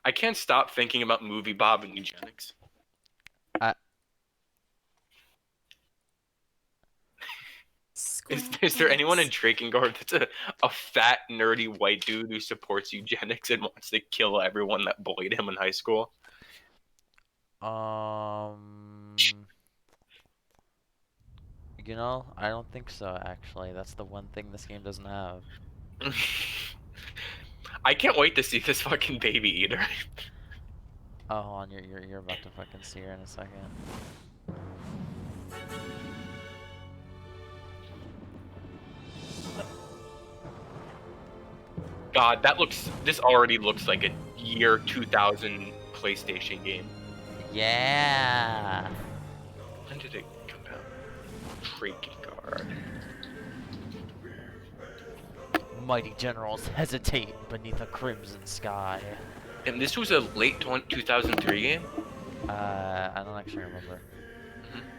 I can't stop thinking about Movie Bob and eugenics. I Is there anyone in Drakengard that's a fat, nerdy white dude who supports eugenics and wants to kill everyone that bullied him in high school? You know, I don't think so, actually. That's the one thing this game doesn't have. I can't wait to see this fucking baby eater. Oh, hold on, you're about to fucking see her in a second. God, this already looks like a year 2000 PlayStation game. Yeah! When did it come out? DRAKENGARD. Mighty generals hesitate beneath a crimson sky. And this was a late 2003 game? I don't actually remember.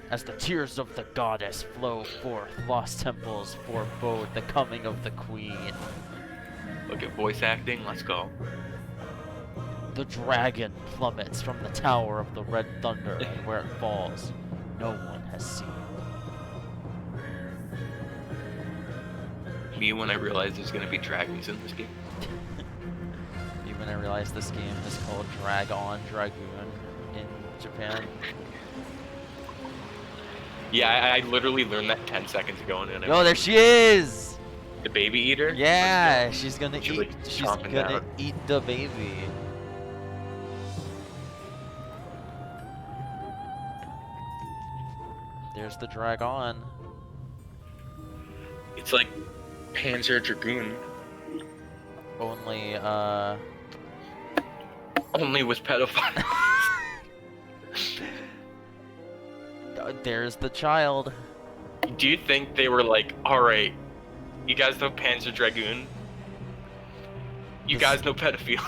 As the tears of the goddess flow forth, lost temples forebode the coming of the queen. Look at voice acting, let's go. The dragon plummets from the tower of the red thunder, and where it falls, no one has seen. Me when I realized there's gonna be dragons in this game. Even I realized this game is called Dragoon in Japan. Yeah, I literally learned that 10 seconds ago, and Oh, there she is! The baby eater? Yeah, she's gonna She's, like, she's chomping gonna down. eat the baby. There's the dragon. It's like Panzer Dragoon. Only, Only with pedophiles. There's the child. Do you think they were like, alright, you guys know Panzer Dragoon? You guys know pedophilia?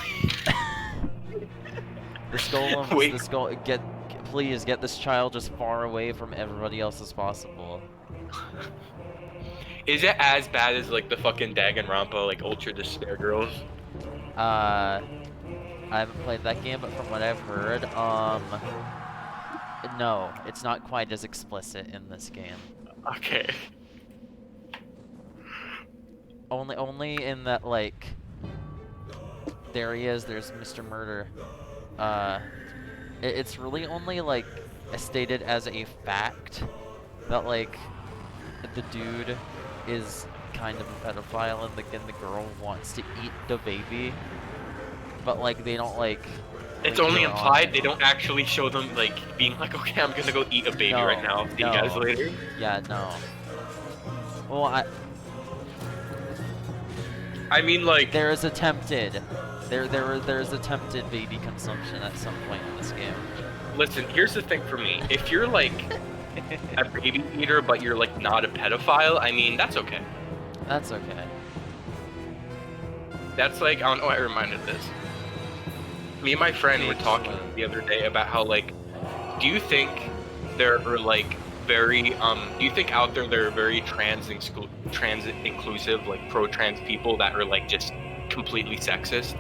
Wait. Please get this child as far away from everybody else as possible. Is it as bad as like the fucking Danganronpa, like Ultra Despair Girls? I haven't played that game, but from what I've heard, no, it's not quite as explicit in this game. Okay. Only in that, like, there he is, there's Mr. Murder. It's really only, like, stated as a fact that, like, the dude is kind of a pedophile and the girl wants to eat the baby. But, like, they don't, like... It's only implied, they don't actually show them, like, being like, okay, I'm gonna go eat a baby right now, see you guys later. Yeah, no. Well, I mean, like... There's attempted baby consumption at some point in this game. Listen, here's the thing for me. If you're, like, a baby eater, but you're, like, not a pedophile, I mean, that's okay. That's okay. That's, like, I don't know why I reminded this. Me and my friend were talking the other day about how, like, do you think there are, like, very, do you think out there are very trans inclusive, like, pro-trans people that are, like, just completely sexist?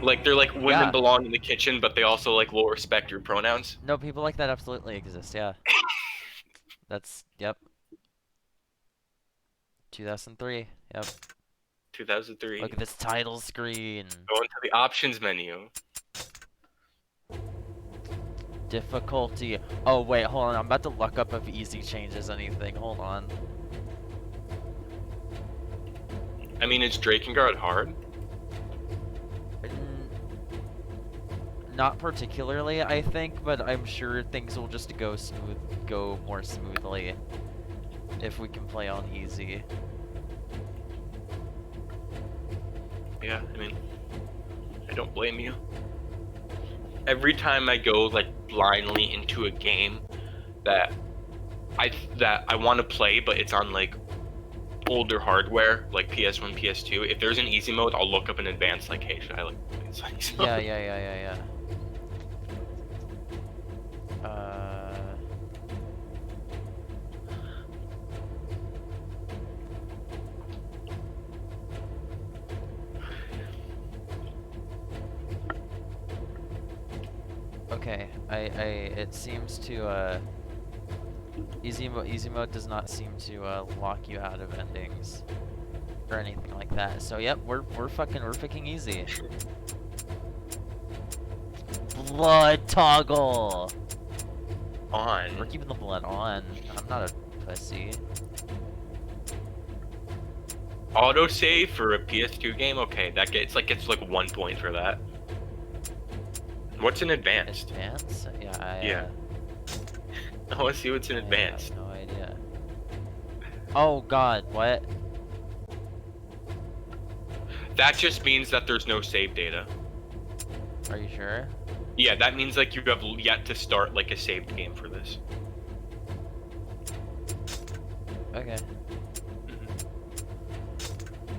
Like, they're like, women belong in the kitchen, but they also, like, will respect your pronouns? No, people like that absolutely exist, yeah. That's, yep. 2003, yep. 2003. Look at this title screen. Go into the options menu. Difficulty. Oh, wait, hold on. I'm about to look up if easy changes anything. Hold on. I mean, is Drakengard hard? Not particularly, I think, but I'm sure things will just go more smoothly if we can play on easy. Yeah, I mean, I don't blame you. Every time I go, like, blindly into a game that I want to play, but it's on, like, older hardware, like PS1, PS2, if there's an easy mode, I'll look up in advance, like, hey, should I, like, play this on easy mode? Yeah. Okay, it seems to, easy mode does not seem to, lock you out of endings. Or anything like that. So yep, we're picking easy. Blood toggle! On. We're keeping the blood on. I'm not a pussy. Autosave for a PS2 game? Okay, that gets like 1 point for that. What's in advanced? Advanced? Yeah, Yeah. I wanna see what's in advanced. I have no idea. Oh god, what? That just means that there's no save data. Are you sure? Yeah, that means like you have yet to start like a saved game for this. Okay.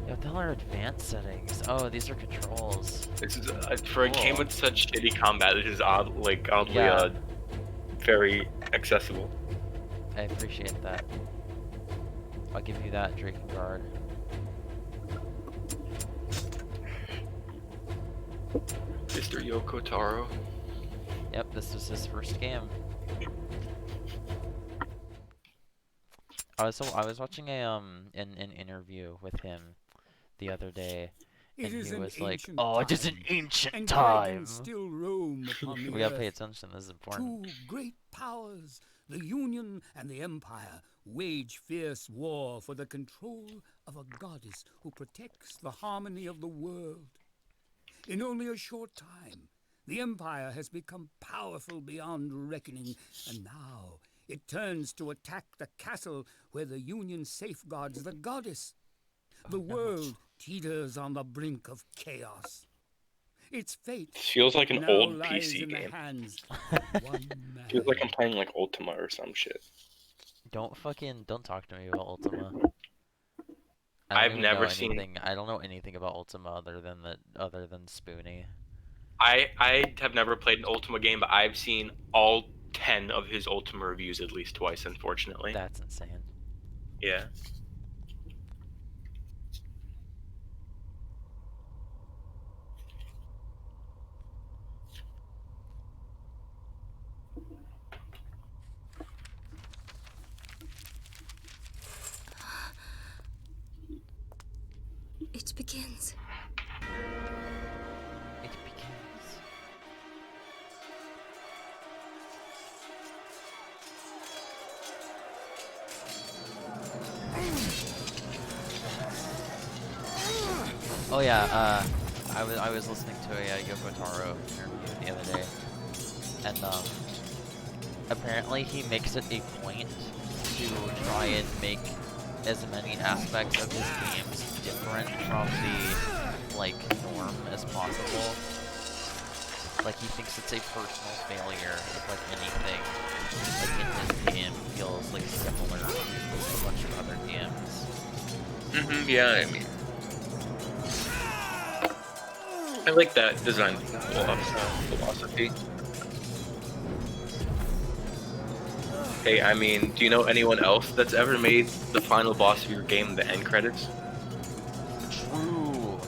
What the hell are advanced settings? Oh, these are controls. This is for a game with such shitty combat. This is oddly very accessible. I appreciate that. I'll give you that, DRAKENGARD. Mr. Yoko Taro. Yep, this was his first game. I was watching an interview with him the other day, and he was like, "Oh, it is an ancient time." Still roam upon the We gotta pay earth. attention. This is important. Two great powers, the Union and the Empire, wage fierce war for the control of a goddess who protects the harmony of the world. In only a short time, the Empire has become powerful beyond reckoning, and now it turns to attack the castle where the Union safeguards the goddess. The world teeters on the brink of chaos. Its fate This feels like an now old lies PC in the game. hands of one man. Feels like I'm playing like Ultima or some shit. Don't talk to me about Ultima. I've never seen. I don't know anything about Ultima other than Spoonie. I have never played an Ultima game, but I've seen all 10 of his Ultima reviews at least twice, unfortunately. That's insane. Yeah. It begins. It begins. Oh yeah, I was listening to a Yoko Taro interview the other day, and apparently he makes it a point to try and make as many aspects of his games different from the like norm as possible. Like he thinks it's a personal failure if like anything like in his game feels like similar to a bunch of other games. Yeah, I mean, I like that design philosophy. Hey, I mean, do you know anyone else that's ever made the final boss of your game the end credits? True.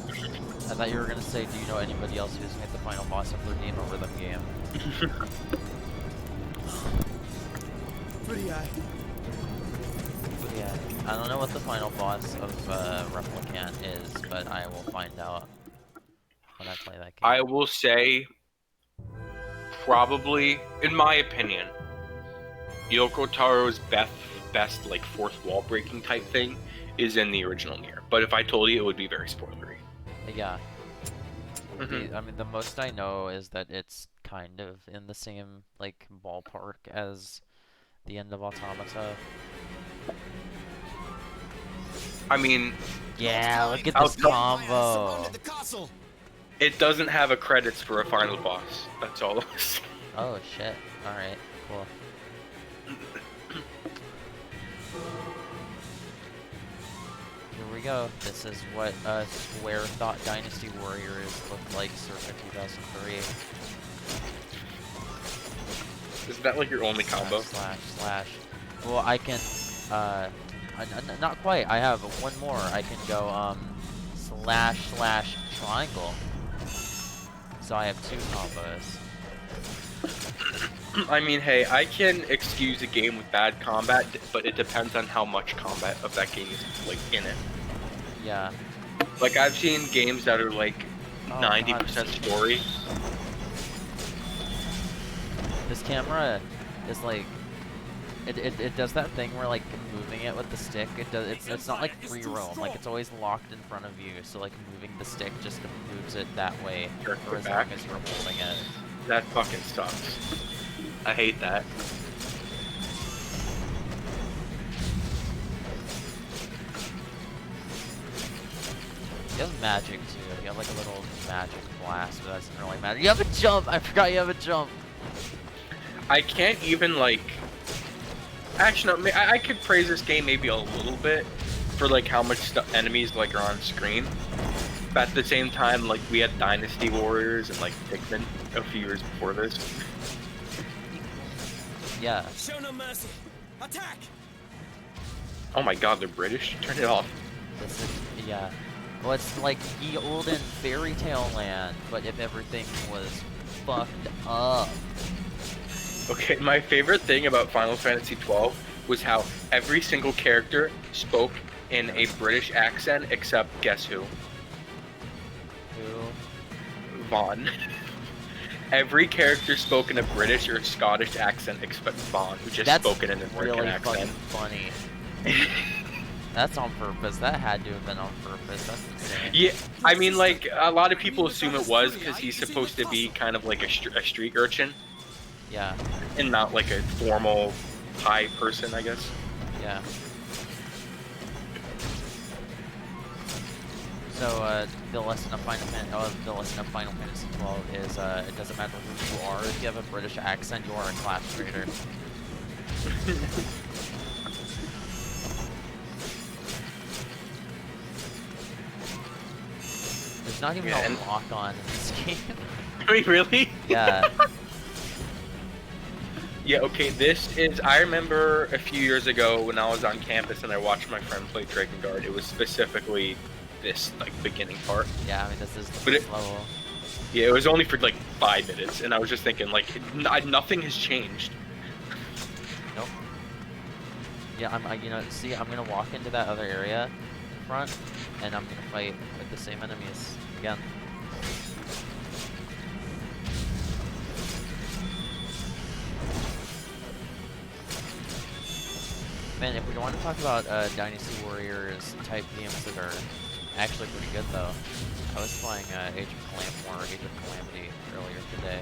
I thought you were gonna say, do you know anybody else who's made the final boss of their game a rhythm game? Pretty eye. Yeah. I don't know what the final boss of Replicant is, but I will find out when I play that game. I will say, probably, in my opinion, Yoko Taro's best like fourth wall breaking type thing is in the original Nier. But if I told you, it would be very spoilery. Yeah. I mean, the most I know is that it's kind of in the same like ballpark as the end of Automata. I mean, yeah, look at this combo. It doesn't have a credits for a final boss. That's all it was. Oh shit. Alright, cool. Here we go. This is what Square Thought Dynasty Warriors looked like circa 2003. Is that like your only combo? Slash. Well, I can, not quite. I have one more. I can go, slash triangle. So I have two combos. I mean, hey, I can excuse a game with bad combat, but it depends on how much combat of that game is like in it. Yeah. Like I've seen games that are like Oh, 90% story. This camera is like, it does that thing where like moving it with the stick, it's not like free roam, like it's always locked in front of you, so like moving the stick just moves it that way Jerk for it as back. long as you're holding it. That fucking sucks. I hate that. You have magic too. You have like a little magic blast, but that doesn't really matter. You have a jump! I forgot you have a jump! I can't even like... Actually, no, I could praise this game maybe a little bit for like how much enemies like are on screen. But at the same time, like we had Dynasty Warriors and like Pikmin a few years before this. Yeah. Show no mercy. Attack! Oh my god, they're British? Turn it off. This is, yeah. Well, it's like the olden fairy tale land, but if everything was fucked up. Okay, my favorite thing about Final Fantasy XII was how every single character spoke in a British accent except guess who? Who? Vaughn. Every character spoke in a British or Scottish accent except Vaughn, who just spoke in an American really accent. Funny. That's on purpose. That had to have been on purpose. That's insane. Yeah, I mean, like, a lot of people assume it was because he's supposed to be kind of like a street urchin. Yeah. And not like a formal high person, I guess. Yeah. So, the lesson of Final Fantasy 12 is, it doesn't matter who you are, if you have a British accent, you are a class traitor. There's not even a lock-on in this game. Wait, really? Yeah. Yeah, okay, this is... I remember a few years ago when I was on campus and I watched my friend play DRAKENGARD, it was specifically this, like, beginning part. Yeah, I mean, this is the But first level. Yeah, it was only for, like, 5 minutes, and I was just thinking, like, nothing has changed. Nope. Yeah, you know, see, I'm gonna walk into that other area in front, and I'm gonna fight with the same enemies again. Man, if we want to talk about Dynasty Warriors type games that are actually pretty good though, I was playing Age of Calamity earlier today.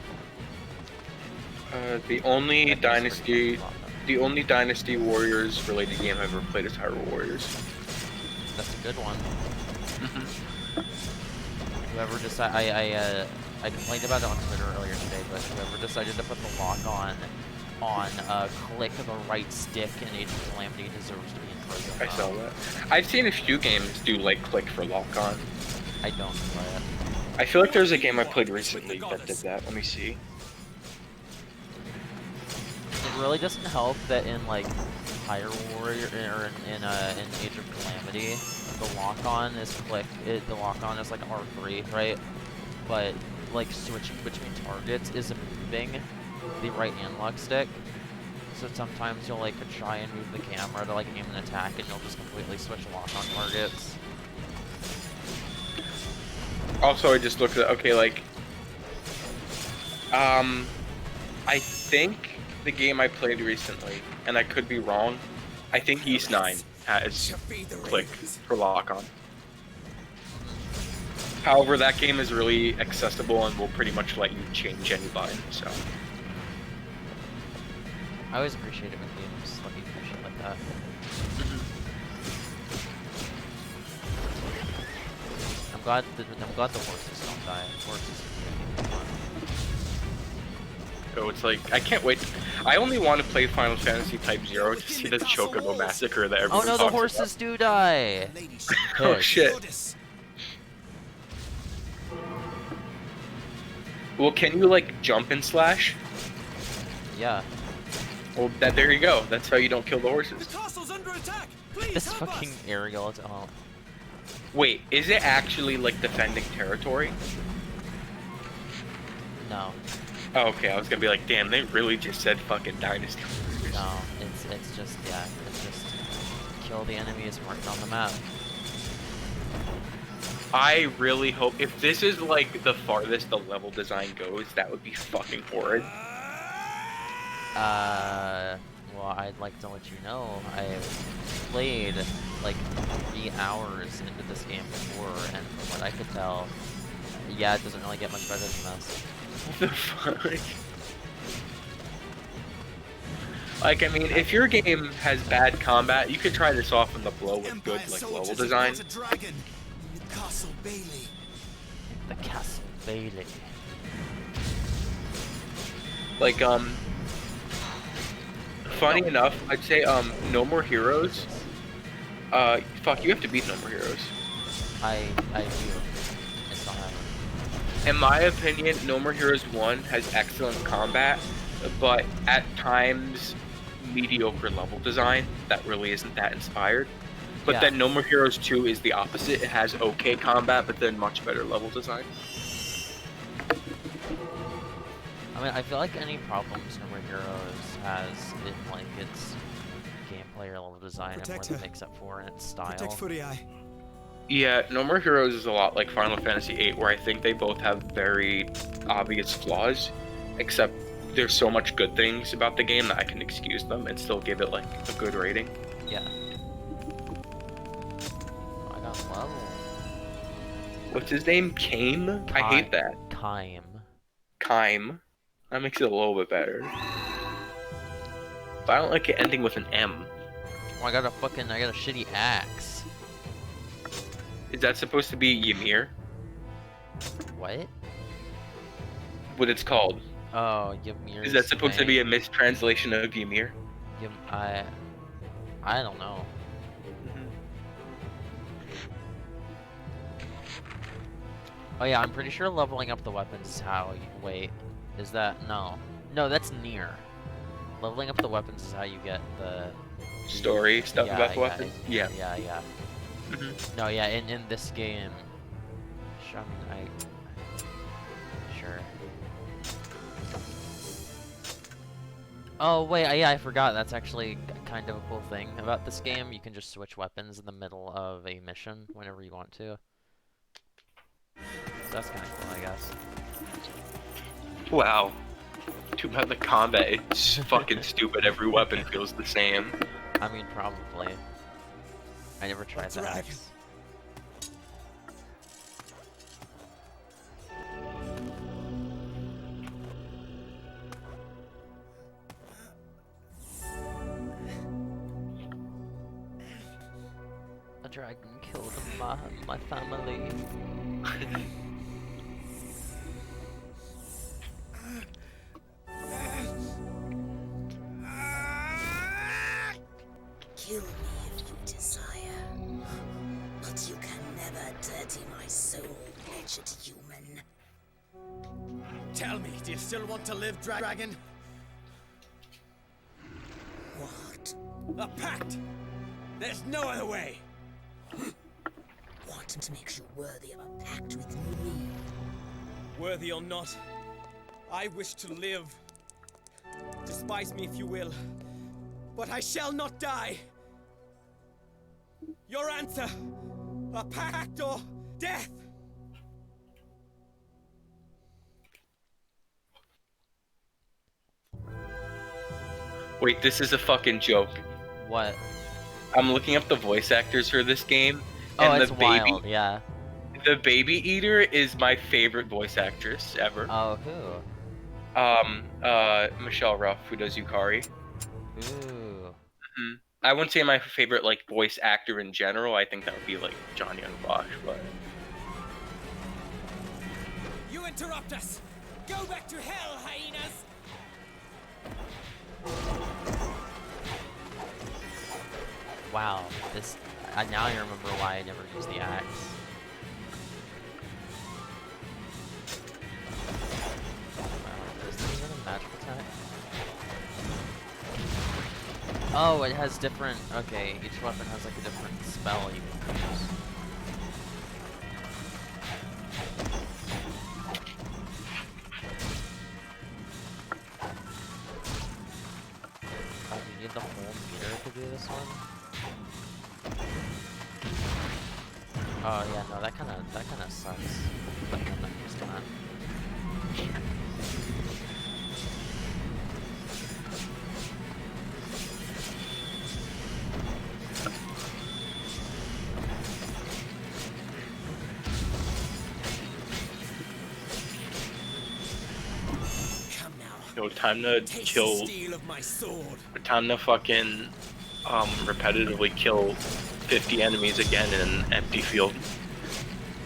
The only Dynasty Warriors related game I've ever played is Hyrule Warriors. That's a good one. Mm-hmm. Whoever decided, I complained about it on Twitter earlier today, but whoever decided to put the lock on click of the right stick in Age of Calamity deserves to be in prison. I saw that. I've seen a few games do like click for lock on. I don't play it. I feel like there's a game I played recently that did that. Let me see. It really doesn't help that in like Hyrule Warrior or in Age of Calamity, the lock on is the lock on is like R3, right? But like switching between targets is moving the right analog stick. So sometimes you'll like try and move the camera to like aim an attack and you'll just completely switch lock on targets. Also, I just looked at, okay, like, I think the game I played recently, and I could be wrong, I think East 9 has click for lock on. However, that game is really accessible and will pretty much let you change any button, so. I always appreciate it when games let you do shit like that. I'm glad the horses don't die. Horses are fun. So it's like, I can't wait. I only want to play Final Fantasy Type 0 to see the Chocobo Massacre that everyone Oh no, the talks horses do die! about. Oh shit. Well, can you like jump and slash? Yeah. Well, there you go. That's how you don't kill the horses. The castle's under attack. Please This help fucking us. aerial is all. Wait, is it actually like defending territory? No. Oh, okay, I was gonna be like, damn, they really just said fucking Dynasty Warriors. No, it's just yeah, it's just kill the enemies marked on the map. I really hope if this is like the farthest the level design goes, that would be fucking horrid. Well, I'd like to let you know I played like 3 hours into this game before, and from what I could tell, yeah, it doesn't really get much better than this. What the fuck? Like, I mean, if your game has bad combat, you could try to soften the blow with good like level design. Castle Bailey. The Castle Bailey. Like, funny enough, I'd say, No More Heroes. Fuck, you have to beat No More Heroes. I do. I still haven't. In my opinion, No More Heroes 1 has excellent combat, but at times mediocre level design that really isn't that inspired. But Yeah. then No More Heroes 2 is the opposite. It has okay combat, but then much better level design. I mean, I feel like any problems No More Heroes has in like its gameplay or level design and more Protect than her. makes up for in its style. Protect Footy Eye. Yeah, No More Heroes is a lot like Final Fantasy VIII, where I think they both have very obvious flaws, except there's so much good things about the game that I can excuse them and still give it like a good rating. Yeah. I got level. What's his name? Kame? I hate that. Kime. Kime. That makes it a little bit better. But I don't like it ending with an M. Oh, I got a shitty axe. Is that supposed to be Ymir? What? What it's called? Oh, Ymir. Is that supposed to be a mistranslation of Ymir? I don't know. Oh yeah, I'm pretty sure leveling up the weapons is how you wait. Is that no? No, that's near. Leveling up the weapons is how you get the Story stuff yeah, about the yeah, weapon? Yeah. Yeah. Mhm. No, yeah, in this game. Sure. Oh wait, yeah, I forgot. That's actually kind of a cool thing about this game. You can just switch weapons in the middle of a mission whenever you want to. So that's kind of cool, I guess. Wow. Too bad the combat is fucking stupid. Every weapon feels the same. I mean, probably. I never tried that. Dragon. A dragon killed my family. Kill me if you desire, but you can never dirty my soul, wretched human. Tell me, do you still want to live, dragon? What? A pact! There's no other way! What makes you worthy of a pact with me? Worthy or not, I wish to live. Despise me if you will, but I shall not die. Your answer, a pact or death? Wait, this is a fucking joke. What? I'm looking up the voice actors for this game, Oh, and it's wild, yeah. the baby eater is my favorite voice actress ever. Oh, who? Michelle Ruff, who does Yukari. Ooh. I wouldn't say my favorite like voice actor in general. I think that would be like John Young Bosch, but You interrupt us! Go back to hell, hyenas! Wow, this. Now I remember why I never used the axe. Wow, is this even a magic attack? Oh, it has different. Okay, each weapon has like a different spell you can use. the whole meter to do this one? Oh yeah, no, that kinda sucks. But I'm not used to that. Yo, time to kill. Time to fucking repetitively kill 50 enemies again in an empty field.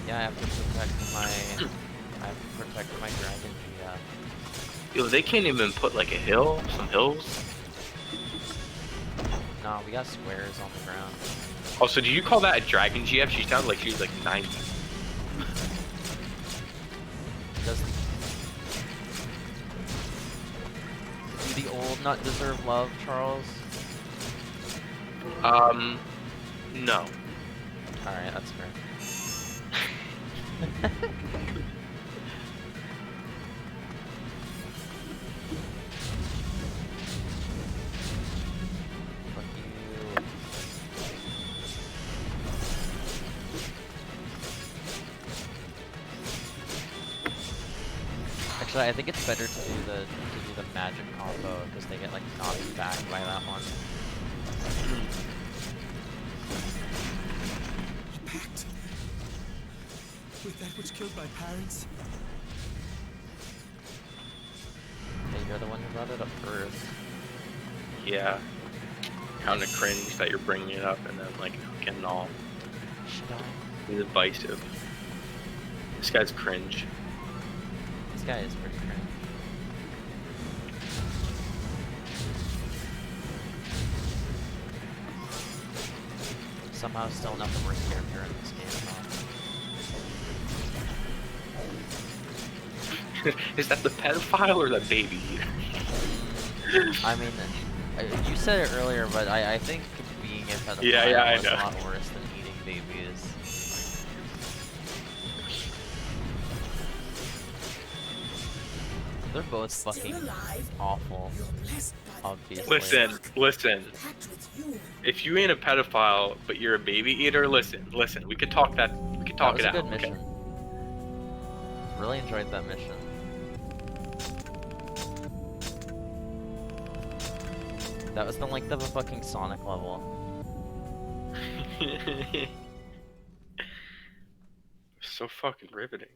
Yeah, I have to protect my dragon. Yeah. Yo, they can't even put like a hill, some hills. No, we got squares on the ground. Also, do you call that a dragon GF? She sounds like she's like 90. Doesn't do the old not deserve love, Charles? No. Alright, that's fair. Fuck you. Actually, I think it's better to do the magic combo because they get like knocked back by that one. A pact with that which killed my parents. Hey, you're the one who brought it up first. Yeah. Kinda cringe that you're bringing it up and then like getting all Should I? divisive. This guy's cringe. This guy is pretty cringe. Somehow still not the worst character in this game. Is that the pedophile or the baby? I mean, you said it earlier, but I think being a pedophile I is know. a lot worse than eating babies. They're both fucking awful, obviously. Listen. If you ain't a pedophile, but you're a baby eater, listen. We could talk it out. That was a good mission. Really enjoyed that mission. That was the length of a fucking Sonic level. So fucking riveting.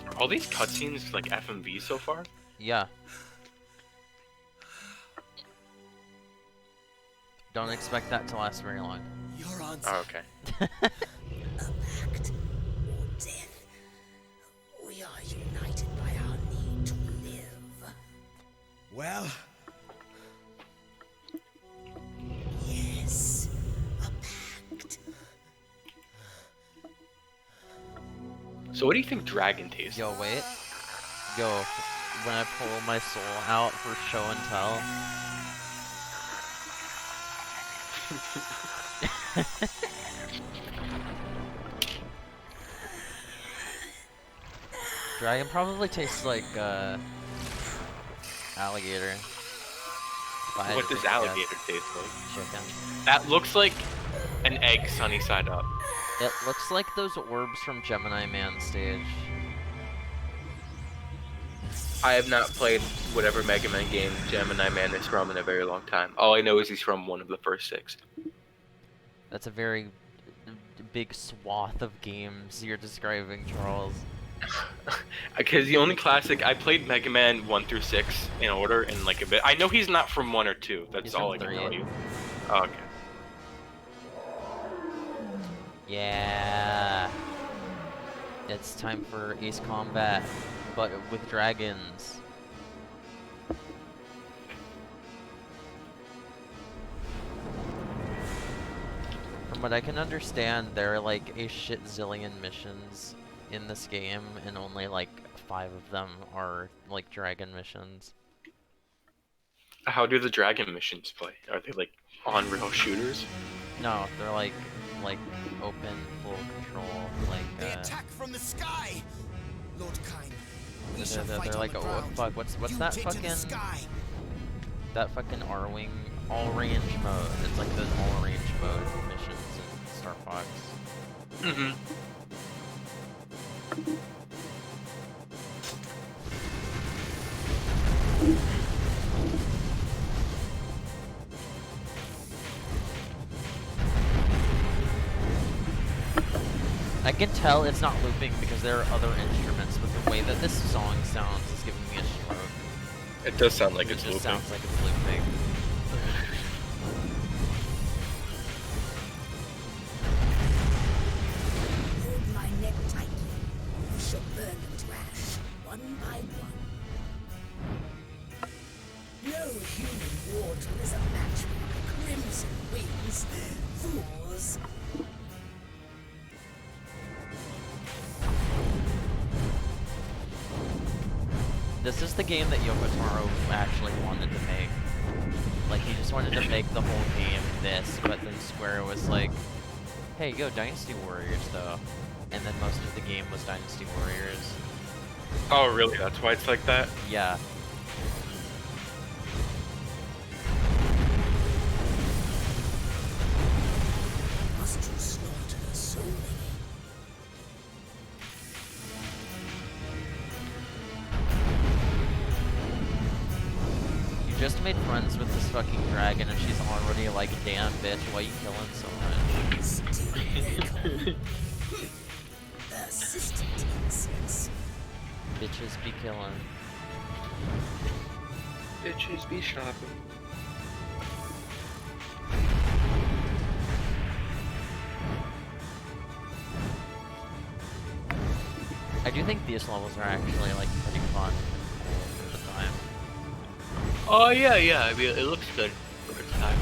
Are all these cutscenes like FMV so far? Yeah. Don't expect that to last very long. Your answer. Oh, okay. A pact or death. We are united by our need to live. Well, Yes, a pact. So what do you think dragon tastes Yo, like? wait. Yo, when I pull my soul out for show and tell. Dragon probably tastes like alligator. If I had What to does take a guess. alligator taste like? Chicken. That looks like an egg sunny side up. It looks like those orbs from Gemini Man stage. I have not played whatever Mega Man game Gemini Man is from in a very long time. All I know is he's from one of the first 6. That's a very big swath of games you're describing, Charles. Because the only classic I played Mega Man 1 through 6 in order and like a bit. I know he's not from 1 or 2. That's He's all from I can 3. tell you. Oh, okay. Yeah. It's time for Ace Combat, but with dragons. From what I can understand, there are like a shit zillion missions in this game, and only like 5 of them are like dragon missions. How do the dragon missions play? Are they like on real shooters? No, they're like open, full control, like They attack from the sky! Lord Kyne, we shall they're fight like, on the oh ground. fuck, what's You that take to the fucking sky. R-wing all range mode? It's like those all range mode missions in Star Fox. Mm-hmm. I can tell it's not looping because there are other instruments, but the way that this song sounds is giving me a stroke. It does sound like It it's just looping. sounds like it's looping. Hold my neck tightly. You shall burn them to ash, one by one. No human mortal is a match for my crimson wings. Fools. This is the game that Yoko Taro actually wanted to make. Like, he just wanted to make the whole game this, but then Square was like, hey, go Dynasty Warriors, though. And then most of the game was Dynasty Warriors. Oh, really? That's why it's like that? Yeah. Must you slaughter so many? You just made friends with this fucking dragon, and she's already like, damn, bitch, why you killing so much? Still they call. Persistent insects. Bitches be killing. Bitches be shopping. I do think these levels are actually like pretty fun for the time. Oh, yeah. I mean, it looks good for its time.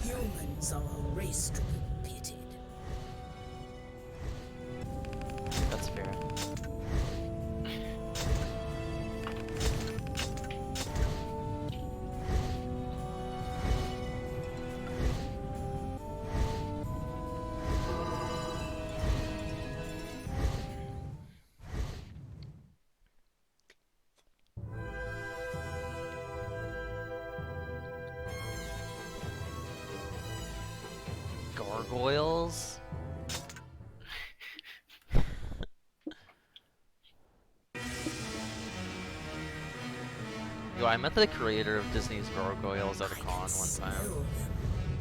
Humans are a race to be pitied. That's fair. Gargoyles? Yo, I met the creator of Disney's Gargoyles at a con one time. Smell them.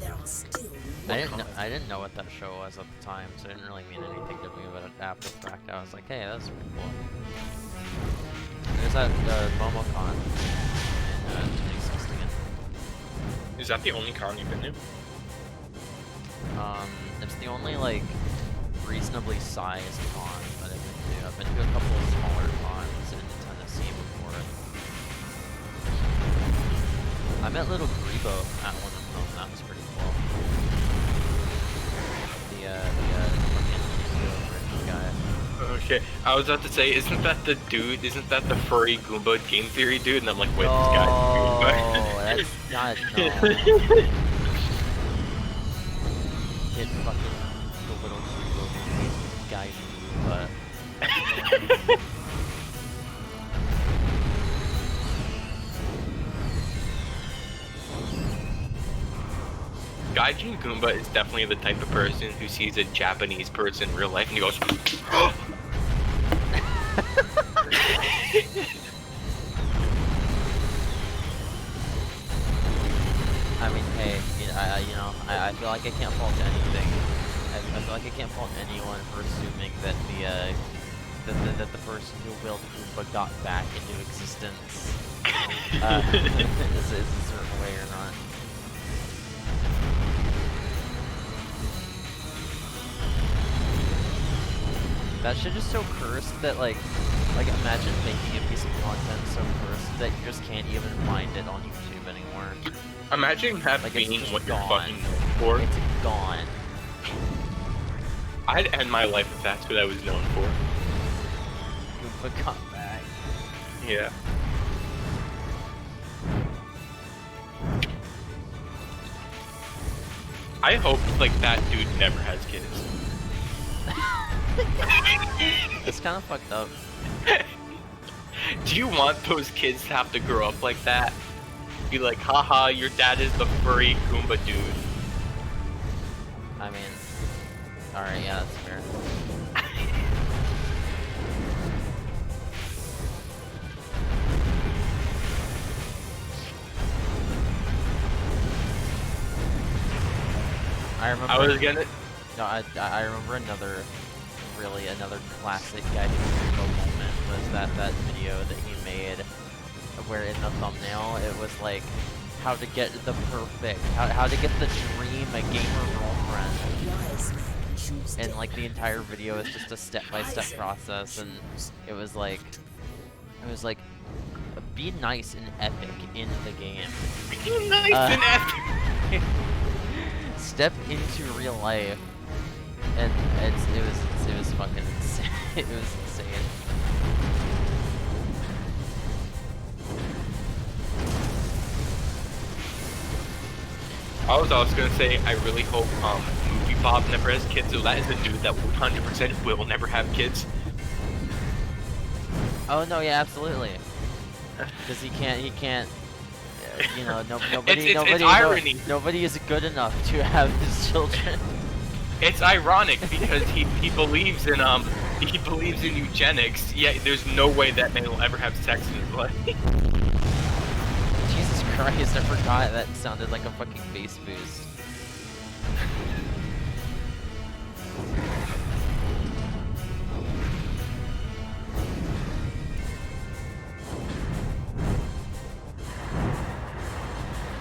There are still I didn't know what that show was at the time, so it didn't really mean anything to me, but after the fact I was like, hey, that's pretty cool. It was at MomoCon in 2016. Is that the only con you've been to? It's the only, like, reasonably sized con that I've been to. I've been to a couple of smaller cons in Tennessee before. I met Little Grebo at one of them. That was pretty cool. The fucking guy. Okay, I was about to say, isn't that the dude? Isn't that the furry Goomba game theory dude? And I'm like, wait, No, this guy's Goomba. that's not, no. Hit fucking the Little Grebo guy, but... Gaijin Goomba is definitely the type of person who sees a Japanese person in real life and he goes, I I feel like I can't fault anything. I feel like I can't fault anyone for assuming that that the person who willed Goomba got back into existence is a certain way or not. That shit is so cursed that like imagine making a piece of content so cursed that you just can't even find it on YouTube anymore. Imagine that Like, being it's what you're gone. fucking known for. It's gone. I'd end my life if that's what I was known for. Goomba got back. Yeah. I hope like that dude never has kids. It's kind of fucked up. Do you want those kids to have to grow up like that? Be like, haha, your dad is the furry Goomba dude. I mean, alright, yeah, that's fair. I remember. I was gonna. No, I remember another classic guy moment was that video that he made where in the thumbnail it was like how to get the perfect, how to get the dream a gamer girlfriend, and like the entire video is just a step-by-step process, and it was like be nice and epic in the game. Be nice and epic. Step into real life, and it was fucking insane. It was insane. I was also gonna say, I really hope Movie Bob never has kids, so that is a dude that 100% will never have kids. Oh no, yeah, absolutely. Because he can't. You know, nobody nobody is good enough to have his children. It's ironic because he believes in eugenics, yet there's no way that man will ever have sex in his life. Jesus Christ, I forgot that sounded like a fucking bass boost.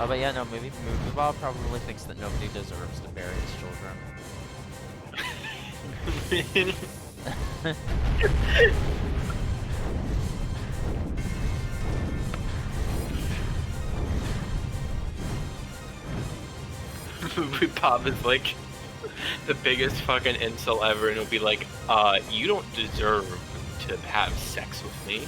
Oh, but yeah, no, Movie Bob probably thinks that nobody deserves to bury his children. Movie Bob is like the biggest fucking insult ever, and it'll be like, you don't deserve to have sex with me.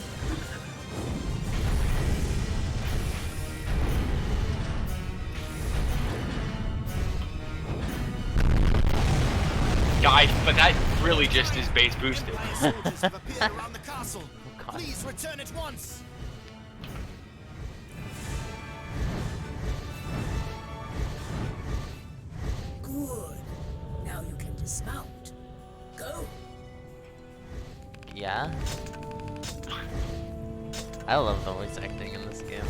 Yeah, but that really just is base boosted. Soldiers have appeared around the castle. Oh, God. Please return at once. Good. Now you can dismount. Go. Yeah? I love the voice acting in this game.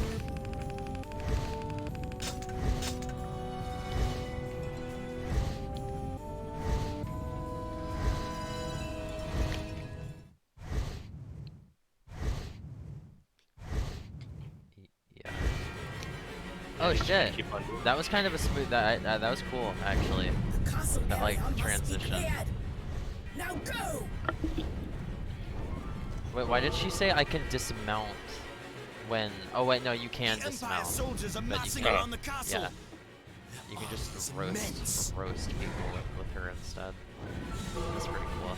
Yeah. Oh shit! Keep on doing That was kind of a smooth. That was cool, actually. The castle That, like, area must be transition. cleared. Now go. Wait, why did she say I can dismount when? Oh wait, no, you can The Empire dismount. soldiers are But you massing can't. around the castle. Yeah. You can just It's roast immense. people with her instead. That's pretty cool.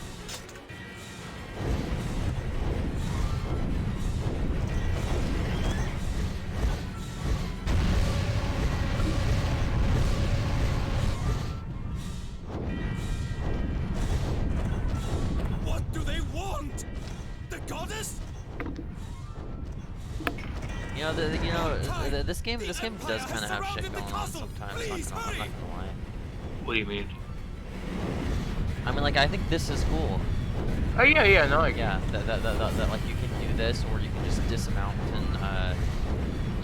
What do they want? The goddess? You know, this game does kind of have shit going on sometimes. I'm not gonna lie. What do you mean? I mean, like, I think this is cool. Oh yeah, no, Yeah, that like you can do this, or you can just dismount and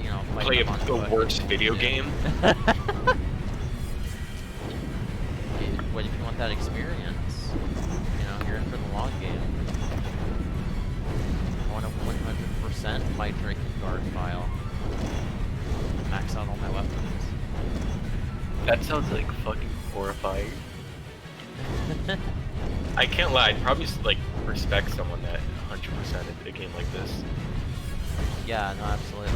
you know, fight play them on the foot. worst video Yeah. game. that experience, you know, you're in for the long game. I want to 100% my DRAKENGARD file. Max out all my weapons. That sounds like fucking horrifying. I can't lie, I'd probably like respect someone that 100% in a game like this. Yeah, no, absolutely.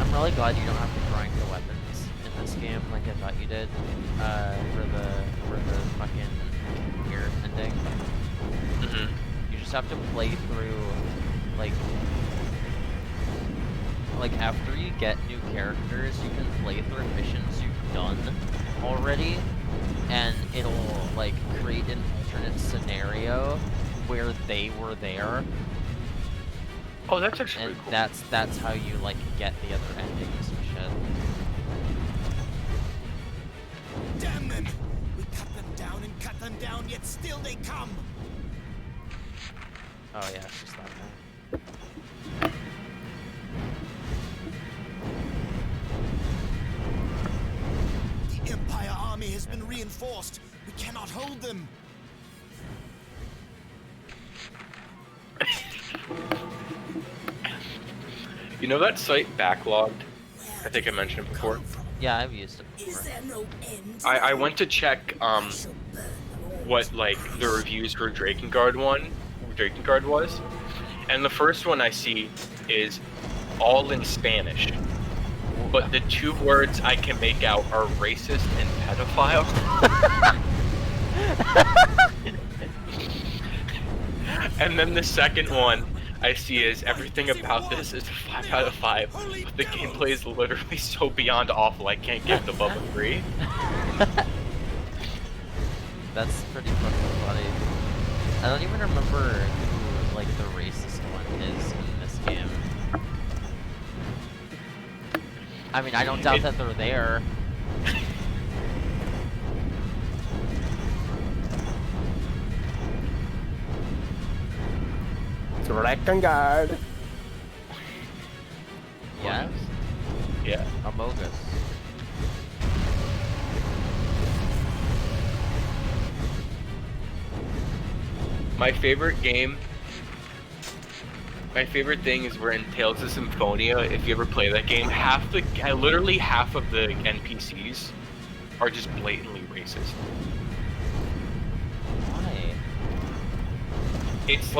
I'm really glad you don't have to grind the weapons in this game like I thought you did for the fucking gear ending. You just have to play through like after you get new characters, you can play through missions you've done already, and it'll like create an alternate scenario where they were there. Oh, that's actually And pretty cool. that's how you like get the other endings and shit. Damn them! We cut them down, yet still they come! Oh yeah, it's just that one. The Empire army has been reinforced. We cannot hold them. You know that site Backlogged? I think I mentioned it before. Yeah, I've used it Is before. there no end? I went to check I shall burn them all what to like the ash. reviews for DRAKENGARD was, and the first one I see is all in Spanish, but the two words I can make out are racist and pedophile. And then the second one I see is everything about this is a 5 out of 5, but the gameplay is literally so beyond awful I can't give it above a 3. That's pretty fucking funny. I don't even remember who like the racist one is in this game. I mean, I don't doubt that they're there. DRAKENGARD. Yes? Yeah. Amogus. My favorite thing is where in Tales of Symphonia, if you ever play that game, literally half of the NPCs are just blatantly racist. Why? It's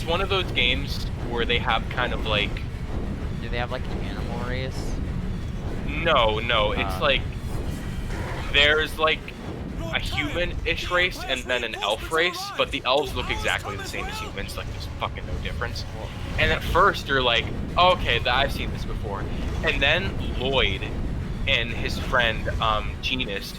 one of those games where they have kind of like, Do they have like an animal race? no, it's like, there's like a human-ish race and then an elf race, but the elves look exactly the same as humans, like there's fucking no difference. And at first you're like, oh, okay, I've seen this before. And then Lloyd and his friend, Genus,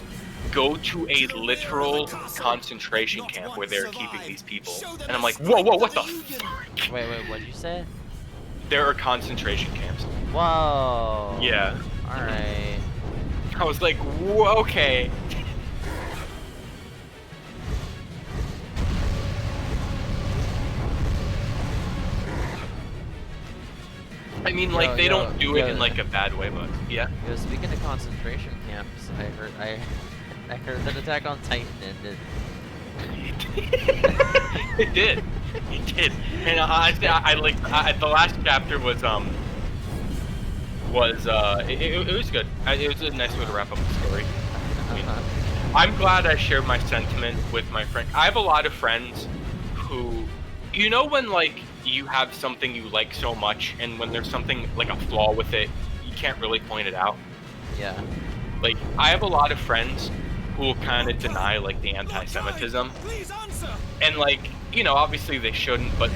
go to a literal concentration camp where they're keeping these people. And I'm like, whoa, what the fuck? Wait, what'd you say? There are concentration camps. Whoa. Yeah. Alright. I was like, whoa, okay. I mean, like, they don't do it in, like, a bad way, but, yeah. Yo, speaking of concentration camps, I heard that Attack on Titan ended. It did. It did. And the last chapter was it was good. It was a nice way to wrap up the story. I mean, I'm glad I shared my sentiment with my friend. I have a lot of friends who, you know, when like you have something you like so much, and when there's something like a flaw with it, you can't really point it out. Yeah. Like, I have a lot of friends who will kind of deny like the anti-Semitism, Please answer. and like, you know, obviously they shouldn't, but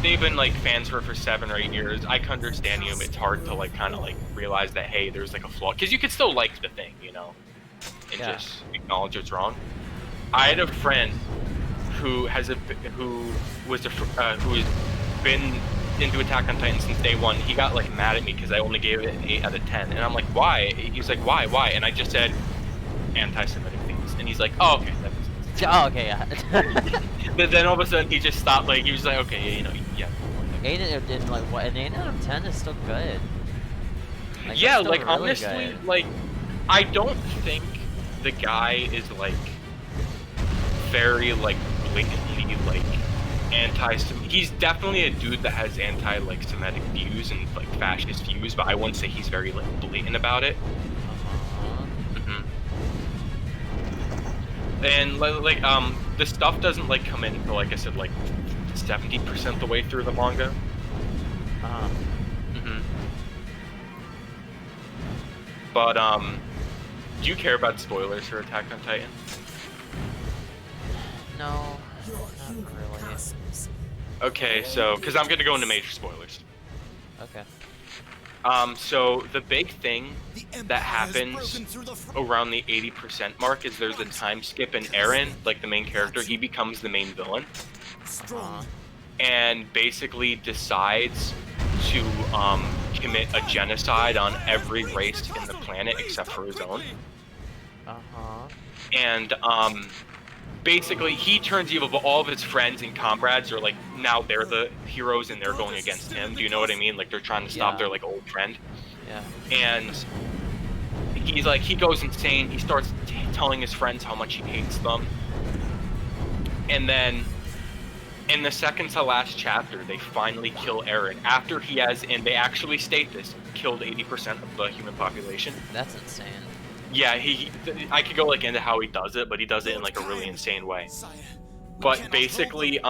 they've been like fans for 7 or 8 years. I can understand you. It's hard to like kind of like realize that, hey, there's like a flaw, because you could still like the thing, you know, and Yeah. just acknowledge it's wrong. I had a friend who has been into Attack on Titan since day one. He got like mad at me because I only gave it an 8 out of 10, and I'm like, why? He's like, why? And I just said anti-Semitic things, and he's like, oh, okay, that makes sense. Oh, okay, yeah. But then all of a sudden he just stopped. Like, he was like, okay, yeah, you know, yeah. 8 out of 10, like what? An 8 out of 10 is still good. Like, Yeah, that's still like really honestly, good. like I don't think the guy is like very like blatantly like anti-Semitic. He's definitely a dude that has anti like Semitic views and like fascist views, but I wouldn't say he's very like blatant about it. Uh-huh. And like the stuff doesn't like come in until, like I said, like 70% the way through the manga. Uh-huh. But do you care about spoilers for Attack on Titan? No, Your not human really. castles. Okay, so because I'm gonna go into major spoilers. Okay. So the big thing that happens around the 80% mark is there's a time skip, and Eren, like the main character, he becomes the main villain Uh-huh. and basically decides to commit a genocide on every race in the planet except for his own. Uh-huh. And basically he turns evil, but all of his friends and comrades are like, now they're the heroes and they're going against him. Do you know what I mean? Like they're trying to stop their like old friend. Yeah. And he's like, he goes insane. He starts telling his friends how much he hates them. And then in the second to last chapter, they finally kill Eren after he has, and they actually state this, killed 80% of the human population. That's insane. Yeah, I could go like into how he does it, but he does it in like a really insane way. But basically,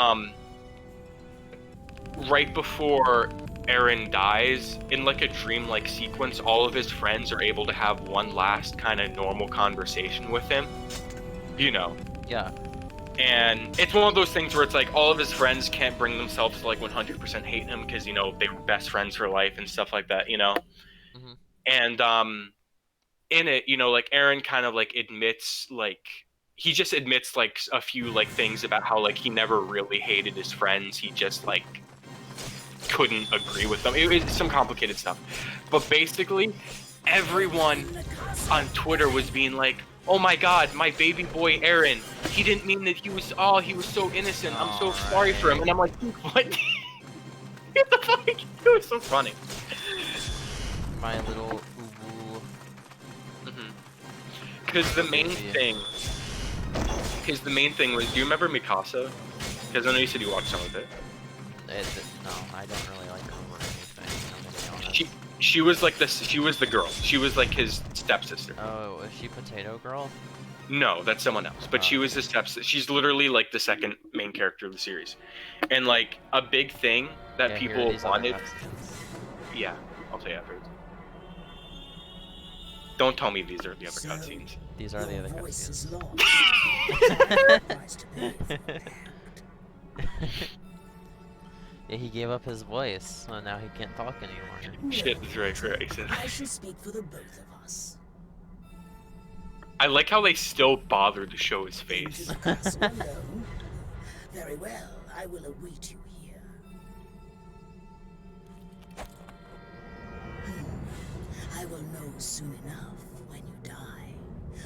right before Eren dies, in like a dream-like sequence, all of his friends are able to have one last kind of normal conversation with him. You know. Yeah. And it's one of those things where it's like all of his friends can't bring themselves to like 100% hate him because, you know, they were best friends for life and stuff like that, you know? Mm-hmm. And in it, you know, like Eren kind of like admits, like, he just admits like a few like things about how like he never really hated his friends. He just like couldn't agree with them. It was some complicated stuff. But basically, everyone on Twitter was being like, oh my god, my baby boy Eren, he didn't mean that he was so innocent. I'm so sorry for him. And I'm like, what? What the fuck? It was so funny. My little uwu. Because the main thing was, do you remember Mikasa? Because I know you said you watched some of it. No, I don't really like her or anything, I'm gonna be honest. She was like she was the girl. She was like his stepsister. Oh, is she Potato Girl? No, that's someone else. But she was the stepsister. She's literally like the second main character of the series. And like a big thing that people wanted. Yeah, I'll tell you afterwards. Don't tell me these are the other cutscenes. These are the other cutscenes. Yeah, he gave up his voice, so now he can't talk anymore. Shit, that's right. I shall speak for the both of us. I like how they still bother to show his face. Into the castle alone? Very well, I will await you here. I will know soon enough when you die.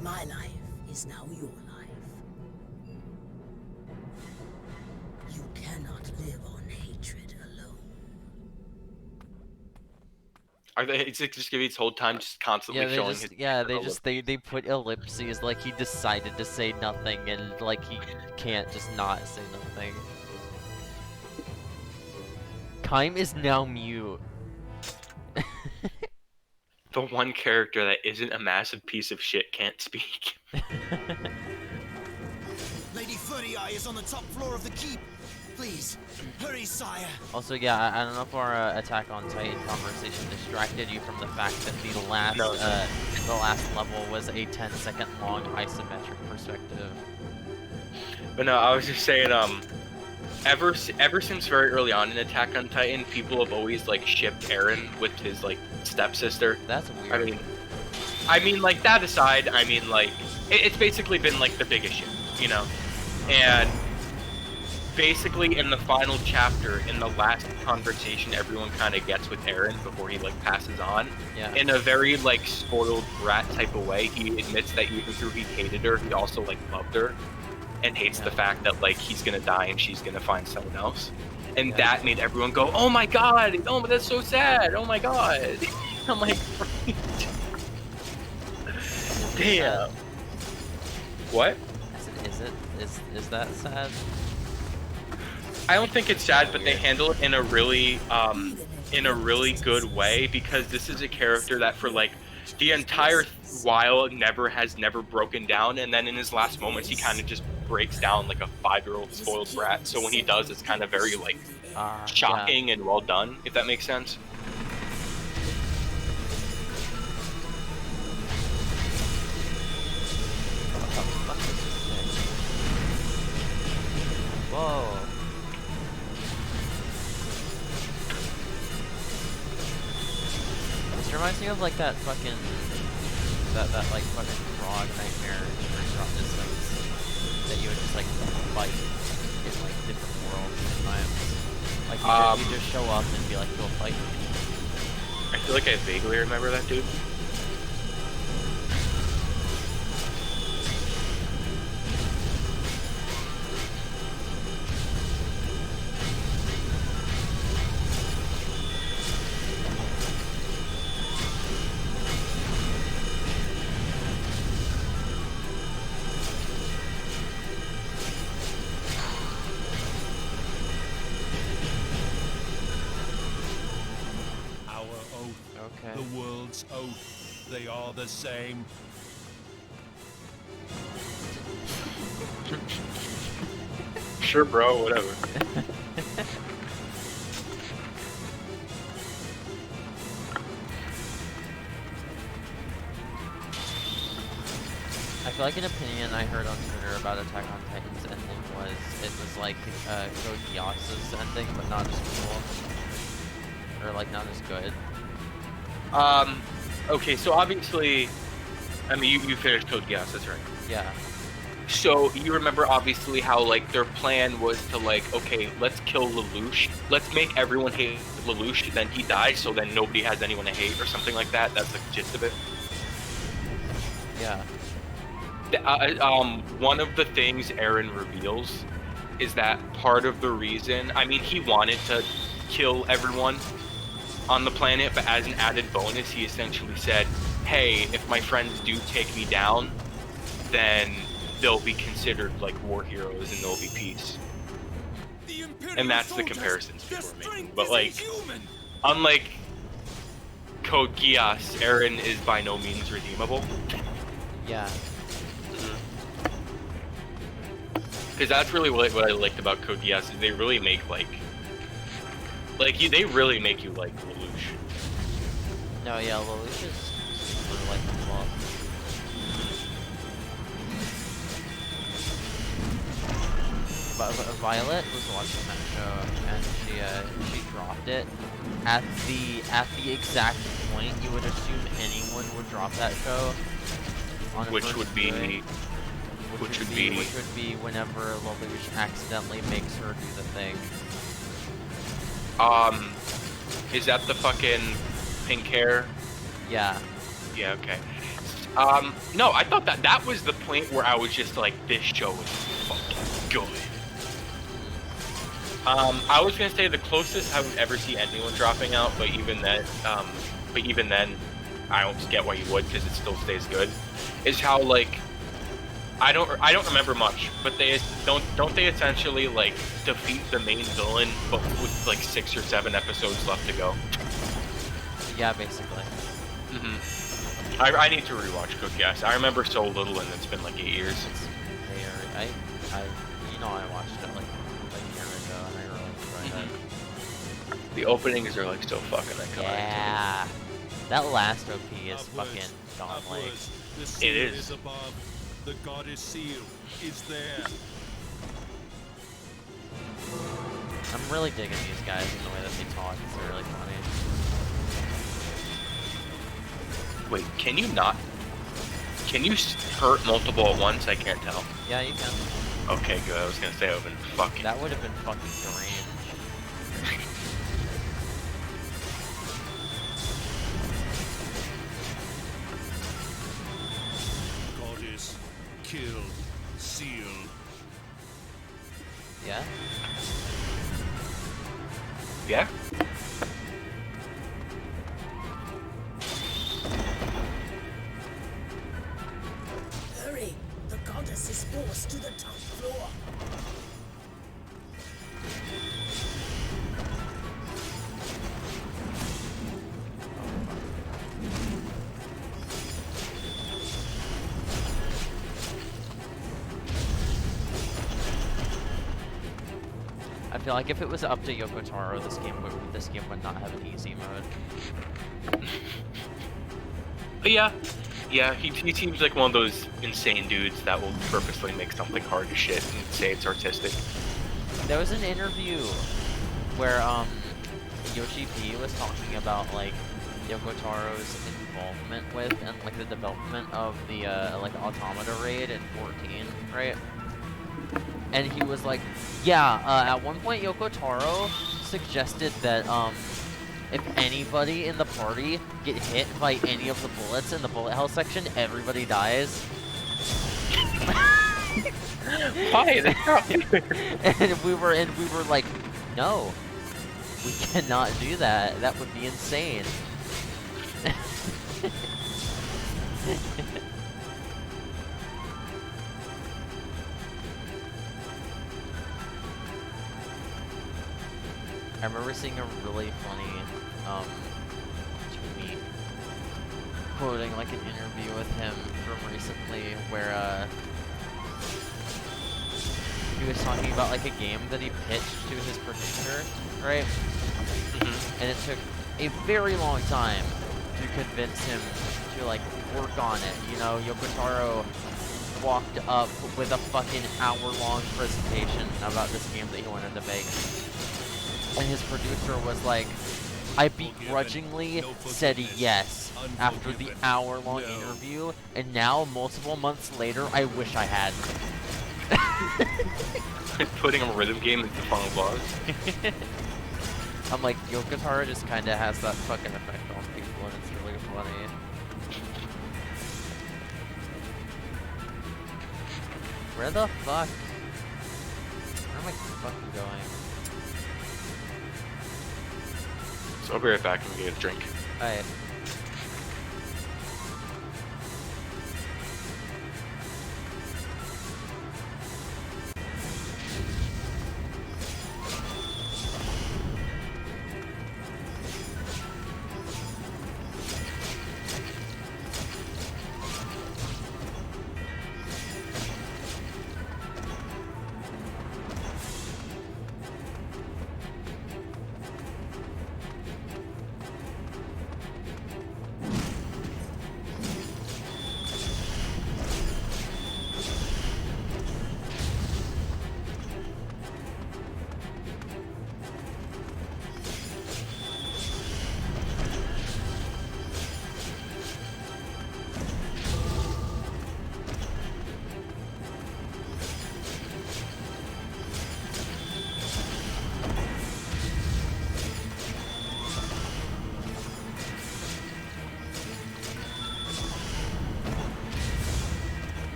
My life is now your life. You cannot live on hatred alone. Are they? It's like just giving his whole time just constantly showing his. Yeah, they put ellipses like he decided to say nothing and like he can't just not say nothing. Kaim is now mute. The one character that isn't a massive piece of shit can't speak. Lady Furry Eye is on the top floor of the keep. Please, hurry, sire. Also, yeah, I don't know if our Attack on Titan conversation distracted you from the fact that the last level was a 10-second long isometric perspective. But no, I was just saying, ever since very early on in Attack on Titan, people have always like shipped Eren with his like stepsister. That's weird. I mean, like that aside, I mean, like it's basically been like the biggest shit, you know, and. Basically, in the final chapter, in the last conversation everyone kind of gets with Eren before he, like, passes on, in a very, like, spoiled brat type of way, he admits that even though he hated her, he also, like, loved her, and hates the fact that, like, he's gonna die and she's gonna find someone else. And that made everyone go, oh my god! Oh, that's so sad! Oh my god! I'm like, damn. What? Is that sad? I don't think it's sad, but they handle it in a really good way, because this is a character that for like the entire while never broken down, and then in his last moments he kind of just breaks down like a 5-year-old spoiled brat. So when he does, it's kind of very like shocking and well done, if that makes sense. Whoa. This reminds me of like that fucking that like fucking frog nightmare instance that you would just like fight in like different worlds sometimes. Like you just show up and be like, go fight me. I feel like I vaguely remember that dude. The world's oath, they are the same. Sure, bro, whatever. I feel like an opinion I heard on Twitter about Attack on Titan's ending was it was like Code Geass's ending, but not as cool. Or like not as good. Okay, so obviously, I mean, you finished Code Geass, that's right. Yeah. So you remember obviously how like their plan was to like, okay, let's kill Lelouch. Let's make everyone hate Lelouch, then he dies, so then nobody has anyone to hate or something like that. That's the gist of it. Yeah. One of the things Eren reveals is that part of the reason, I mean, he wanted to kill everyone on the planet, but as an added bonus, he essentially said, hey, if my friends do take me down, then they'll be considered like war heroes and there'll be peace. And that's the comparisons people are making. But like, unlike Code Geass, Eren is by no means redeemable. Yeah. Because that's really what I liked about Code Geass, is they really make they really make you like Lelouch. No, yeah, Lelouch is super likable. But Violet was watching that show and she dropped it at the exact point you would assume anyone would drop that show. On Which would be whenever Lelouch accidentally makes her do the thing. Is that the fucking pink hair? Yeah. Yeah, okay. No, I thought that was the point where I was just like, this show is fucking good. I was gonna say the closest I would ever see anyone dropping out, but even then, I don't get why you would, because it still stays good. Is how like, I don't remember much, but they don't they essentially like defeat the main villain, but with like 6 or 7 episodes left to go. Yeah, basically. I need to rewatch Code Geass. I remember so little, and it's been like 8 years. I watched it like a year ago, and I really enjoyed it. The openings are like so fucking iconic. Yeah, that last OP is fucking godlike. It is. Above. The goddess seal is there. I'm really digging these guys in the way that they talk. It's really funny. Wait, can you not? Can you hurt multiple at once? I can't tell. Yeah, you can. Okay, good. I was gonna say that would have been fucking. That would have been fucking deranged. Goddess, killed, sealed. Yeah? Yeah? feel like if it was up to Yoko Taro, this game would not have an easy mode. But yeah, he seems like one of those insane dudes that will purposely make something hard to shit and say it's artistic. There was an interview where Yoshi P was talking about like Yoko Taro's involvement with and like the development of the like Automata raid in 14, right? And he was like, yeah, at one point Yoko Taro suggested that if anybody in the party get hit by any of the bullets in the bullet hell section, everybody dies. Why? and we were like, no, we cannot do that. That would be insane. I remember seeing a really funny tweet quoting like an interview with him from recently where he was talking about like a game that he pitched to his producer, right? And it took a very long time to convince him to like work on it. You know, Yoko Taro walked up with a fucking hour-long presentation about this game that he wanted to make. And his producer was like, I begrudgingly said yes after the hour-long interview, and now, multiple months later, I wish I had. Putting a rhythm game into the final boss. I'm like, Yoko Taro just kind of has that fucking effect on people, and it's really funny. Where the fuck? Where am I fucking going? So I'll be right back and get a drink. Alright.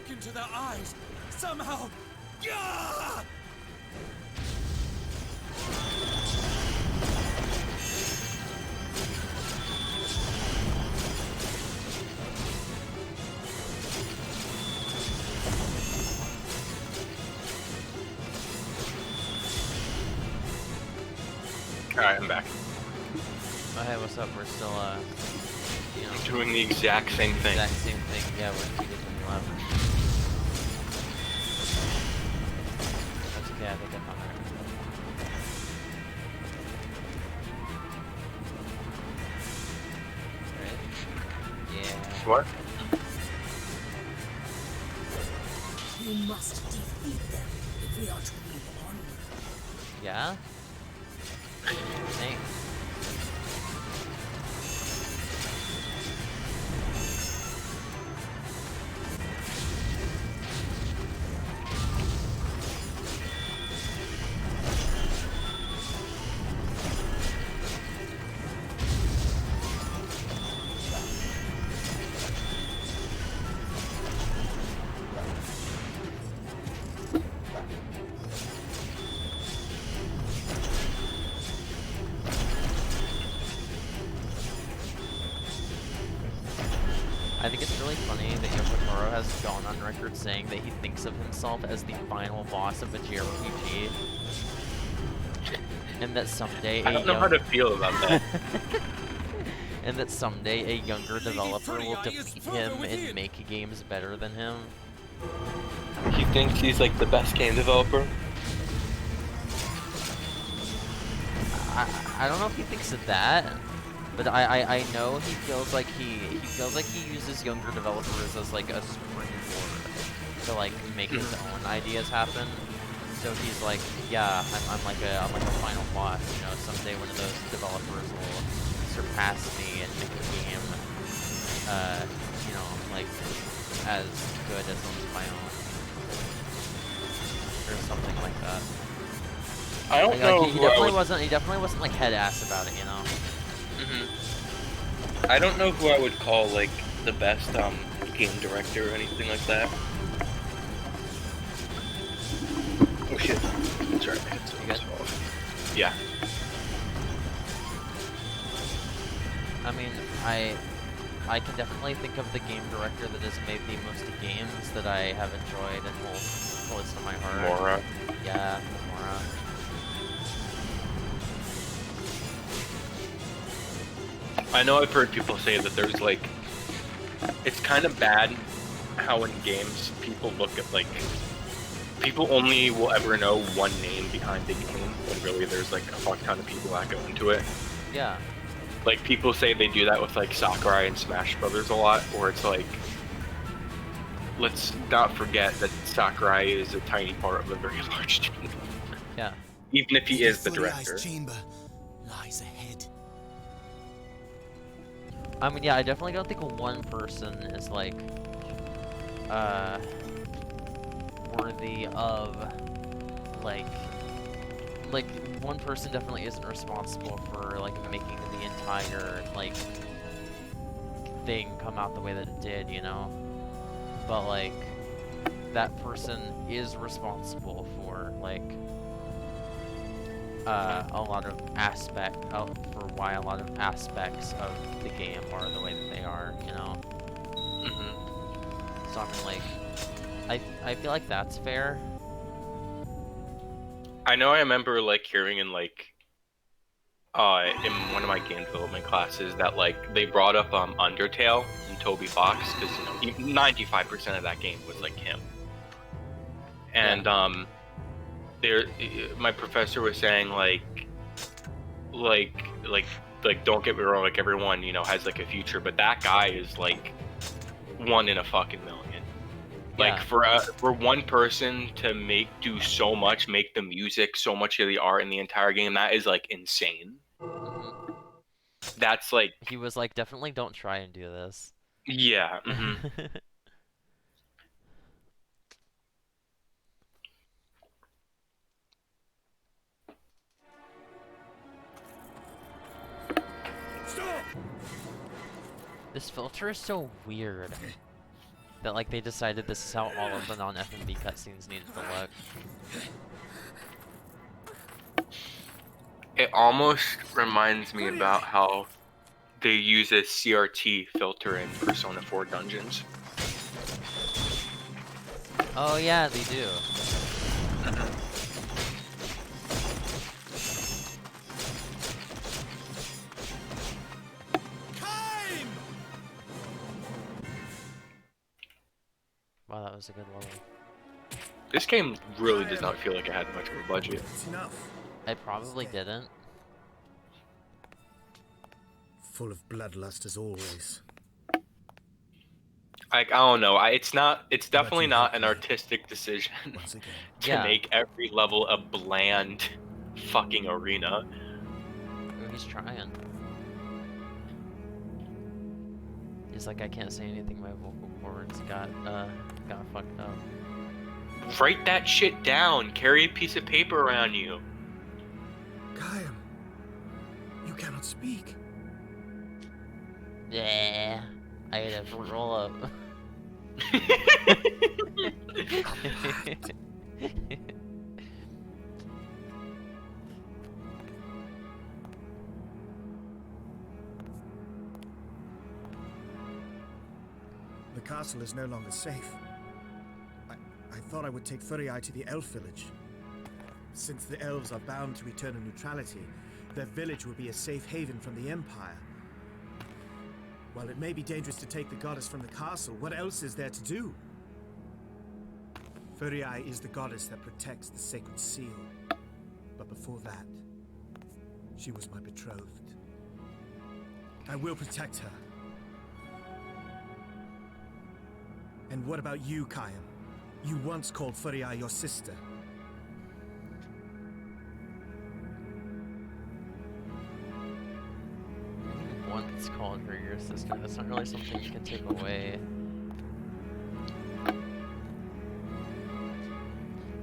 Into their eyes, somehow. Gah! Alright, I'm back. Oh, hey, what's up? We're still, you know, Doing the exact same thing. exact same thing. Yeah, we're 2 days from 11. That's okay, I think I'm on there. Right? Yeah. What? We must defeat them if we are to move on. Yeah? Thanks. funny that Yoko Taro has gone on record saying that he thinks of himself as the final boss of a JRPG, and that someday I don't know how to feel about that. and that someday a younger developer will defeat him and make games better than him. He thinks he's like the best game developer. I don't know if he thinks of that, but I know he feels like he uses younger developers as like a springboard to like make his own ideas happen. So he's like, yeah, I'm like a final boss. You know, someday one of those developers will surpass me and make a game, you know, like as good as my own, or something like that. I don't know. He definitely wasn't like head ass about it, you know. I don't know who I would call like the best game director or anything like that. Oh shit! Sorry, my headset's off. Yeah. I mean, I can definitely think of the game director that has made the most games that I have enjoyed and hold close to my heart. Mora. Yeah, Mora. I know I've heard people say that there's like, it's kind of bad how in games people look at like, people only will ever know one name behind the game when really there's like a fuck ton of people that go into it. Yeah. Like people say they do that with like Sakurai and Smash Brothers a lot, where it's like, let's not forget that Sakurai is a tiny part of a very large team. Yeah. Even if he is the director. Chamber lies ahead. I mean, yeah, I definitely don't think one person is like, worthy of, like one person definitely isn't responsible for like making the entire like thing come out the way that it did, you know. But like that person is responsible for like a lot of for why a lot of aspects of the game are the way that they are, you know. So I mean, like, I feel like that's fair. I know I remember like hearing in like in one of my game development classes that like they brought up Undertale and Toby Fox because you know 95% of that game was like him. And my professor was saying like don't get me wrong, like everyone, you know, has like a future, but that guy is like one in a fucking million. Like for one person to do so much, make the music, so much of the art in the entire game, that is like insane. That's like he was like, definitely don't try and do this. Yeah. This filter is so weird that like they decided this is how all of the non-FMV cutscenes needed to look. It almost reminds me about how they use a CRT filter in Persona 4 Dungeons. Oh yeah, they do. Wow, that was a good level. This game really does not feel like it had much of a budget. I probably didn't. Full of bloodlust as always. I don't know. It's definitely not an artistic decision to make every level a bland fucking arena. Ooh, he's trying. He's like, I can't say anything. My vocal cords got fucked up. Write that shit down. Carry a piece of paper around you. Kyle, you cannot speak. Yeah, I had to roll up. The castle is no longer safe. I thought I would take Furiai to the elf village. Since the elves are bound to eternal neutrality, their village will be a safe haven from the Empire. While it may be dangerous to take the goddess from the castle, what else is there to do? Furiai is the goddess that protects the sacred seal. But before that, she was my betrothed. I will protect her. And what about you, Kayam? You once called Furiai your sister. Once called her your sister. That's not really something you can take away.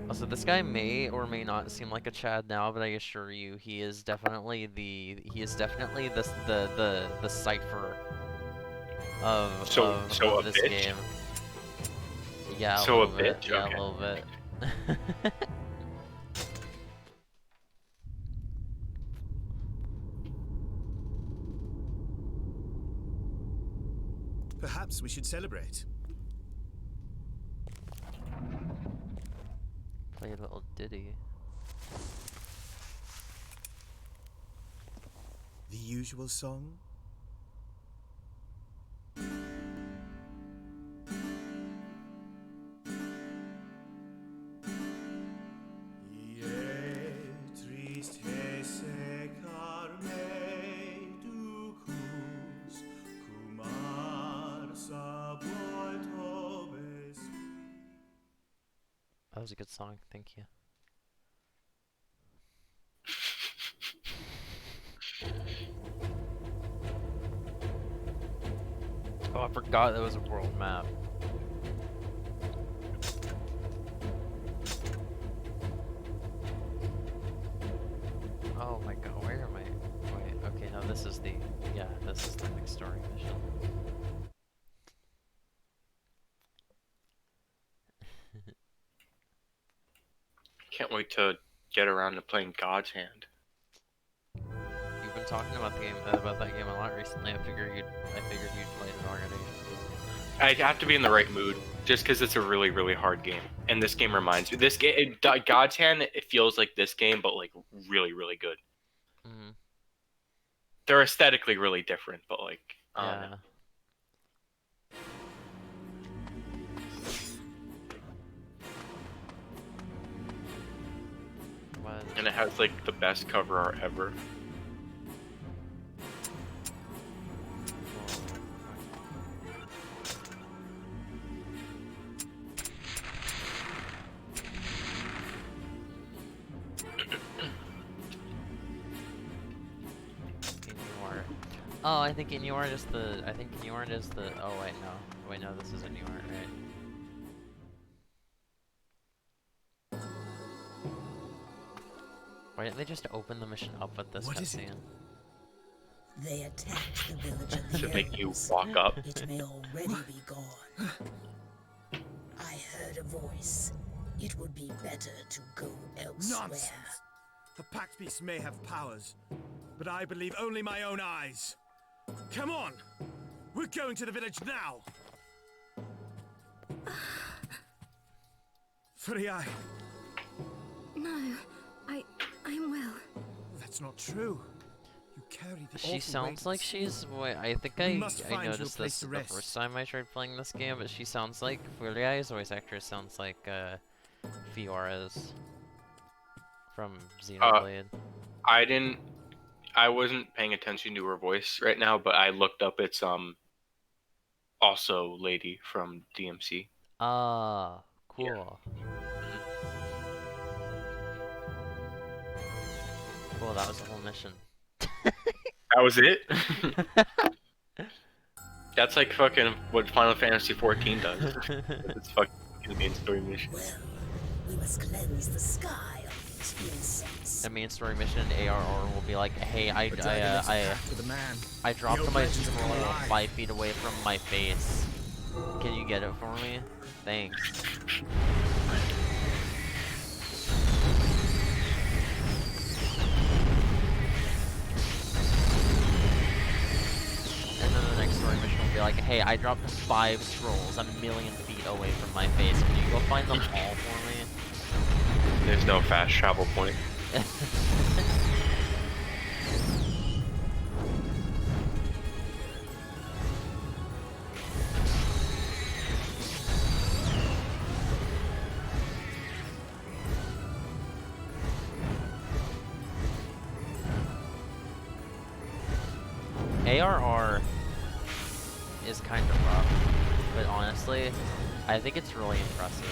Also, this guy may or may not seem like a Chad now, but I assure you, he is definitely the cipher of this bitch? game. Yeah, So a a little bit. bitch? Yeah, Okay. a little bit. Perhaps we should celebrate. Play a little ditty. The usual song? That was a good song, thank you. Oh, I forgot that was a world map. Oh my god, where am I? Wait, okay, no, this is the, yeah, this is the next story mission. Can't wait to get around to playing God's Hand. You've been talking about the game, about that game a lot recently. I figured you'd played it already. I have to be in the right mood, just because it's a really, really hard game. And this game reminds me. This game, God's Hand, it feels like this game, but like really, really good. Mm-hmm. They're aesthetically really different, but like, I don't Yeah. know. What? And it has like the best cover art ever. Oh, I think Inuart is the. I think Inuart is the. Oh wait, no. Wait, no. This is Inuart, right? Why didn't they just open the mission up with this cutscene? They attacked the village of the To make you elves. walk up. It may already be gone. I heard a voice. It would be better to go elsewhere. Nonsense! The Pact Beast may have powers, but I believe only my own eyes. Come on! We're going to the village now! Furiai! No, I'm well. That's not true. You carry the She sounds like she's. Wait, I think I noticed this the first time I tried playing this game, but she sounds like Furiai's voice actress sounds like Fiora's from Xenoblade. I wasn't paying attention to her voice right now, but I looked up. It's also Lady from DMC. Ah, cool. Yeah. Cool, that was the whole mission. That was it? That's like fucking what Final Fantasy 14 does. It's fucking the main story mission. Well, we must cleanse the sky of these insects. The main story mission in ARR will be like, hey, I dropped my scroll 5 feet away from my face. Can you get it for me? Thanks. And then the next story mission will be be like, hey, I dropped 5 scrolls a million feet away from my face. Can you go find them all for me? There's no fast travel point. ARR is kind of rough, but honestly, I think it's really impressive,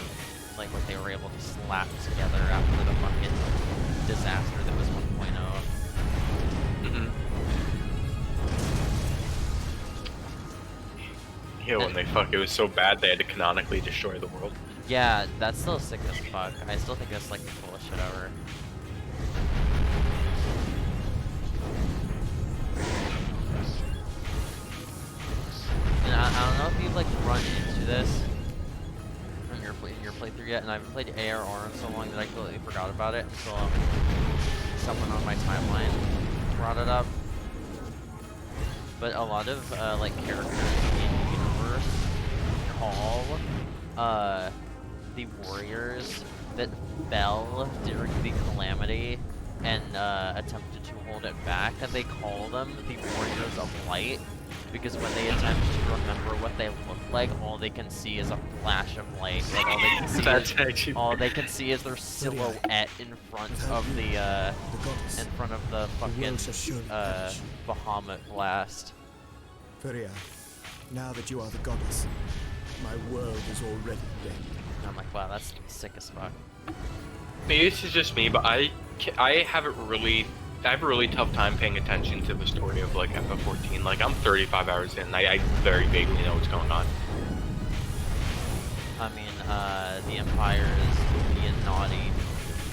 like what they were able to slap together after the fucking disaster that was 1.0. Yeah, when it was so bad they had to canonically destroy the world. Yeah, that's still sick as fuck. I still think that's like the coolest shit ever. And I don't know if you've like run into this in your playthrough yet, and I haven't played ARR in so long that I completely forgot about it until someone on my timeline brought it up. But a lot of like characters in the universe call the warriors that fell during the calamity and attempted to hold it back, and they call them the warriors of light. Because when they attempt to remember what they look like, all they can see is a flash of light. Like all they can see is their silhouette in front of the fucking Bahamut blast. Furia, now that you are the goddess, my world is already dead. And I'm like, wow, that's sick as fuck. Maybe this is just me, but I have a really tough time paying attention to the story of like FF14. Like I'm 35 hours in, I very vaguely know what's going on. I mean, the Empire is being naughty,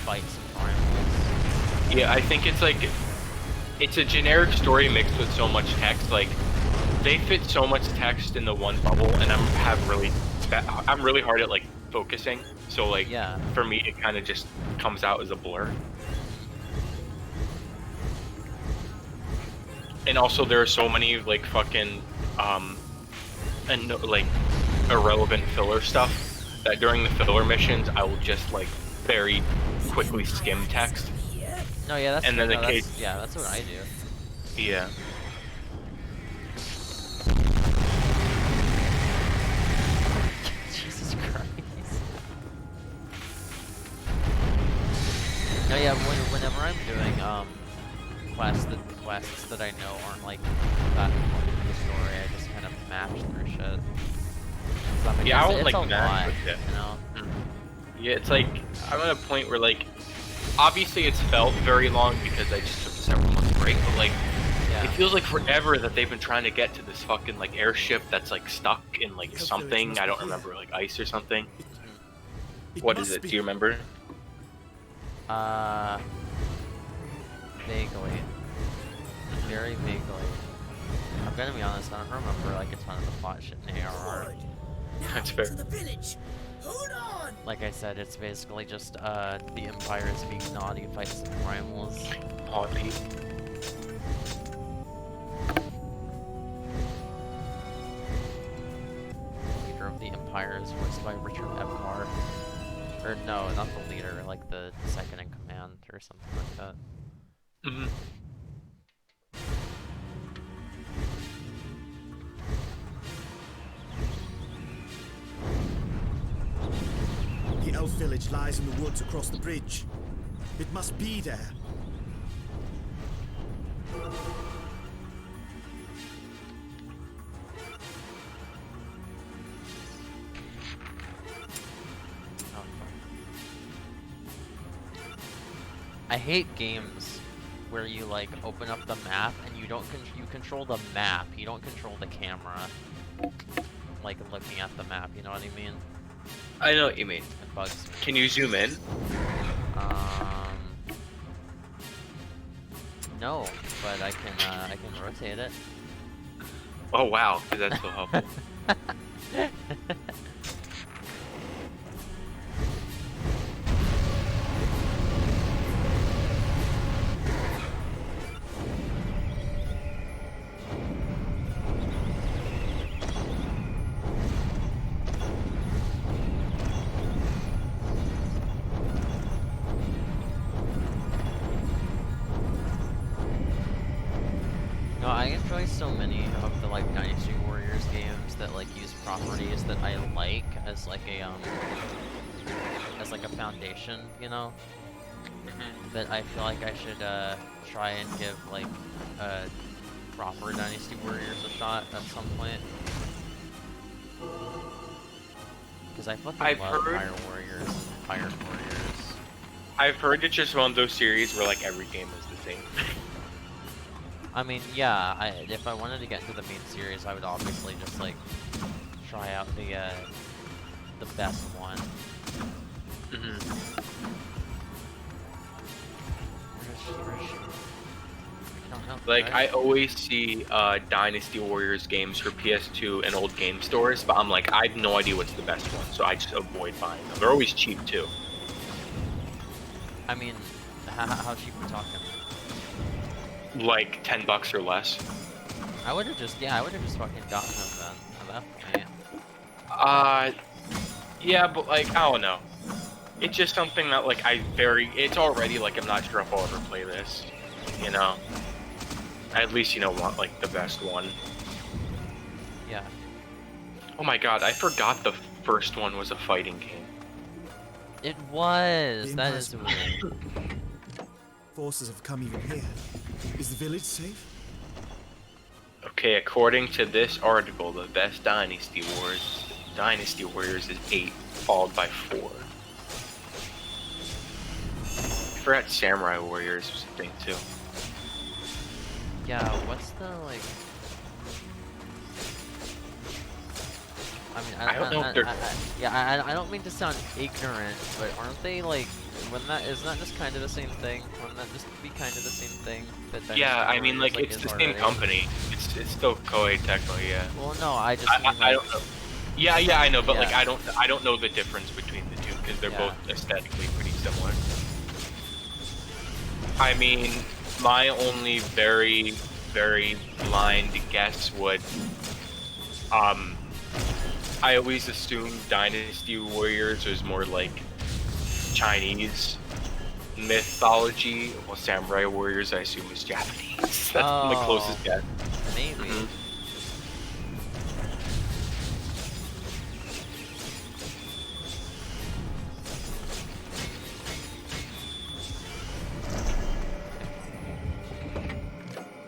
fights some primals. Yeah, I think it's like, it's a generic story mixed with so much text. Like, they fit so much text in the one bubble, and I'm really hard at like focusing. So like, yeah. For me, it kind of just comes out as a blur. And also, there are so many like fucking and like irrelevant filler stuff that during the filler missions I will just like very quickly skim text. No, yeah, that's and then that's what I do. Yeah. Jesus Christ. No, yeah, whenever I'm doing quests that I know aren't like that important to the story, I just kind of mash through shit. I mean, yeah, I won't it's like a mash lot, with it. you know? Yeah, it's like I'm at a point where like obviously it's felt very long because I just took a several month break, but like it feels like forever that they've been trying to get to this fucking like airship that's like stuck in like something, I don't remember, like ice or something. What is it? Do you remember? Vaguely. Very vaguely. I'm gonna be honest, I don't remember like a ton of the plot shit in ARR. That's fair. Like I said, it's basically just the Empire is being naughty, fights some primals. Naughty. Leader of the Empire is voiced by Richard Epcar. Or no, not the leader, like the second in command or something like that. Mm-hmm. The elf village lies in the woods across the bridge. It must be there. I hate games where you like open up the map and you control the map, you don't control the camera. Like looking at the map, you know what I mean? I know what you mean. It bugs me. Can you zoom in? No, but I can rotate it. Oh wow, that's so helpful. so many of the like Dynasty Warriors games that like use properties that I like as like a foundation, you know. That I feel like I should try and give like proper Dynasty Warriors a shot at some point. Because I fucking love Fire Warriors and Pirate Warriors. I've heard it's just one of those series where like every game is the same. I mean, yeah, if I wanted to get into the main series, I would obviously just like try out the best one. Where is she? I don't know. Like, I always see Dynasty Warriors games for PS2 and old game stores, but I'm like, I have no idea what's the best one, so I just avoid buying them. They're always cheap too. I mean, how cheap are we talking? Like $10 or less. I would have just fucking gotten them then at that point. Yeah, but like, I don't know. It's just something that like it's already like, I'm not sure if I'll ever play this, you know? I at least, want like the best one. Yeah. Oh my god, I forgot the first one was a fighting game. It was! That is weird. Forces have come even here. Is the village safe? Okay, according to this article, the best Dynasty Warriors is 8, followed by 4. I forgot Samurai Warriors was a thing too. Yeah, what's the like? I mean, I don't know if they're... I don't mean to sound ignorant, but aren't they like? Isn't that just kind of the same thing? Wouldn't that just be kind of the same thing? Yeah, I mean, like it's the same company. It's still Koei technically, yeah. Well, no, I just mean, I don't know. Yeah, I know, but like I don't know the difference between the two because they're both aesthetically pretty similar. I mean, my only very, very blind guess would, I always assumed Dynasty Warriors was more like Chinese mythology, while Samurai Warriors I assume is Japanese. That's the closest guess. Maybe.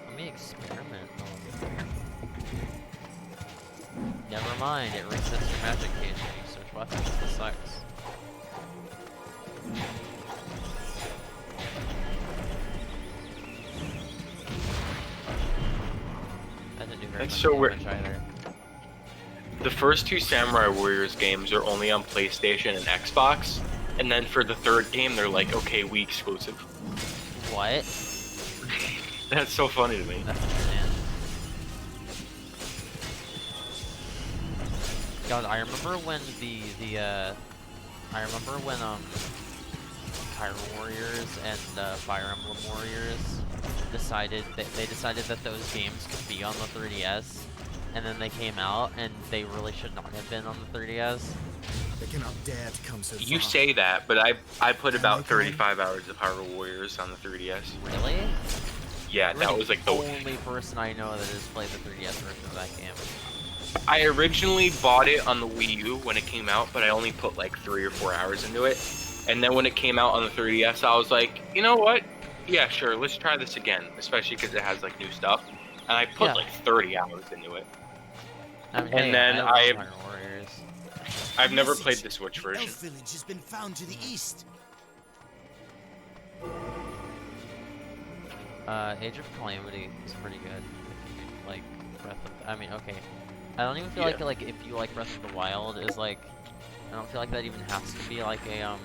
Let me experiment. Never mind, it resets your magic cage when you switch weapons. This sucks. That's so weird. The first 2 Samurai Warriors games are only on PlayStation and Xbox, and then for the third game they're like, okay, Wii exclusive. What? That's so funny to me. That's insane. God, I remember when Pyro Warriors and Fire Emblem Warriors decided that those games could be on the 3DS, and then they came out and they really should not have been on the 3DS. They cannot dare to come so far. You say that, but I put about 35 hours of Pyro Warriors on the 3DS. Really? Yeah, You're that was like the only person I know that has played the 3DS version of that game. I originally bought it on the Wii U when it came out, but I only put like 3 or 4 hours into it. And then when it came out on the 3DS, I was like, you know what? Yeah, sure, let's try this again, especially because it has like new stuff. And I put like 30 hours into it. I mean, and then I've never Message. played the Switch The version. Elf village has been found to the east. Age of Calamity is pretty good. If you like Breath of, I mean, okay. I don't even feel like if you like Breath of the Wild is like, I don't feel like that even has to be like a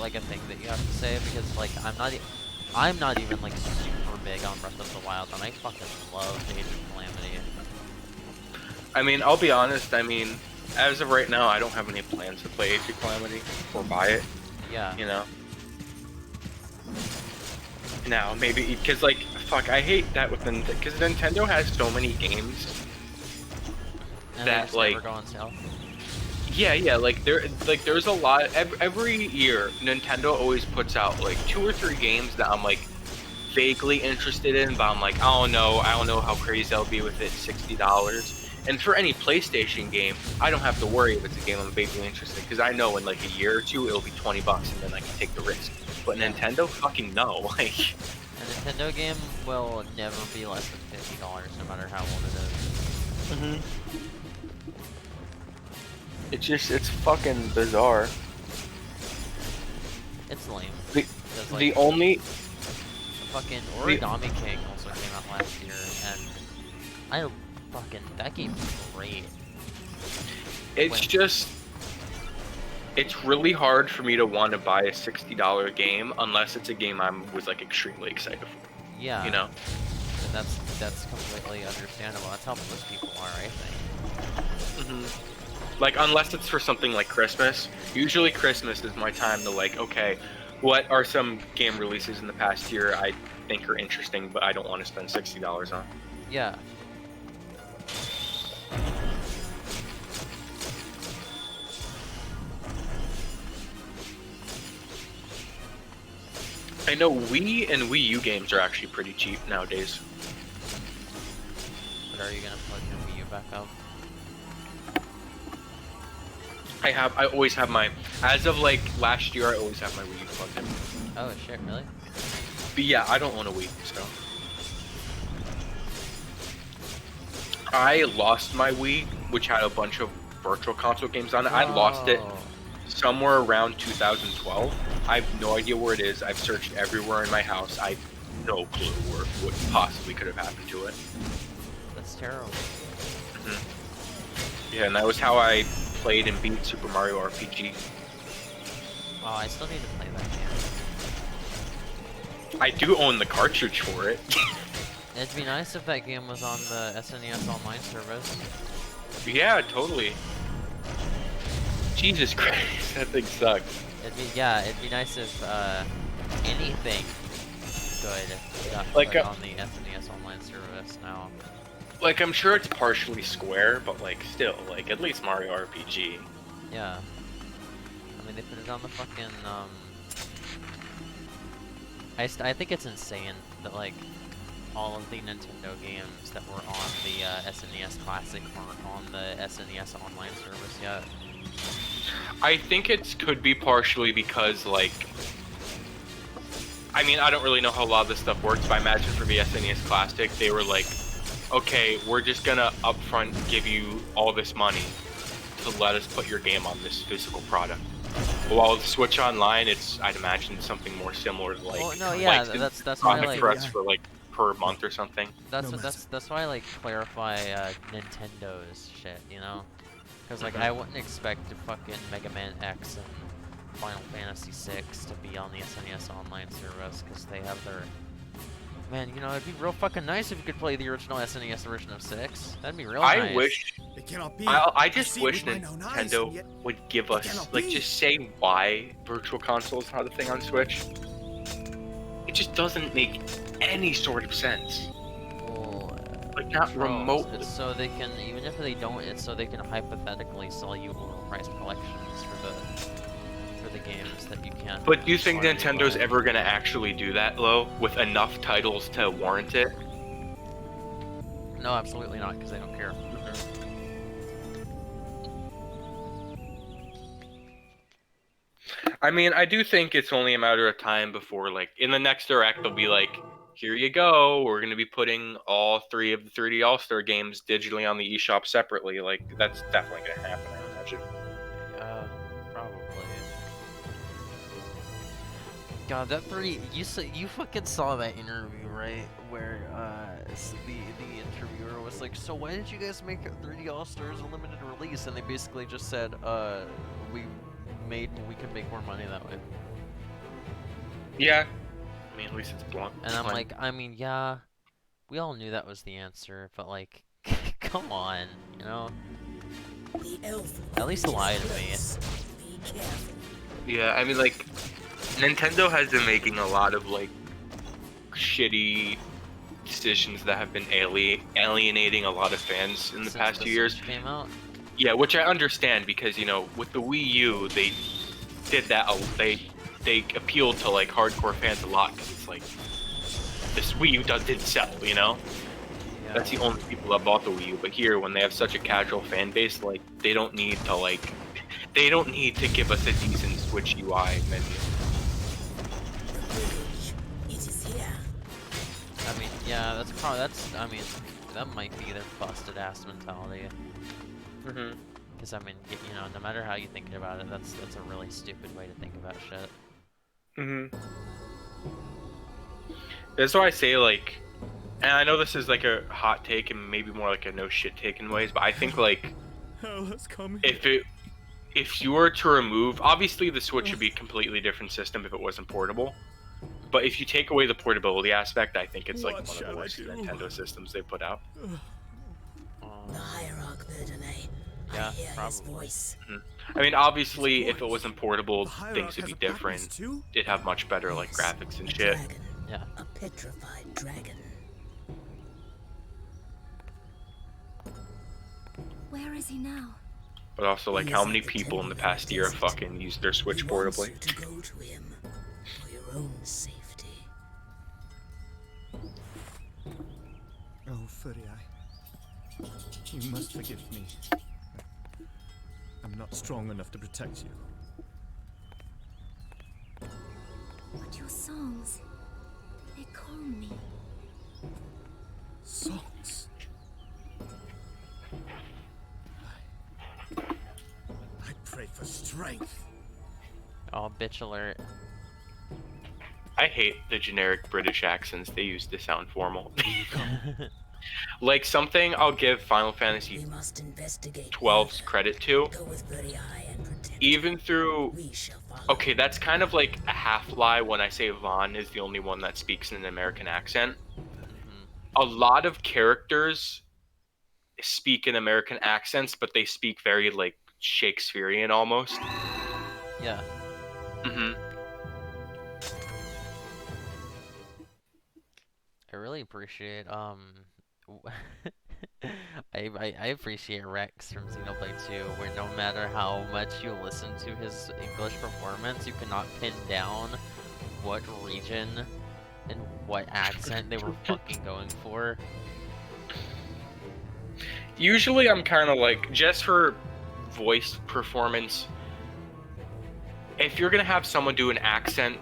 like a thing that you have to say, because like I'm not even like super big on Breath of the Wild, and I fucking love Age of Calamity. I mean, I'll be honest, I mean, as of right now, I don't have any plans to play Age of Calamity or buy it. Yeah. You know? Now, maybe, because like, fuck, I hate that with Nintendo, because Nintendo has so many games and that like never go on sale. Yeah, like there's a lot every year. Nintendo always puts out like 2 or 3 games that I'm like, vaguely interested in, but I'm like, I don't know how crazy I'll be with it. $60. And for any PlayStation game, I don't have to worry if it's a game I'm vaguely interested in, because I know in like a year or two it'll be $20 and then I can take the risk. But Nintendo, fucking no. Like, A Nintendo game will never be less than $50, no matter how old it is. it's fucking bizarre. It's lame. The only fucking Origami King also came out last year, and that game's great. It's really hard for me to want to buy a $60 game unless it's a game I was like extremely excited for. Yeah. You know? And that's completely understandable. That's how most people are, I think. Like, unless it's for something like Christmas. Usually Christmas is my time to like, okay, what are some game releases in the past year I think are interesting, but I don't want to spend $60 on? Yeah. I know Wii and Wii U games are actually pretty cheap nowadays. But are you gonna plug your Wii U back up? I always have my, as of like last year, I always have my Wii U plugged in. Oh shit, really? But yeah, I don't own a Wii, so. I lost my Wii, which had a bunch of virtual console games on it. I lost it somewhere around 2012. I have no idea where it is. I've searched everywhere in my house. I have no clue what possibly could have happened to it. That's terrible. Yeah, and that was how I played and beat Super Mario RPG. Oh, I still need to play that game. I do own the cartridge for it. It'd be nice if that game was on the SNES Online service. Yeah, totally. Jesus Christ, that thing sucks. It'd be nice if anything good got like put on the SNES Online service now. Like, I'm sure it's partially Square, but like still, like at least Mario RPG. Yeah. I mean, they put it on the fucking I think it's insane that like all of the Nintendo games that were on the SNES Classic weren't on the SNES Online service yet. I think it could be partially because, like, I mean, I don't really know how a lot of this stuff works, but I imagine for the SNES Classic, they were like, okay, we're just gonna upfront give you all this money to let us put your game on this physical product. While with Switch Online, I'd imagine something more similar to like, well, no, yeah, like that's why comic like threats for like per month or something. that's why I like clarify Nintendo's shit, you know? Because like I wouldn't expect fucking Mega Man X and Final Fantasy VI to be on the SNES Online service because they have their. Man, you know, it'd be real fucking nice if you could play the original SNES version of 6. That'd be real nice. I wish. It cannot be. I just wish Nintendo would give us, like, just say why Virtual Console is not a thing on Switch. It just doesn't make any sort of sense. Well, like, not remotely. It's so they can, even if they don't, it's so they can hypothetically sell you lower-priced collections for the games that you can't. But do you think Nintendo's ever gonna actually do that, Lo, with enough titles to warrant it? No, absolutely not, because they don't care. I mean, I do think it's only a matter of time before, like, in the next Direct, they'll be like, here you go, we're going to be putting all 3 of the 3D All-Star games digitally on the eShop separately. Like, that's definitely going to happen, I imagine. Probably. God, that 3D, you fucking saw that interview, right? Where, the interviewer was like, so why did you guys make 3D All-Stars a limited release? And they basically just said, we could make more money that way. Yeah. I mean, at least it's blunt. And I'm like, I mean, yeah, we all knew that was the answer, but like, come on, you know? At least lie to me. Yeah, I mean, like, Nintendo has been making a lot of, like, shitty decisions that have been alienating a lot of fans in the past few years. Came out. Yeah, which I understand because, you know, with the Wii U, they did that. They appealed to like hardcore fans a lot because it's like this Wii U did sell, you know? Yeah. That's the only people that bought the Wii U. But here, when they have such a casual fan base, like, they don't need to give us a decent Switch UI menu. It is here. I mean, yeah, I mean, that might be their busted ass mentality. Mm-hmm. Because, I mean, you know, no matter how you think about it, that's a really stupid way to think about shit. Mm-hmm. That's why I say, like, and I know this is like a hot take and maybe more like a no shit take in ways, but I think like Hell has come. if you were to remove, obviously the Switch would be a completely different system if it wasn't portable. But if you take away the portability aspect, I think it's like one of the worst Nintendo systems they put out. The hierarch Verdane. Yeah, I hear his probably. voice. I mean, obviously, if it wasn't portable, The Hierarch things would has be a purpose different. too? It'd have much better like Yes, graphics and a shit. dragon. Yeah. A petrified dragon. Where is he now? But also, like, He how is many at the people in the temple of past year have desert. fucking used their Switch He wants portably? you to go to him for your own safety. Oh, Furry Eye. You must forgive me. I'm not strong enough to protect you. But your songs, they calm me. Songs. I pray for strength. Oh, bitch alert. I hate the generic British accents they use to sound formal. Like, something I'll give Final Fantasy We must investigate 12's further. credit to, Go with Furry Eye and protect even him. through... We shall follow. Okay, that's kind of like a half-lie when I say Vaughn is the only one that speaks in an American accent. A lot of characters speak in American accents, but they speak very, like, Shakespearean almost. Yeah. Mm-hmm. I really appreciate I appreciate Rex from Xenoblade 2, where no matter how much you listen to his English performance, you cannot pin down what region and what accent they were fucking going for. Usually I'm kind of like, just for voice performance, if you're gonna have someone do an accent,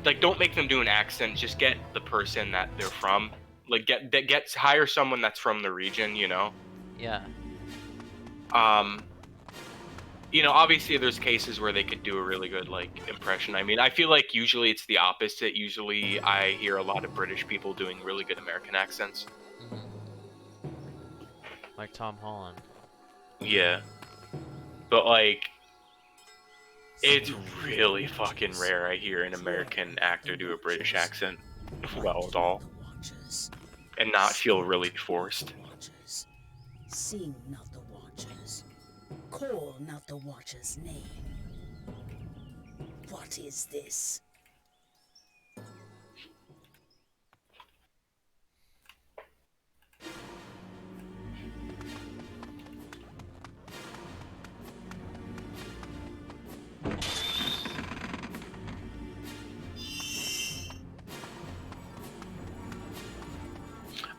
like, don't make them do an accent, just get the person that they're from. Like, hire someone that's from the region, you know? Yeah. You know, obviously there's cases where they could do a really good, like, impression. I mean, I feel like usually it's the opposite. Usually I hear a lot of British people doing really good American accents. Like Tom Holland. Yeah. But, like, it's really fucking rare I hear an American actor do a British accent well at all. And not feel really forced. Sing not the Watchers. Call not the Watcher's name. What is this?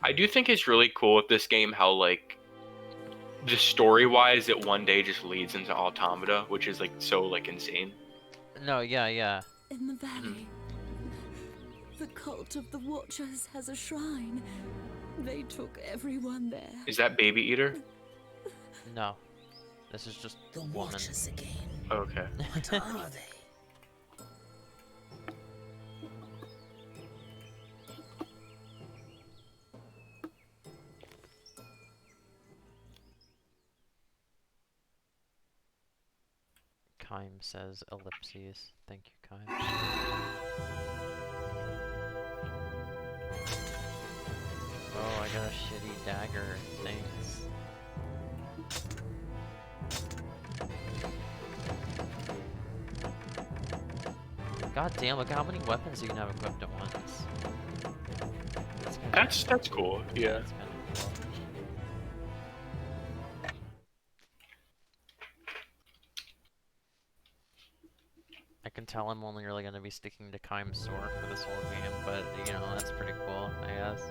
I do think it's really cool with this game how, like, just story-wise, it one day just leads into Automata, which is, like, so, like, insane. No, yeah. In the valley, the cult of the Watchers has a shrine. They took everyone there. Is that Baby Eater? No. This is just the woman. Watchers again. Okay. What are they? Kime says ellipses. Thank you, Kime. Oh, I got a shitty dagger. Thanks. God damn, look how many weapons you can have equipped at once. That's cool, yeah. That's kind of cool. I can tell I'm only really gonna be sticking to Kaim's sword for this whole game, but you know, that's pretty cool, I guess.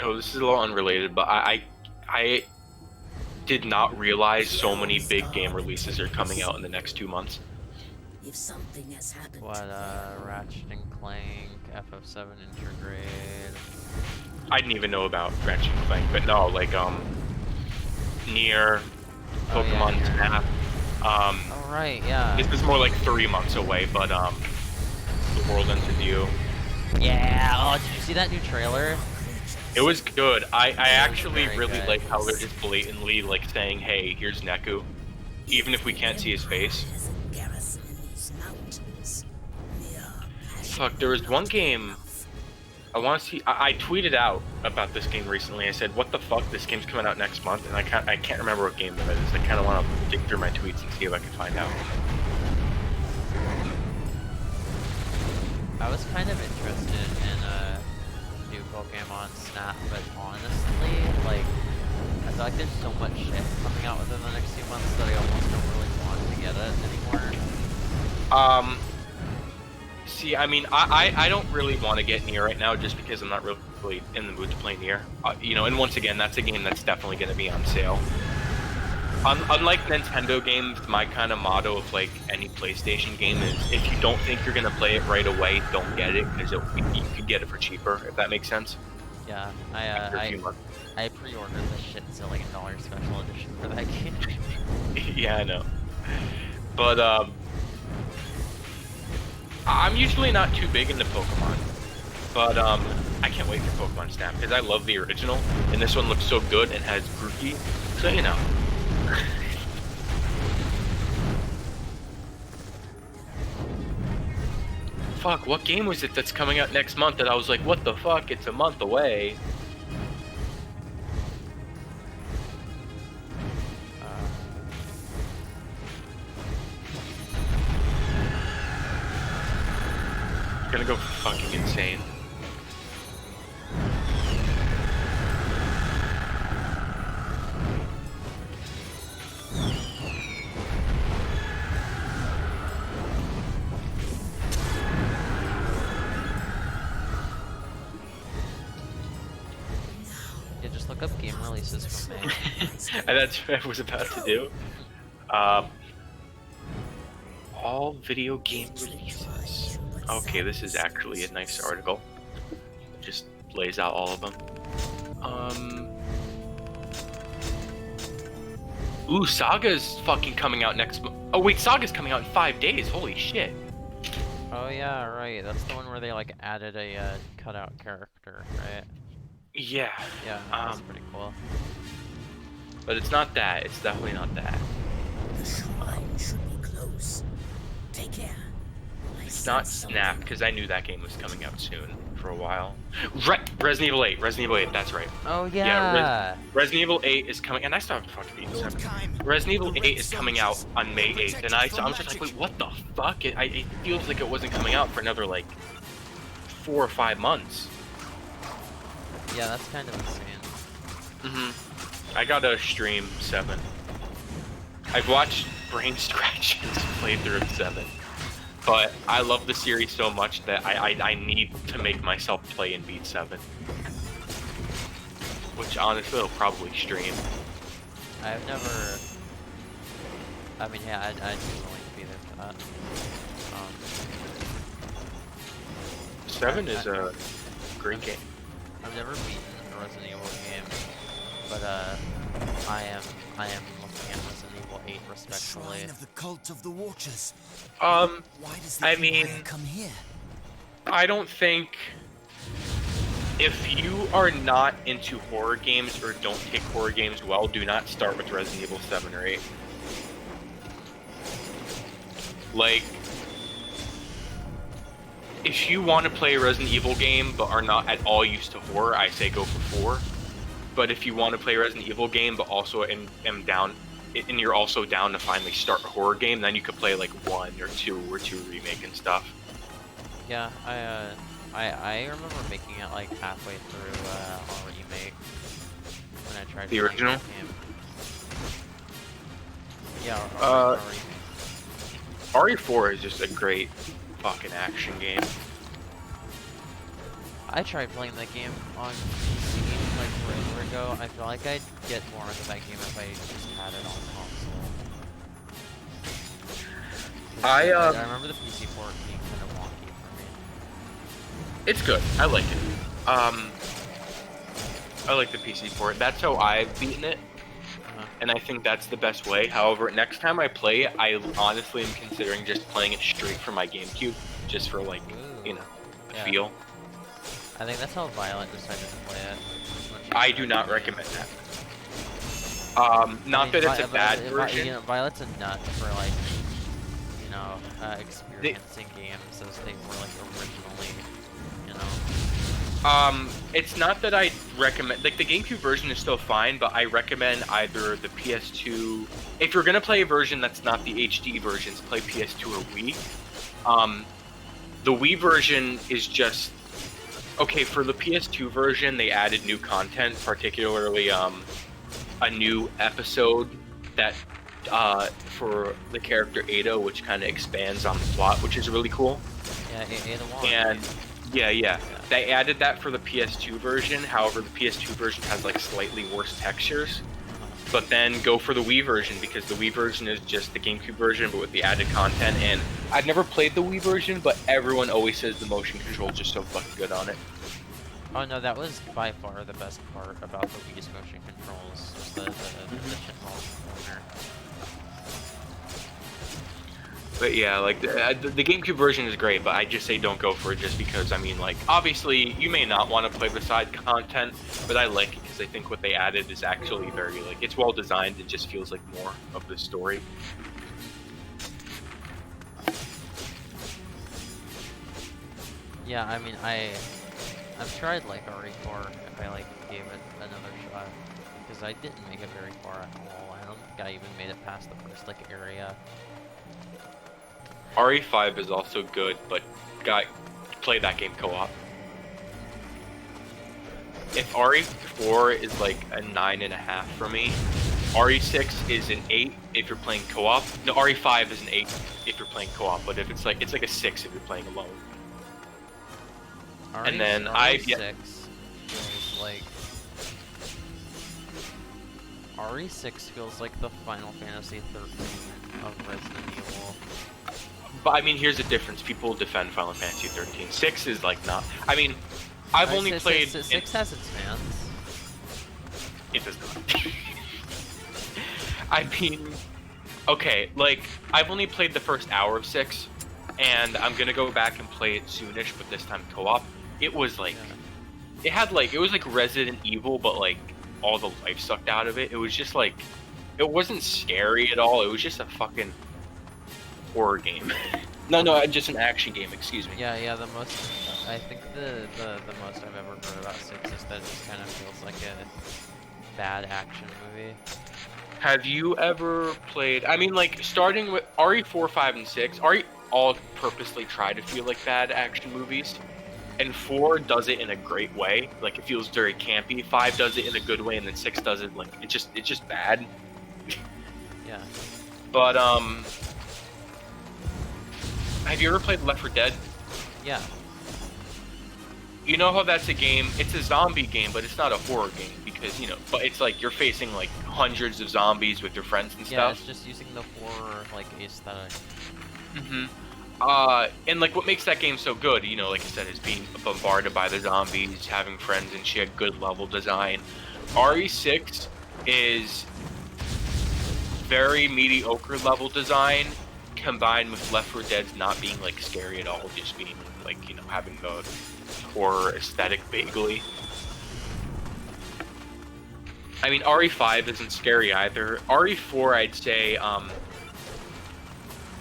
Oh, this is a little unrelated, but I did not realize so many big game releases are coming out in the next 2 months. If something has happened What, Ratchet and Clank, FF7 Intergrade. I didn't even know about Ratchet and Clank, but no, like Nier, Pokemon Snap. Oh right, yeah. This is more like 3 months away, but The World Ends With You. Yeah. Oh, did you see that new trailer? It was good. I actually very really good. like how they're just blatantly like saying, "Hey, here's Neku," even if we can't see his face. Fuck, there was one game I want to see. I tweeted out about this game recently. I said, "What the fuck? This game's coming out next month," and I can't remember what game it is. I kind of want to dig through my tweets and see if I can find out. I was kind of interested in a new Pokemon Snap, but honestly, like, I feel like there's so much shit coming out within the next few months that I almost don't really want to get it anymore. See, I mean, I don't really want to get Nier right now just because I'm not really in the mood to play Nier. You know, and once again, that's a game that's definitely going to be on sale. Unlike Nintendo games, my kind of motto of like any PlayStation game is if you don't think you're going to play it right away, don't get it because you could get it for cheaper, if that makes sense. Yeah, I pre-ordered the shit zillion dollar special edition for that game. Yeah, I know. But I'm usually not too big into Pokemon, but I can't wait for Pokemon Snap because I love the original, and this one looks so good and has Grookey, so you know. Fuck, what game was it that's coming out next month that I was like, what the fuck, it's a month away? Gonna go fucking insane. Yeah, just look up game releases from May. And that's what I was about to do. All video game releases. Okay, this is actually a nice article. It just lays out all of them. Ooh, Saga's fucking coming out next month. Oh wait, Saga's coming out in 5 days. Holy shit. Oh yeah, right. That's the one where they like added a cutout character, right? Yeah. Yeah, that's pretty cool. But it's not that. It's definitely not that. The shrine should be close. Take care. It's not Snap, because I knew that game was coming out soon for a while. Resident Evil 8. Resident Evil 8, that's right. Oh yeah. Resident Evil 8 is coming, and I still have to fucking beat this. Resident Evil 8 is coming out on May 8th, and I'm just like, wait, what the fuck? It feels like it wasn't coming out for another like 4 or 5 months. Yeah, that's kind of insane. I gotta stream 7. I've watched Brain Scratch's playthrough of 7. But I love the series so much that I need to make myself play and beat 7. Which honestly I'll probably stream. I've never... I mean, yeah, I'd be willing to be there for that. 7 is a great game. I've never beaten a Resident Evil game, but I am looking at Resident Evil 8 respectfully. Shrine of the Cult of the Watchers. Why does the I mean, Empire come here? I don't think if you are not into horror games or don't take horror games well, do not start with Resident Evil 7 or 8. Like, if you want to play a Resident Evil game but are not at all used to horror, I say go for 4. But if you want to play a Resident Evil game but also am down, and you're also down to finally start a horror game, then you could play like 1 or 2 remake and stuff. Yeah, I remember making it like halfway through a remake. when I tried The playing original? that game. Yeah, RE4 is just a great fucking action game. I tried playing that game on PC like forever ago. I feel like I'd get more into that game if I just had it on console. I remember the PC port being kind of wonky for me. It's good. I like it. I like the PC port. That's how I've beaten it. And I think that's the best way. However, next time I play, I honestly am considering just playing it straight from my GameCube, just for like, you know, the feel. I think that's how Violet decided to play it. I do not recommend that. Not that it's a bad version. You know, Violet's a nut for like, you know, experiencing games as they were like originally, you know. It's not that I recommend, like, the GameCube version is still fine, but I recommend either the PS2, if you're gonna play a version that's not the HD versions, play PS2 or Wii. The Wii version is just, okay, for the PS2 version, they added new content, particularly, a new episode that, for the character Ada, which kind of expands on the plot, which is really cool. Yeah, Ada won. And, yeah. They added that for the PS2 version, however, the PS2 version has, like, slightly worse textures. But then go for the Wii version, because the Wii version is just the GameCube version, but with the added content, and I've never played the Wii version, but everyone always says the motion control is just so fucking good on it. Oh no, that was by far the best part about the Wii's motion controls, was the shitball corner. But yeah, like, the GameCube version is great, but I just say don't go for it just because, I mean, like, obviously, you may not want to play the side content, but I like it because I think what they added is actually very, like, it's well designed, it just feels like more of the story. Yeah, I mean, I've tried, like, RE4 if I, like, gave it another shot, because I didn't make it very far at all. I don't think I even made it past the first, like, area. RE5 is also good, but play that game co-op. If RE4 is like a 9.5 for me, RE6 is an 8 if you're playing co-op. No, RE5 is an 8 if you're playing co-op, but if it's like a 6 if you're playing alone. And then RE6 feels like RE6 feels like the Final Fantasy 13 of Resident Evil. But I mean, here's the difference. People defend Final Fantasy 13. 6 is like not. I mean, I've only played. 6 has its fans. It does not. I mean, okay, like, I've only played the first hour of 6, and I'm gonna go back and play it soonish, but this time co-op. It was like, it was like Resident Evil, but like all the life sucked out of it. It was just like, it wasn't scary at all. It was just a fucking horror game. No, just an action game. Excuse me. Yeah. The most, I think the most I've ever heard about 6 is that it just kind of feels like a bad action movie. Have you ever played? I mean, like, starting with RE4, 5, and 6, RE all purposely try to feel like bad action movies, and 4 does it in a great way. Like, it feels very campy. 5 does it in a good way, and then 6 does it like it's just bad. Yeah. But have you ever played Left 4 Dead? Yeah. You know how that's a game, it's a zombie game, but it's not a horror game, because, you know, but it's like you're facing like hundreds of zombies with your friends and Yeah, stuff. it's just using the horror, like, aesthetic. And like what makes that game so good, you know, like I said, is being bombarded by the zombies, having friends and shit, good level design. RE6 is very mediocre level design, combined with Left 4 Dead's not being like scary at all, just being like, you know, having the horror aesthetic vaguely. I mean, RE5 isn't scary either. RE4, I'd say,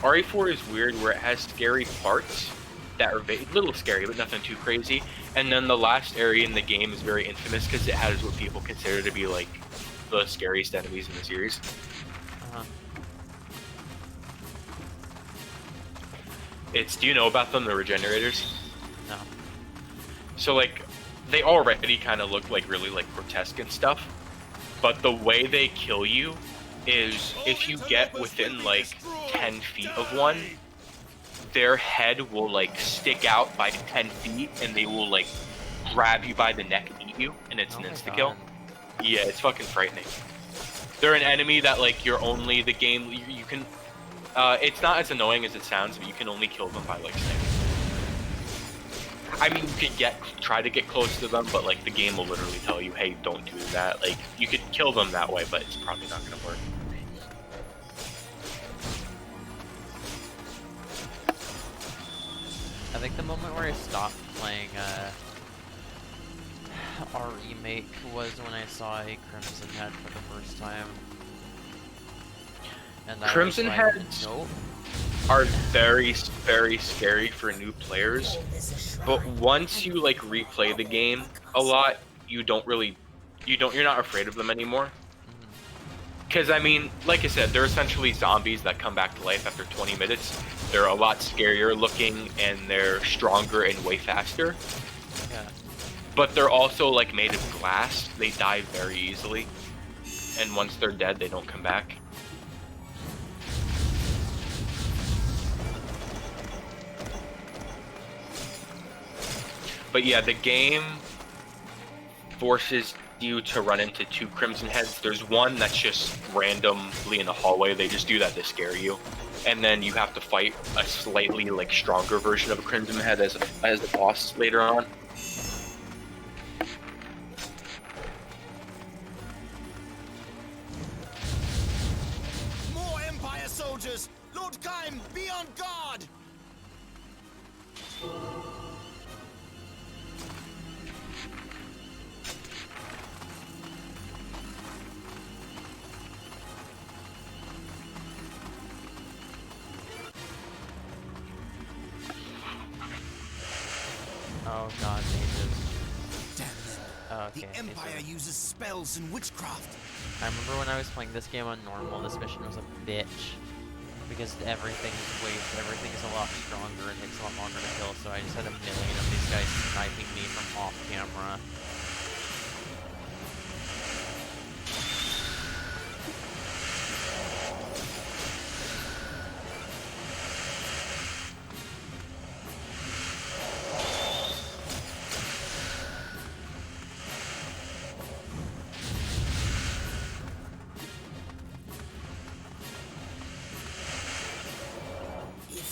RE4 is weird where it has scary parts that are a little scary, but nothing too crazy. And then the last area in the game is very infamous because it has what people consider to be like the scariest enemies in the series. Do you know about them, the Regenerators? No. So like, they already kind of look like really like grotesque and stuff. but the way they kill you is if you get within like 10 feet of one, their head will like stick out by 10 feet and they will like grab you by the neck and eat you, and it's an insta-kill. Yeah, it's fucking frightening. They're an enemy that like you're only the game you can it's not as annoying as it sounds, but you can only kill them by like sniping. I mean, you could try to get close to them, but like the game will literally tell you, hey, don't do that. Like you could kill them that way, but it's probably not gonna work. I think the moment where I stopped playing our remake was when I saw a Crimson Head for the first time. And Crimson Heads nope. are very, very scary for new players, but once you like replay the game a lot, you're not afraid of them anymore. Because I mean, like I said, they're essentially zombies that come back to life after 20 minutes. They're a lot scarier looking, and they're stronger and way faster. Yeah. But they're also like made of glass. They die very easily, and once they're dead, they don't come back. But yeah, the game forces you to run into 2 Crimson Heads. There's one that's just randomly in the hallway. They just do that to scare you. And then you have to fight a slightly like stronger version of a Crimson Head as a boss later on. More Empire soldiers! Lord Kaim, be on guard! Oh god, mages. Damn them. Okay, The Empire uses spells and witchcraft. I remember when I was playing this game on normal, this mission was a bitch. Because everything is a lot stronger and takes a lot longer to kill, so I just had a million of these guys sniping me from off camera.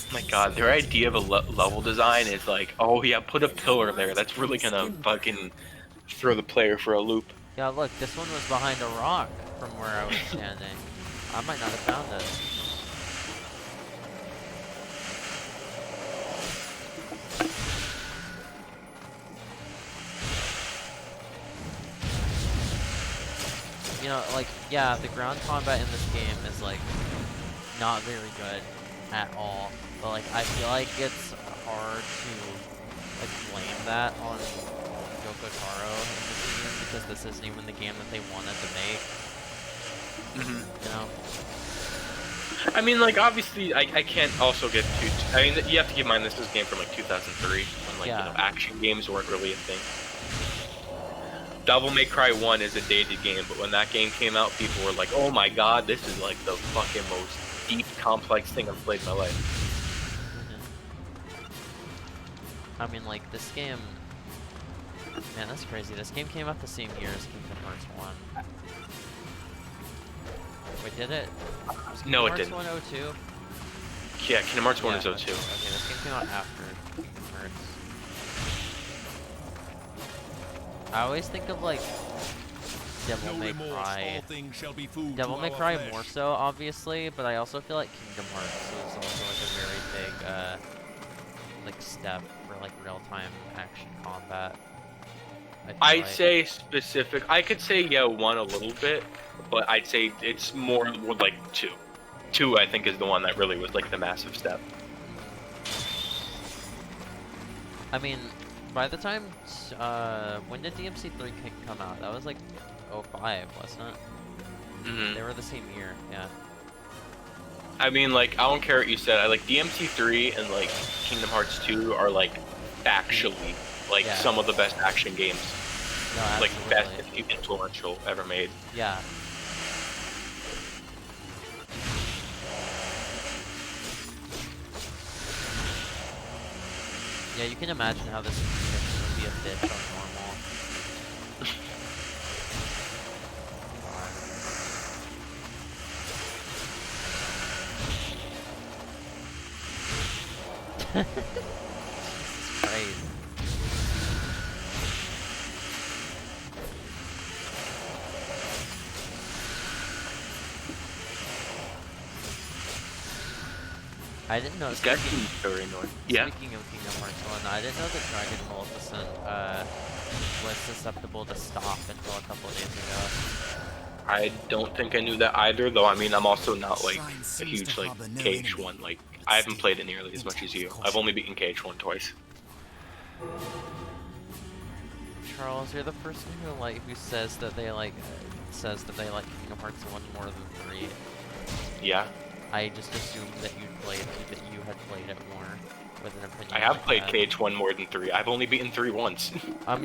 Oh my god, their idea of a level design is like, oh yeah, put a pillar there. That's really gonna fucking throw the player for a loop. Yeah, look, this one was behind a rock from where I was standing. I might not have found it. You know, like, yeah, the ground combat in this game is, like, not very good at all. But, like, I feel like it's hard to, like, blame that on Yoko Taro in this game, because this isn't even the game that they wanted to make. You know? I mean, like, obviously, I can't also get too... I mean, you have to keep in mind this is a game from, like, 2003, when, like, Yeah. you know, action games weren't really a thing. Devil May Cry 1 is a dated game, but when that game came out, people were like, oh my god, this is, like, the fucking most deep, complex thing I've played in my life. I mean, like, this game... Man, that's crazy. This game came out the same year as Kingdom Hearts 1. Wait, did it? Was No, it Kingdom didn't. Hearts 1 02? Yeah, Kingdom Hearts 1 is Yeah, 02. Okay, this game came out after Kingdom Hearts. I always think of, like, Devil May Cry. Devil May Cry more so, obviously, but I also feel like Kingdom Hearts was also, like, a very big, like, step for, like, real-time action combat. I'd say specific. I could say, yeah, 1 a little bit, but I'd say it's more like 2. 2, I think, is the one that really was, like, the massive step. I mean, by the time, when did DMC3 come out? That was like 05, wasn't it? Mhm. They were the same year, yeah. I mean, like, I don't care what you said. I like DMC3 and, like, Kingdom Hearts 2 are, like, actually, like, Yeah. some of the best action games. No, like best absolutely. and influential ever made. Yeah. Yeah, you can imagine how this would be a bitch on normal. Jesus Christ. I didn't know. This guy seems very annoying. Yeah. Speaking of Kingdom Hearts 1, I didn't know that Dragon Maleficent was susceptible to stop until a couple of days ago. I don't think I knew that either, though. I mean, I'm also not like a huge like KH1. Like, I haven't played it nearly as much as you. I've only beaten KH1 twice. Charles, you're the person who says that they like Kingdom Hearts 1 more than 3. Yeah. I just assumed that you had played it more with an opinion. I have like played that. KH1 more than 3. I've only beaten 3 once.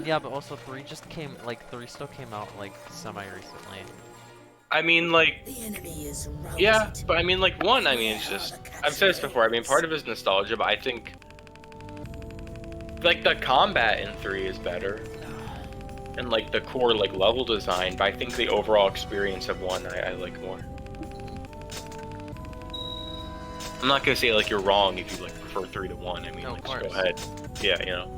Yeah, but also 3 3 still came out like semi-recently. I mean, like, The enemy is roused. yeah, but I mean, like, 1, I mean, it's just, I've said this before, I mean, part of it is nostalgia, but I think, like, the combat in 3 is better. And, like, the core, like, level design, but I think the overall experience of 1, I like more. I'm not gonna say, like, you're wrong if you, like, prefer 3 to 1, I mean, No, like, of just go course. ahead. Yeah, you know.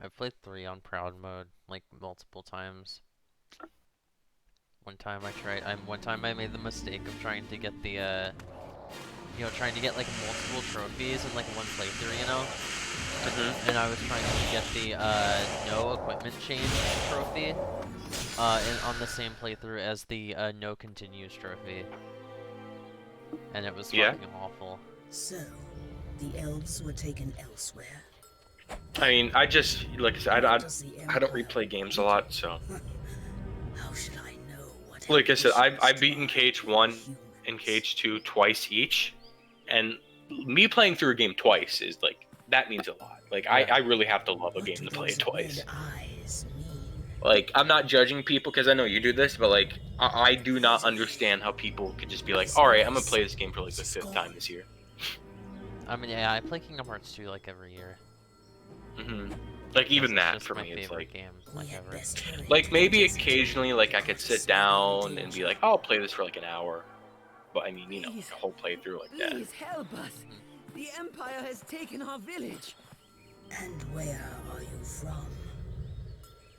I've played 3 on proud mode like multiple times. One time I made the mistake of trying to get the trying to get like multiple trophies in like one playthrough, you know? And I was trying to get the no equipment change trophy on the same playthrough as the no continues trophy. And it was fucking awful. So, the elves were taken elsewhere. I mean, I just, like I said, I don't replay games a lot, so. How should I know what Like I said, I've beaten KH1 and KH2 twice each, and me playing through a game twice is like, that means a lot. Like, I really have to love a game to play it twice. Like, I'm not judging people because I know you do this, but like, I do not understand how people could just be like, alright, I'm gonna play this game for like the 5th time this year. I mean, yeah, I play Kingdom Hearts 2 like every year. Like, even that It's for my me, it's favorite like, game, like ever. like maybe occasionally, like I could sit down and be like, oh, I'll play this for like an hour. But I mean, you know, a whole playthrough like that. Please help us. The Empire has taken our village. And where are you from?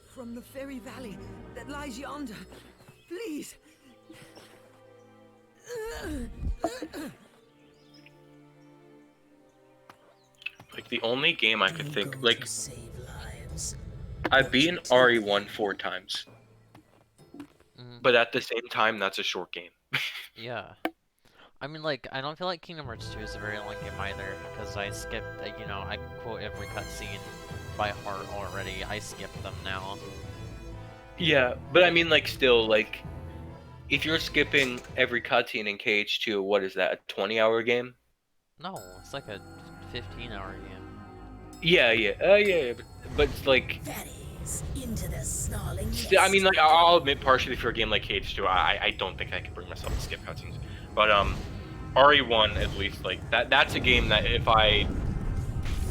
From the fairy valley that lies yonder. Please. Like, the only game I could think, like, I've beaten RE1 4 times. But at the same time, that's a short game. Yeah. I mean, like, I don't feel like Kingdom Hearts 2 is a very long game either, because I skipped, I quote every cutscene by heart already. I skipped them now. Yeah, but I mean, like, still, like, if you're skipping every cutscene in KH2, what is that, a 20-hour game? No, it's like a 15-hour game. Yeah, yeah, but it's like... Into the snarling I mean, like, I'll admit partially for a game like KH2, I don't think I can bring myself to skip cutscenes. But, RE1, at least, like, that's a game that if I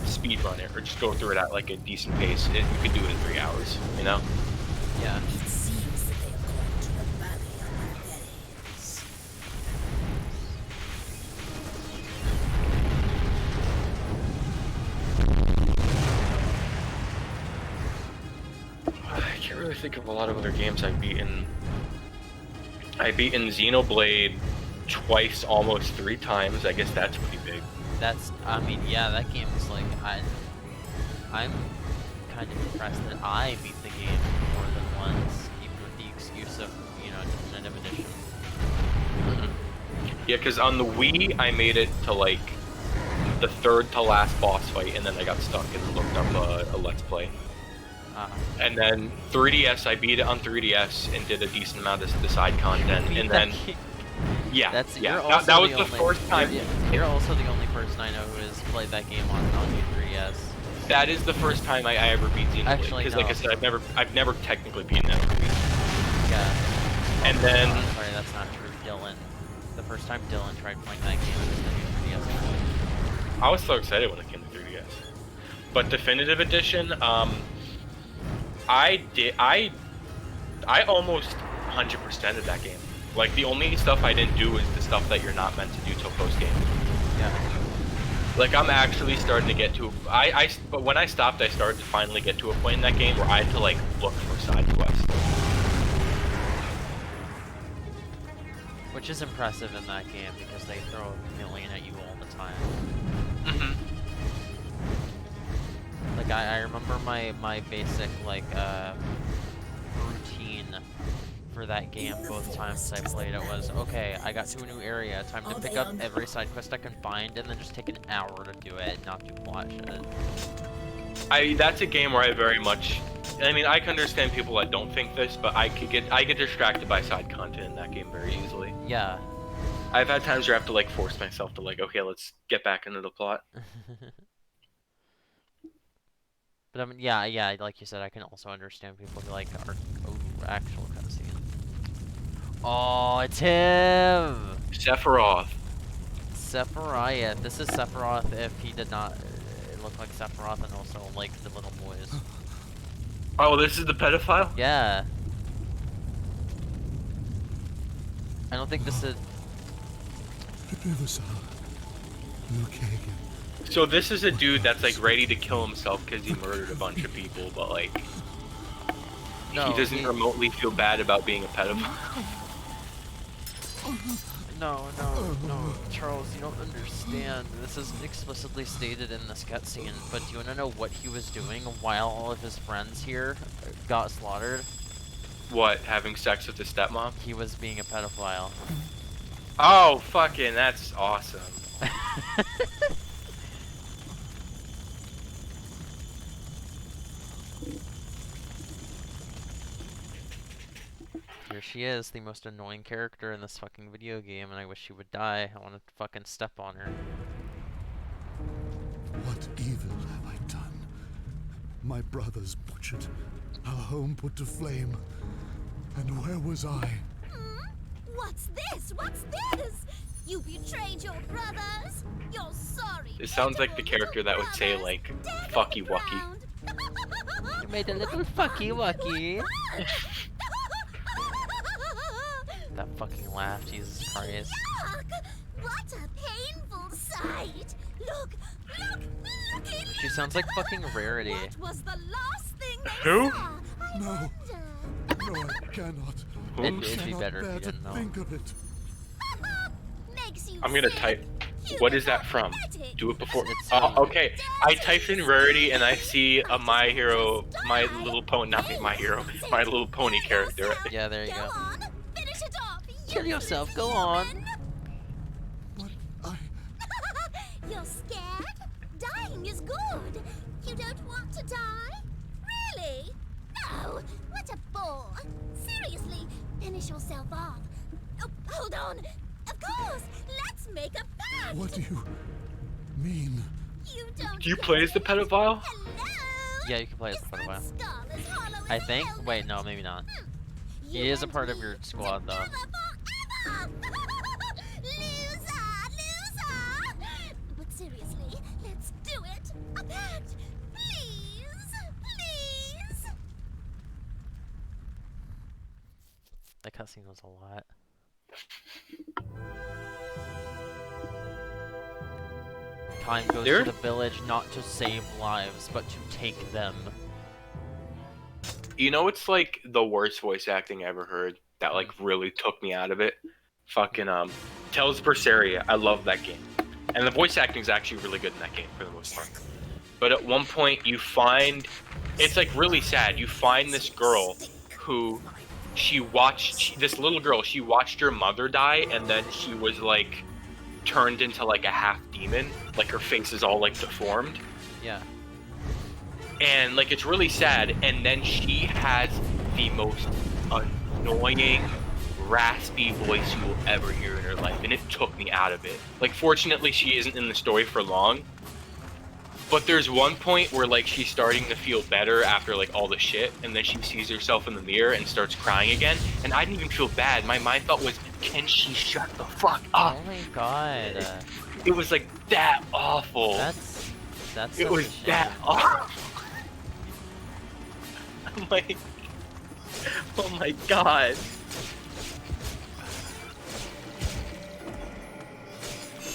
speedrun it, or just go through it at, like, a decent pace, you could do it in 3 hours, you know? Yeah. It seems that they have gone to the valley of the berries. I can't really think of a lot of other games I've beaten. I've beaten Xenoblade twice, almost 3 times. I guess that's pretty big. I mean, yeah, that game is like, I'm kind of impressed that I beat the game more than once, even with the excuse of, Definitive Edition. Yeah, because on the Wii, I made it to, like, the 3rd to last boss fight, and then I got stuck and looked up a Let's Play. And then 3DS, I beat it on 3DS and did a decent amount of the side content, and then... Yeah, That's yeah. You're also That was the only, first time. You're also the only person I know who has played that game on your 3DS. That is the first time I ever beat Xenoblade. Actually, Because no. like I said, I've never technically beaten it. Yeah. And then Sorry, that's not true. Dylan. The first time Dylan tried playing that game was the new 3DS. I was so excited when it came to 3DS. But Definitive Edition, I almost 100%ed that game. Like the only stuff I didn't do is the stuff that you're not meant to do till post game. Yeah. Like I'm actually starting to get to but when I stopped, I started to finally get to a point in that game where I had to like look for side quests. Which is impressive in that game because they throw a million at you all the time. Mm-hmm. Like I remember my basic like routine for that game both times I played it was, okay, I got to a new area, time to pick up every side quest I can find and then just take an hour to do it and not do plot shit. That's a game where I very much, I mean, I can understand people that don't think this, but I get distracted by side content in that game very easily. Yeah. I've had times where I have to like force myself to like, okay, let's get back into the plot. But I mean, yeah, like you said, I can also understand people who like actual cutscene. Oh, it's him! Sephiroth. Sephiroth. This is Sephiroth if he did not look like Sephiroth and also like the little boys. Oh, this is the pedophile? Yeah. I don't think this is... So this is a dude that's like ready to kill himself because he murdered a bunch of people, but like... No, he doesn't remotely feel bad about being a pedophile. No, Charles, you don't understand. This isn't explicitly stated in this cutscene, but do you want to know what he was doing while all of his friends here got slaughtered? What, having sex with his stepmom? He was being a pedophile. Oh, fucking, that's awesome. Here she is, the most annoying character in this fucking video game, and I wish she would die. I want to fucking step on her. What evil have I done? My brothers butchered, our home put to flame. And where was I? What's this? What's this? You betrayed your brothers? You're sorry. It sounds like the character that would say like, fucky wucky. You made a little fucky wucky. That fucking laugh, Jesus Christ. Yuck! What a painful sight! Look in She sounds like fucking Rarity. What was the last thing they Who? saw? No, I cannot. It'd be better if you didn't know. Think of it. Makes you I'm gonna sick. type. You What is are that from? pathetic. Do it before. It's, Oh, okay. I typed in Rarity and I see a My Little Pony, not My Hero, My Little Pony character. Yeah, there you go. On, finish it off. Kill you yourself, little go on. human. You're scared? Dying is good. You don't want to die? Really? No. What a bore. Seriously, finish yourself off. Oh, hold on. Of course. Let's make a pact. What do you mean? You don't Do you play as the pedophile? Yeah, you can play as the pedophile. skull as hollow I as a think? velvet. Wait, no, maybe not. You He is a and part of me your squad, though. together forever. Loser! But seriously, let's do it. A pact. Please. That cutscene was a lot. Time goes to the village not to save lives, but to take them. You know, it's like the worst voice acting I ever heard that like really took me out of it. Fucking Tales of Berseria. I love that game, and the voice acting is actually really good in that game for the most part. But at one point, you find it's like really sad. You find this girl who this little girl. She watched her mother die, and then she was like turned into like a half demon. Like her face is all like deformed. Yeah. And like it's really sad, and then she has the most annoying raspy voice you will ever hear in her life, and it took me out of it. Like, fortunately, she isn't in the story for long, but there's one point where, like, she's starting to feel better after, like, all the shit, and then she sees herself in the mirror and starts crying again, and I didn't even feel bad. My mind thought was, can she shut the fuck up? Oh my god. It was, like, that awful. That's It was that awful. I'm like, oh my god.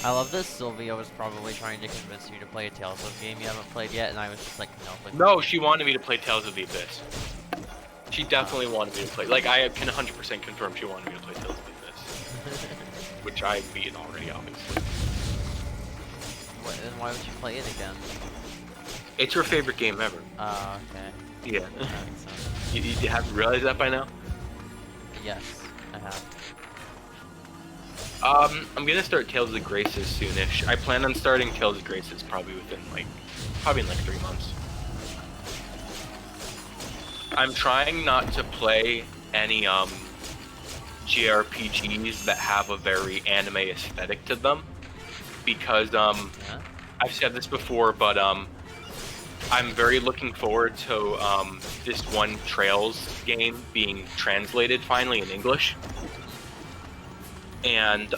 I love that Sylvia was probably trying to convince you to play a Tales of game you haven't played yet, and I was just like, no. Like, No, she wanted me to play Tales of the Abyss. She definitely wanted me to play. Like, I can 100% confirm she wanted me to play Tales of the Abyss. Which I beat already, obviously. Then why would you play it again? It's her favorite game ever. Oh, okay. Yeah. That makes sense. You haven't realized that by now? Yes, I have. I'm gonna start Tales of Graces soonish. I plan on starting Tales of Graces probably in like 3 months. I'm trying not to play any JRPGs that have a very anime aesthetic to them, because I've said this before, but I'm very looking forward to this one Trails game being translated finally in English. And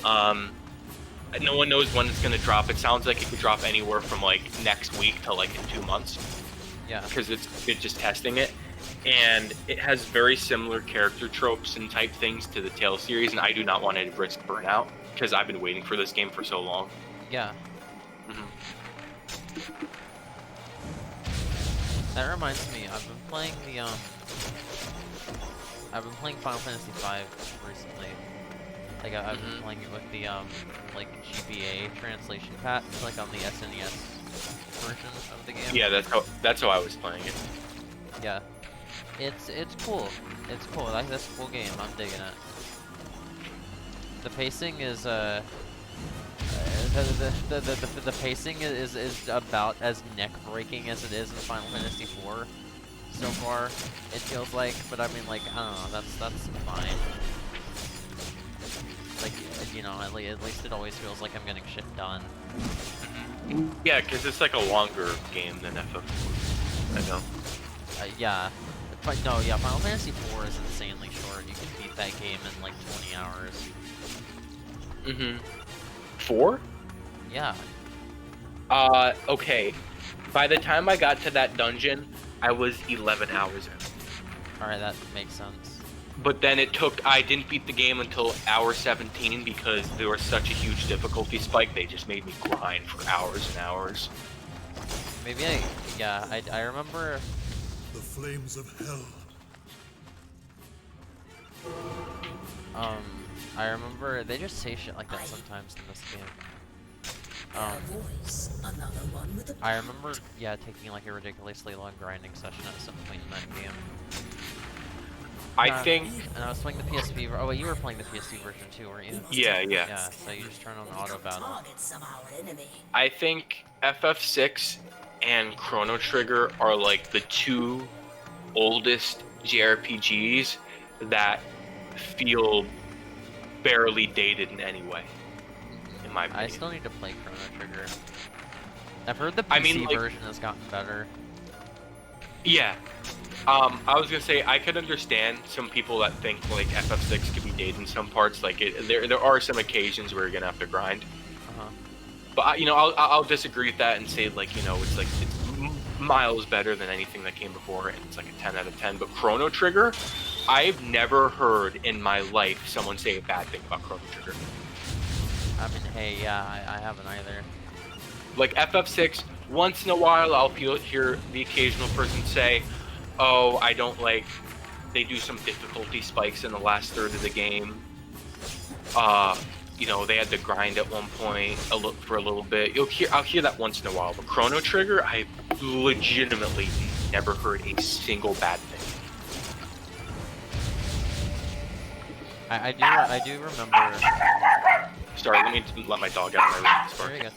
no one knows when it's gonna drop. It sounds like it could drop anywhere from like next week to like in 2 months. Yeah. Because it's just testing it, and it has very similar character tropes and type things to the Tales series, and I do not want to risk burnout because I've been waiting for this game for so long. Yeah. That reminds me, I've been playing Final Fantasy V recently. Like I've been playing it with the like GBA translation patch, like on the SNES version of the game. Yeah, that's how I was playing it. Yeah, it's cool. It's cool. Like, that's a cool game. I'm digging it. The pacing is the pacing is about as neck breaking as it is in Final Fantasy IV so far. It feels like, but I mean, like, I don't know. That's fine. Like, you know, at least it always feels like I'm getting shit done. Yeah, because it's like a longer game than FF4. I know. Yeah. But no, yeah, Final Fantasy IV is insanely short. You can beat that game in like 20 hours. 4? Yeah. Okay. By the time I got to that dungeon, I was 11 hours in. Alright, that makes sense. But then I didn't beat the game until hour 17 because there was such a huge difficulty spike, they just made me grind for hours and hours. Maybe I remember... The flames of hell. I remember, they just say shit like that sometimes in this game. I remember, yeah, taking like a ridiculously long grinding session at some point in that game. I think... And I was playing the PSP... Oh, wait, you were playing the PSP version too, weren't you? Yeah. Yeah, so you just turn on auto battle. I think FF6 and Chrono Trigger are like the 2 oldest JRPGs that feel barely dated in any way, in my opinion. I still need to play Chrono Trigger. I've heard the PC version has gotten better. Yeah. I was gonna say, I could understand some people that think like FF6 could be dated in some parts. Like there are some occasions where you're gonna have to grind. But you know, I'll disagree with that and say like, you know, it's miles better than anything that came before, and it's like a 10 out of 10. But Chrono Trigger, I've never heard in my life someone say a bad thing about Chrono Trigger. I mean, hey, yeah, I haven't either. Like FF6, once in a while I'll hear the occasional person say, oh, I don't like, they do some difficulty spikes in the last third of the game. You know, they had to grind at one point for a little bit. I'll hear that once in a while. But Chrono Trigger, I legitimately never heard a single bad thing. I do remember. Sorry, let me let my dog out of my room. Sorry. There you go.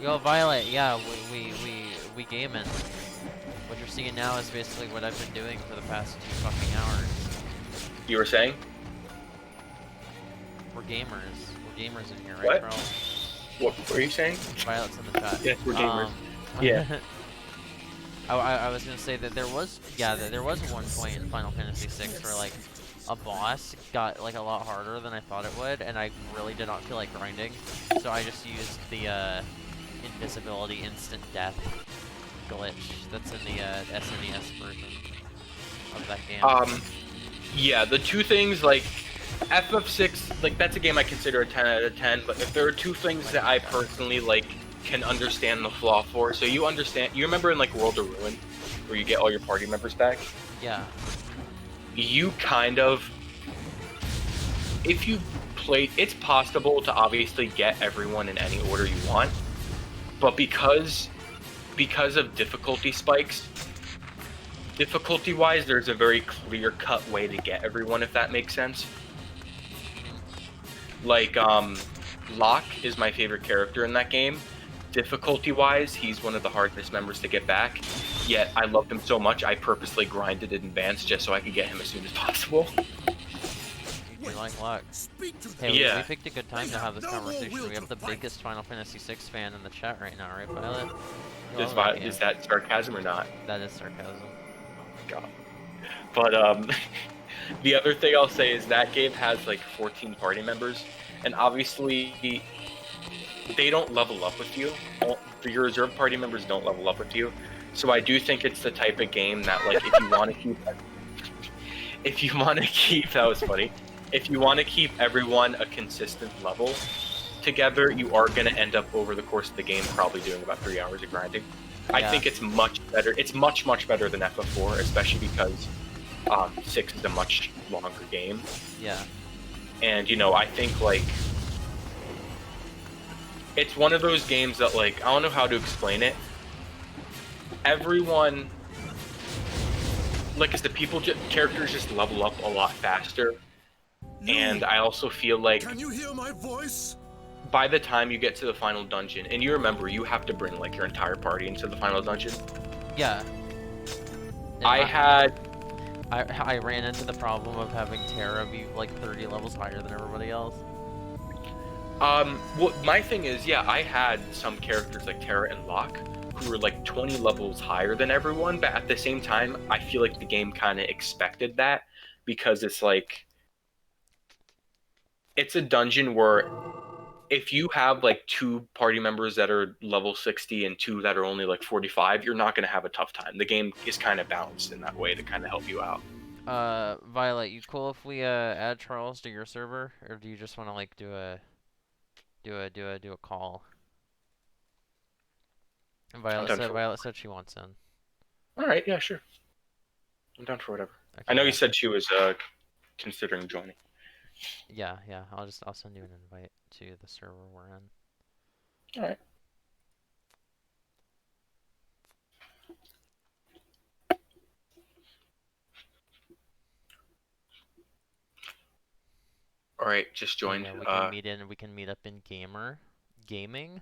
Yo, Violet, yeah, we gaming. What you're seeing now is basically what I've been doing for the past 2 fucking hours. You were saying? We're gamers. We're gamers in here, right, What? bro? What were you saying? Violet's in the chat. Yes, we're gamers. Yeah. I was gonna say that there was one point in Final Fantasy VI where like a boss got like a lot harder than I thought it would, and I really did not feel like grinding, so I just used the invisibility instant death glitch that's in the SNES version of that game. Yeah, the two things, like, FF6, like, that's a game I consider a 10 out of 10, but if there are two things that I personally, like, can understand the flaw for, so you remember in, like, World of Ruin, where you get all your party members back? Yeah. You kind of, if you play, it's possible to obviously get everyone in any order you want, but because of difficulty spikes, difficulty-wise, there's a very clear-cut way to get everyone, if that makes sense. Like, Locke is my favorite character in that game. Difficulty-wise, he's one of the hardest members to get back, yet I loved him so much I purposely grinded in advance just so I could get him as soon as possible. You like Locke. Hey, Yeah. we picked a good time to have this conversation. We have the biggest Final Fantasy VI fan in the chat right now, right, Violet? Is that sarcasm or not? That is sarcasm. God. But, the other thing I'll say is that game has, like, 14 party members, and obviously, they don't level up with you. Your reserve party members don't level up with you. So I do think it's the type of game that, like, if you want to keep, that was funny. If you want to keep everyone a consistent level together, you are going to end up over the course of the game probably doing about 3 hours of grinding. I think it's much better. It's much, much better than FF4, especially because 6 is a much longer game. Yeah. And, you know, I think, like, it's one of those games that, like, I don't know how to explain it. Everyone, like, as the characters just level up a lot faster. And I also feel like, Can you hear my voice? by the time you get to the final dungeon, and you remember, you have to bring, like, your entire party into the final dungeon. Yeah. I ran into the problem of having Terra be like 30 levels higher than everybody else. Well, my thing is, yeah, I had some characters like Terra and Locke who were like 20 levels higher than everyone, but at the same time, I feel like the game kind of expected that, because it's like, it's a dungeon where if you have like 2 party members that are level 60 and 2 that are only like 45, you're not going to have a tough time. The game is kind of balanced in that way to kind of help you out. Violet, you cool if we add Charles to your server, or do you just want to like do a call? And Violet said she wants in. All right, yeah, sure. I'm down for whatever. Okay, I know you said she was considering joining. Yeah. I'll send you an invite to the server we're in. All right. All right, just joined. Yeah, we can meet up in gaming.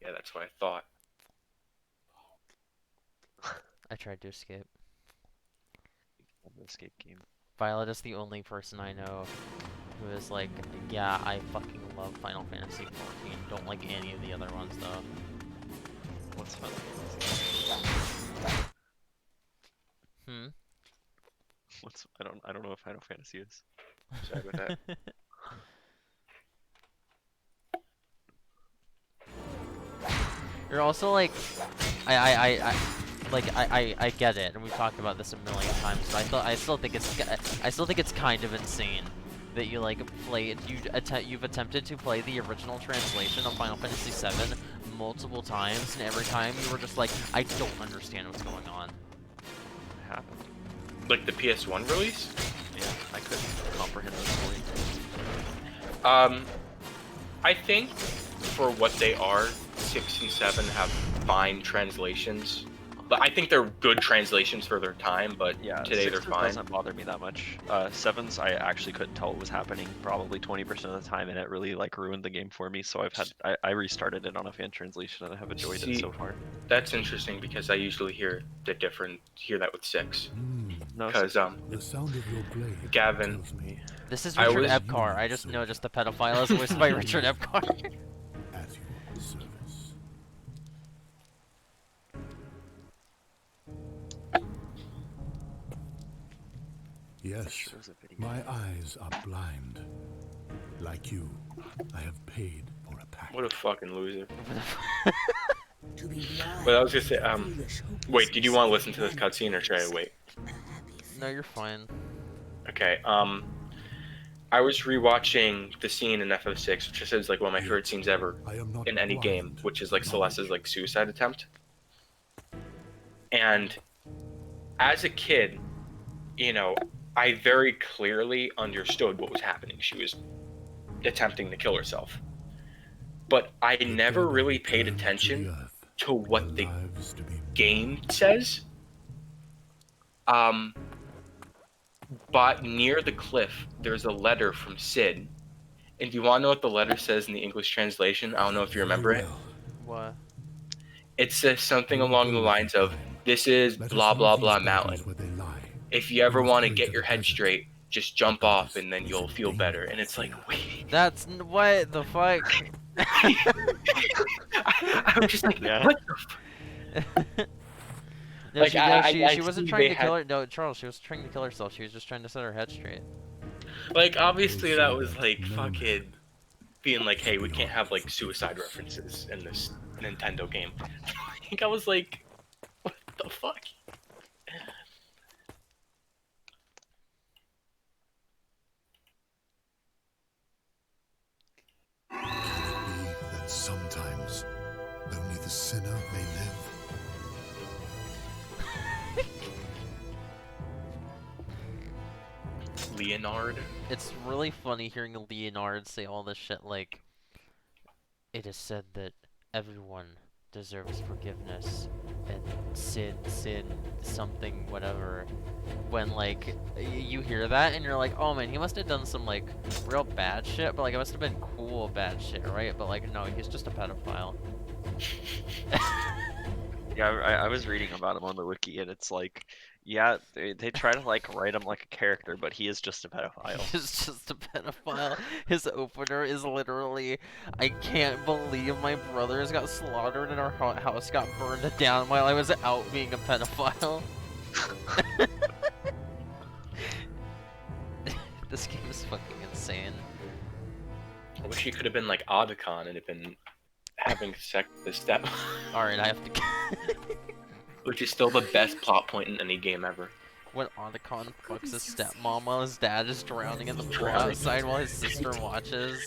Yeah, that's what I thought. I tried to escape. Escape game. Violet is the only person I know who is like, yeah, I fucking love Final Fantasy 14. Don't like any of the other ones though. What's Final Fantasy? I don't know what Final Fantasy is. Sorry about that. You're also like, I get it, and we've talked about this a million times. But I still think it's kind of insane that you like you've attempted to play the original translation of Final Fantasy VII multiple times, and every time you were just like, I don't understand what's going on. What happened? Like the PS1 release? Yeah, I couldn't comprehend this fully. I think for what they are, 6 and 7 have fine translations. But I think they're good translations for their time, but Yeah, today they're sixes fine. doesn't bother me that much. Sevens, I actually couldn't tell what was happening probably 20% of the time, and it really like ruined the game for me. So I restarted it on a fan translation, and I have enjoyed it so far. That's interesting because I usually hear that with 6. No, Because The sound of your blade Gavin, tells me This is I Richard was- Epcar. I just know just the pedophile is voiced by Richard Epcar. at your service. Yes, my eyes are blind. Like you, I have paid for a pact. what a fucking loser. But I was gonna say, wait, did you want to listen to this cutscene or should I wait? No, you're fine. Okay, I was rewatching the scene in FF6, which is like one of my favorite scenes ever in any game, which is like Celeste's like suicide attempt. And as a kid, you know, I very clearly understood what was happening. She was attempting to kill herself. But I never really paid attention to what the game says. But near the cliff, there's a letter from Sid. And do you want to know what the letter says in the English translation? I don't know if you remember it. What? It says something along the lines of, "This is blah blah blah mountain. If you ever want to get your head straight, just jump off and then you'll feel better." And it's like, wait. That's what the fuck? I'm just like, what the No, Like, she wasn't see trying they to kill had- her. No, Charles, she was trying to kill herself. She was just trying to set her head straight. Like, obviously that was like fucking being like, hey, we can't have like suicide references in this Nintendo game. I think I was like, what the fuck? That sometimes only the sinner may live. Leonard. It's really funny hearing Leonard say all this shit like, it is said that everyone deserves forgiveness, and sin, something, whatever. When, like, you hear that and you're like, oh man, he must have done some, like, real bad shit, but, like, it must have been cool bad shit, right? But, like, no, he's just a pedophile. Yeah, I was reading about him on the wiki, and it's like, yeah, they try to like write him like a character, but he is just a pedophile. He's just a pedophile. His opener is literally, I can't believe my brothers got slaughtered and our house got burned down while I was out being a pedophile. This game is fucking insane. I wish he could have been like Otacon and have been having sex with his step. Alright, I have to. Which is still the best plot point in any game ever. When Otacon fucks his stepmom while his dad is drowning in the pool outside while his sister watches.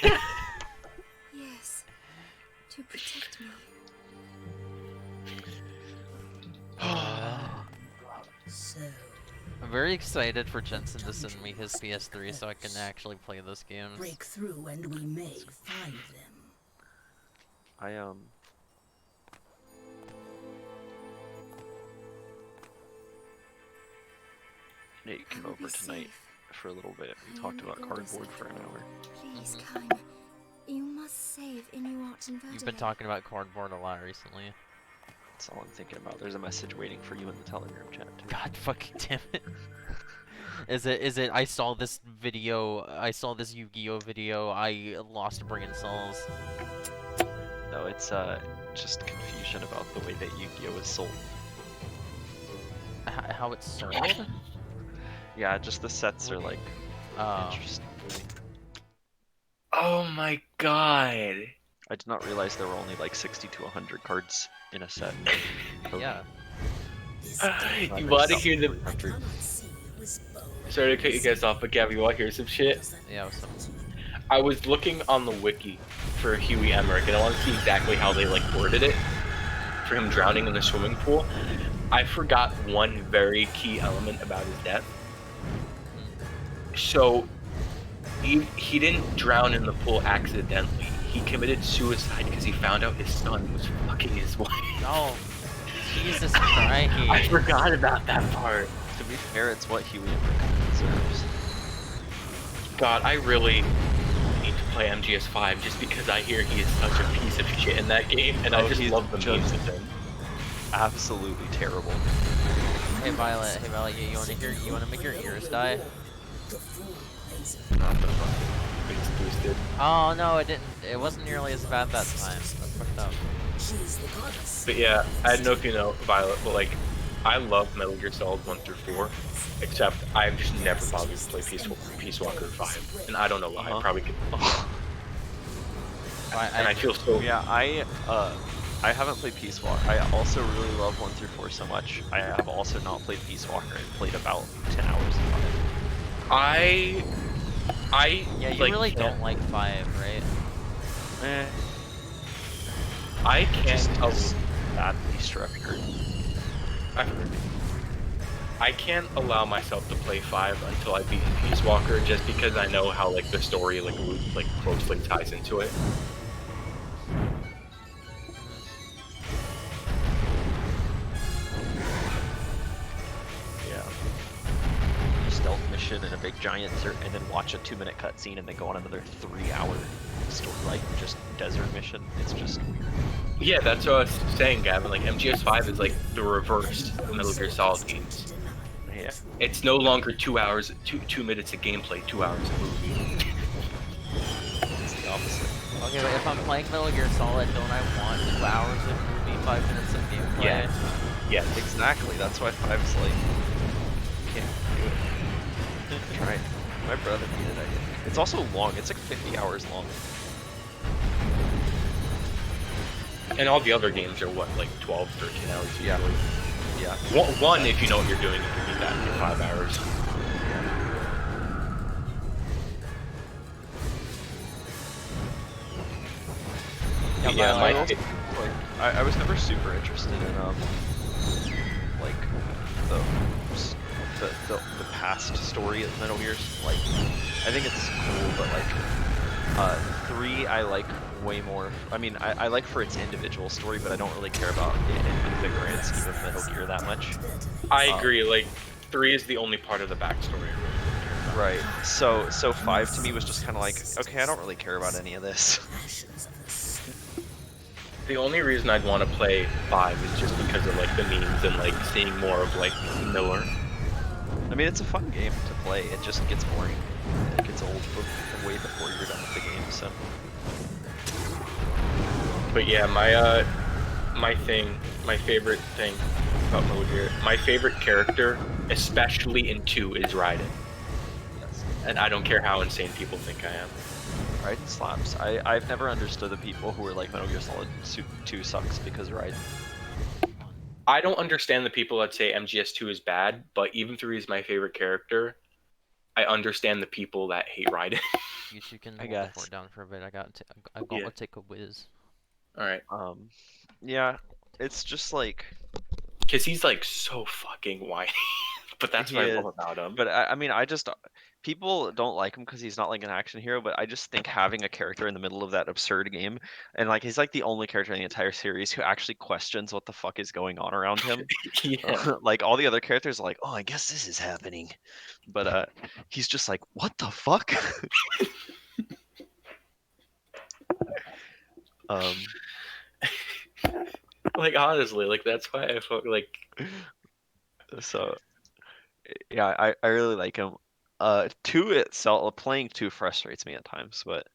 Yes, to protect me. I'm very excited for Jensen to send me his PS3 so I can actually play this game. Break through and we may find them. Nate came over tonight for a little bit. We talked about cardboard for an hour. Please, Kaim. You must save Inuart and You've been talking about cardboard a lot recently. That's all I'm thinking about. There's a message waiting for you in the Telegram chat too. God fucking damn it. Is it I saw this video, I saw this Yu-Gi-Oh video, I lost brain cells. No, it's just confusion about the way that Yu-Gi-Oh is sold. How it's sold? Yeah, just the sets are like interesting. Oh my god. I did not realize there were only like 60 to 100 cards in a set. Yeah. You want to hear the... Sorry to cut you guys off, but Gabby, you want to hear some shit? Yeah, what's up? I was looking on the wiki for Huey Emmerich, and I want to see exactly how they like worded it for him drowning in the swimming pool. I forgot one very key element about his death. So, he didn't drown in the pool accidentally. He committed suicide because he found out his son was fucking his wife. Oh, Jesus Christ. I forgot about that part. To be fair, it's what Huey and Rick deserves. God, I really need to play MGS5 just because I hear he is such a piece of shit in that game, and I just love the memes with him. Absolutely terrible. Hey Violet, you wanna make your ears die? Not the fucking it's boosted. Oh no, it didn't. It wasn't nearly as bad that time. That's fucked up. But yeah, I don't know if you know Violet, but like, I love Metal Gear Solid 1 through 4, except I've just never bothered to play Peace Walker 5, and I don't know why. I probably could. And I feel so. Yeah, I haven't played Peace Walker. I also really love 1 through 4 so much. I have also not played Peace Walker and played about 10 hours of it. Yeah, you like, really don't like 5, right? I can't tell badly structured. I can't allow myself to play 5 until I beat Peace Walker, just because I know how like the story like closely ties into it. Stealth mission in a big giant desert, and then watch a 2-minute cutscene, and then go on another 3-hour story, like just desert mission. It's just weird. Yeah, that's what I was saying, Gavin. Like MGS5 is like the reverse of Metal Gear Solid games. Yeah. It's no longer 2 hours, 2 minutes of gameplay, 2 hours of movie. It's the opposite. Okay, but if I'm playing Metal Gear Solid, don't I want 2 hours of movie, 5 minutes of gameplay? Yeah. Yeah. Exactly. That's why 5's like can't do it. Try it. My brother beat it. I did. It's also long. It's like 50 hours long. And all the other games are what, like 12, 13 hours usually. Yeah. One, if you know what you're doing, you can beat that in 5 hours. Yeah, I was never super interested in like the past story of Metal Gear. Like, I think it's cool, but like 3 I like way more. I mean, I like for its individual story, but I don't really care about it in the grand scheme of Metal Gear that much. I agree. Like 3 is the only part of the backstory I really care about. Right. So 5 to me was just kind of like, okay, I don't really care about any of this. The only reason I'd want to play 5 is just because of like the memes and like seeing more of like Miller. I mean, it's a fun game to play. It just gets boring. It gets old way before you're done with the game. So. But yeah, my favorite thing about Metal Gear, my favorite character, especially in 2, is Raiden. Yes. And I don't care how insane people think I am. Raiden slaps. I've never understood the people who are like Metal Gear Solid 2 sucks because Raiden. I don't understand the people that say MGS2 is bad, but even 3 is my favorite character. I understand the people that hate Raiden. You two can hold the fort down for a bit. I got to take a whiz. All right. Yeah, it's just like, because he's like so fucking whiny. But that's what I love about him. But I mean, people don't like him because he's not like an action hero, but I just think having a character in the middle of that absurd game, and like he's like the only character in the entire series who actually questions what the fuck is going on around him. Like all the other characters are like, oh, I guess this is happening, but he's just like, what the fuck? Like honestly, like that's why I felt like. So yeah, I really like him. 2 itself, playing 2 frustrates me at times, but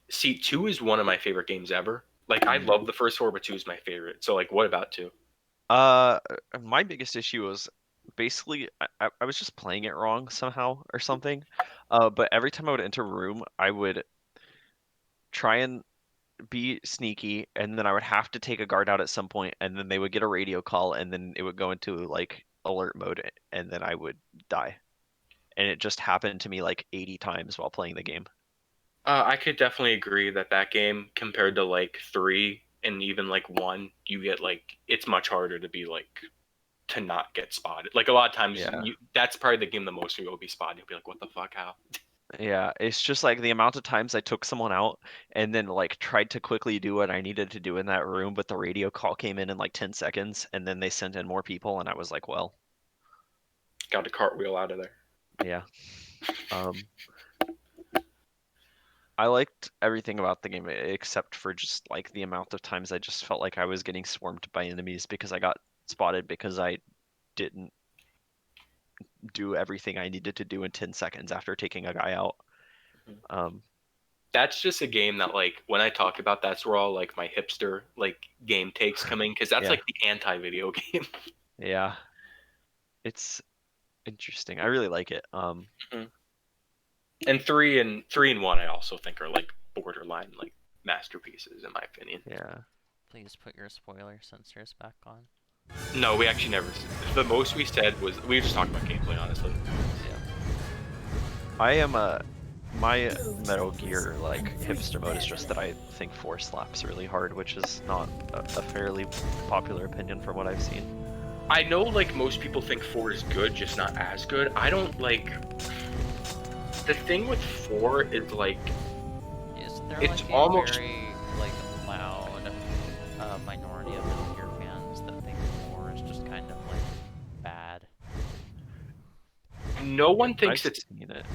see, 2 is one of my favorite games ever. Like I love the first 4, but 2 is my favorite. So like, what about 2? My biggest issue was basically I was just playing it wrong somehow or something. But every time I would enter a room, I would try and be sneaky, and then I would have to take a guard out at some point, and then they would get a radio call, and then it would go into like alert mode, and then I would die. And it just happened to me like 80 times while playing the game. I could definitely agree that game compared to like 3 and even like 1, you get like it's much harder to be like to not get spotted. Like a lot of times, that's probably the game the most you'll be spotted. You'll be like, what the fuck, how? Yeah, it's just like the amount of times I took someone out and then like tried to quickly do what I needed to do in that room, but the radio call came in like 10 seconds, and then they sent in more people, and I was like, well, Got to cartwheel out of there. yeah. I liked everything about the game except for just like the amount of times I just felt like I was getting swarmed by enemies because I got spotted because I didn't do everything I needed to do in 10 seconds after taking a guy out. That's just a game that, like, when I talk about, that's where all like my hipster like game takes come in, because that's Yeah. like the anti-video game. Yeah, it's interesting. I really like it. And three and 1 I also think are like borderline like masterpieces in my opinion. Yeah. Please put your spoiler sensors back on. No, we actually never. The most we said was we were just talking about gameplay, honestly. Yeah. I am my Metal Gear like hipster mode is just that I think 4 slaps really hard, which is not a fairly popular opinion from what I've seen. I know like most people think 4 is good, just not as good. I don't like. The thing with 4 is like. Isn't there it's like a almost very like loud minority of Metal Gear fans that think 4 is just kind of like bad? No one thinks I've it's. seen it.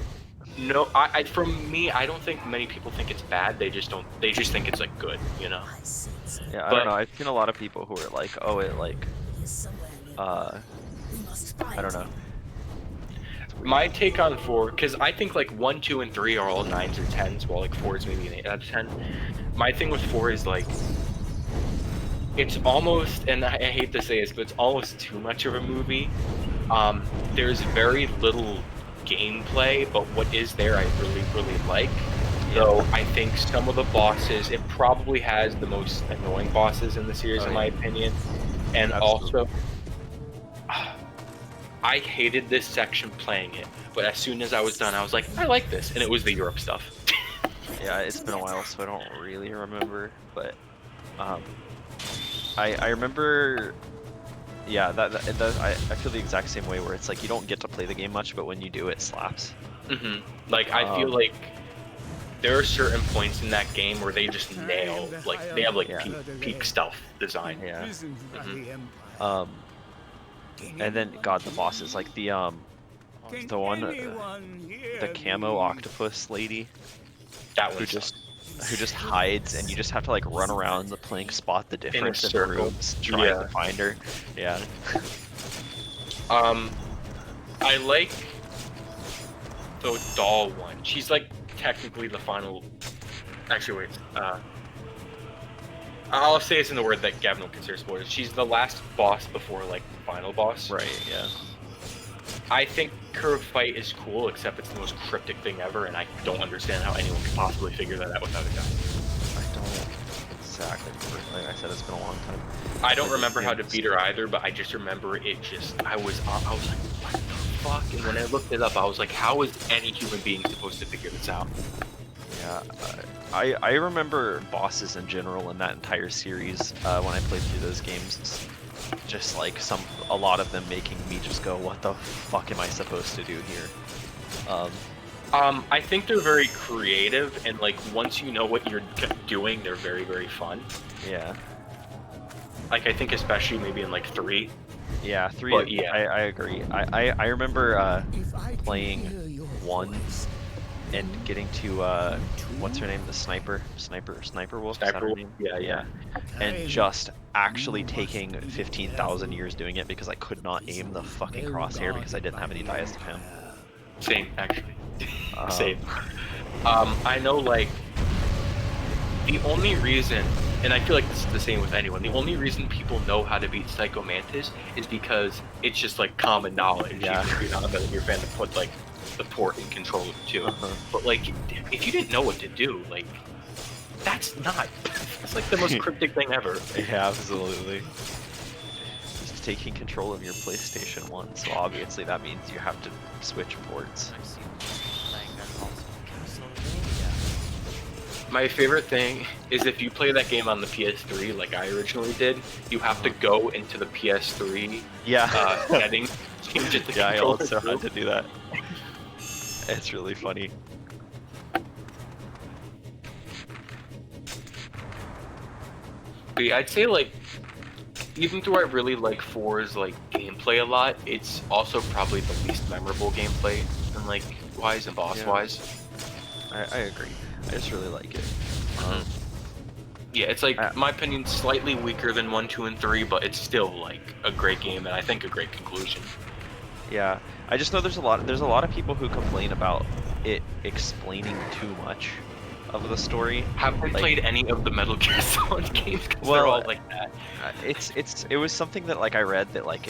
No, I from me, I don't think many people think it's bad. They just don't. They just think it's like good, you know. Yeah, I don't know. I've seen a lot of people who are like, oh, it like, I don't know. My take on 4, because I think like 1, 2, and 3 are all 9s or 10s, while like 4 is maybe an 8 out of 10. My thing with 4 is like, it's almost, and I hate to say this, but it's almost too much of a movie. There's very little gameplay, but what is there I really like. Though I think some of the bosses, it probably has the most annoying bosses in the series, in my opinion. And also, I hated this section playing it, but as soon as I was done, I was like, I like this, and it was the Europe stuff. Yeah, it's been a while, so I don't really remember, but I remember. Yeah, I feel the exact same way, where it's like you don't get to play the game much, but when you do, it slaps. Like I feel like there are certain points in that game where they just nail, like they have like peak stealth design. Yeah. And then God, the bosses, like the one, the camo octopus lady, that who just hides, and you just have to like run around the plank, spot the difference in the rooms, trying to find her. Yeah. I like the doll one. She's like technically the final. Actually, wait. I'll say this in the word that Gavin will consider spoilers. She's the last boss before like the final boss. Right. Yeah. I think her fight is cool, except it's the most cryptic thing ever, and I don't understand how anyone could possibly figure that out without a gun. I don't exactly. Like I said, it's been a long time. I don't remember how to beat her either, but I just remember it just. I was like, what the fuck? And when I looked it up, I was like, how is any human being supposed to figure this out? Yeah, I remember bosses in general in that entire series when I played through those games. Just like a lot of them making me just go, what the fuck am I supposed to do here? I think they're very creative, and like once you know what you're doing, they're very fun. Yeah. Like I think especially maybe in like 3. Yeah, 3. But, yeah. I agree. I remember playing 1 and getting to what's her name, the sniper wolf. Sniper wolf. Yeah. And just actually taking 15,000 years doing it because I could not aim the fucking crosshair because I didn't have any dice to him. Same, actually. Same. I know, like, the only reason, and I feel like this is the same with anyone, the only reason people know how to beat Psycho Mantis is because it's just, like, common knowledge. Yeah. Even if you're not a Metal Gear fan to put, like, the port and control of it too. But, like, if you didn't know what to do, like, that's like the most cryptic thing ever. Yeah, absolutely. Just taking control of your PlayStation 1, so obviously that means you have to switch ports. My favorite thing is if you play that game on the PS3 like I originally did, you have to go into the PS3 settings, change it to I control also had to do that. It's really funny. But yeah, I'd say like, even though I really like 4's like gameplay a lot, it's also probably the least memorable gameplay, and like wise and boss wise. I agree. I just really like it. Yeah, it's like, my opinion, slightly weaker than 1, 2, and 3, but it's still like a great game, and I think a great conclusion. Yeah, I just know there's a lot of people who complain about it explaining too much of the story. Haven't played any of the Metal Gear Solid games because they're all like that. It was something that like I read that like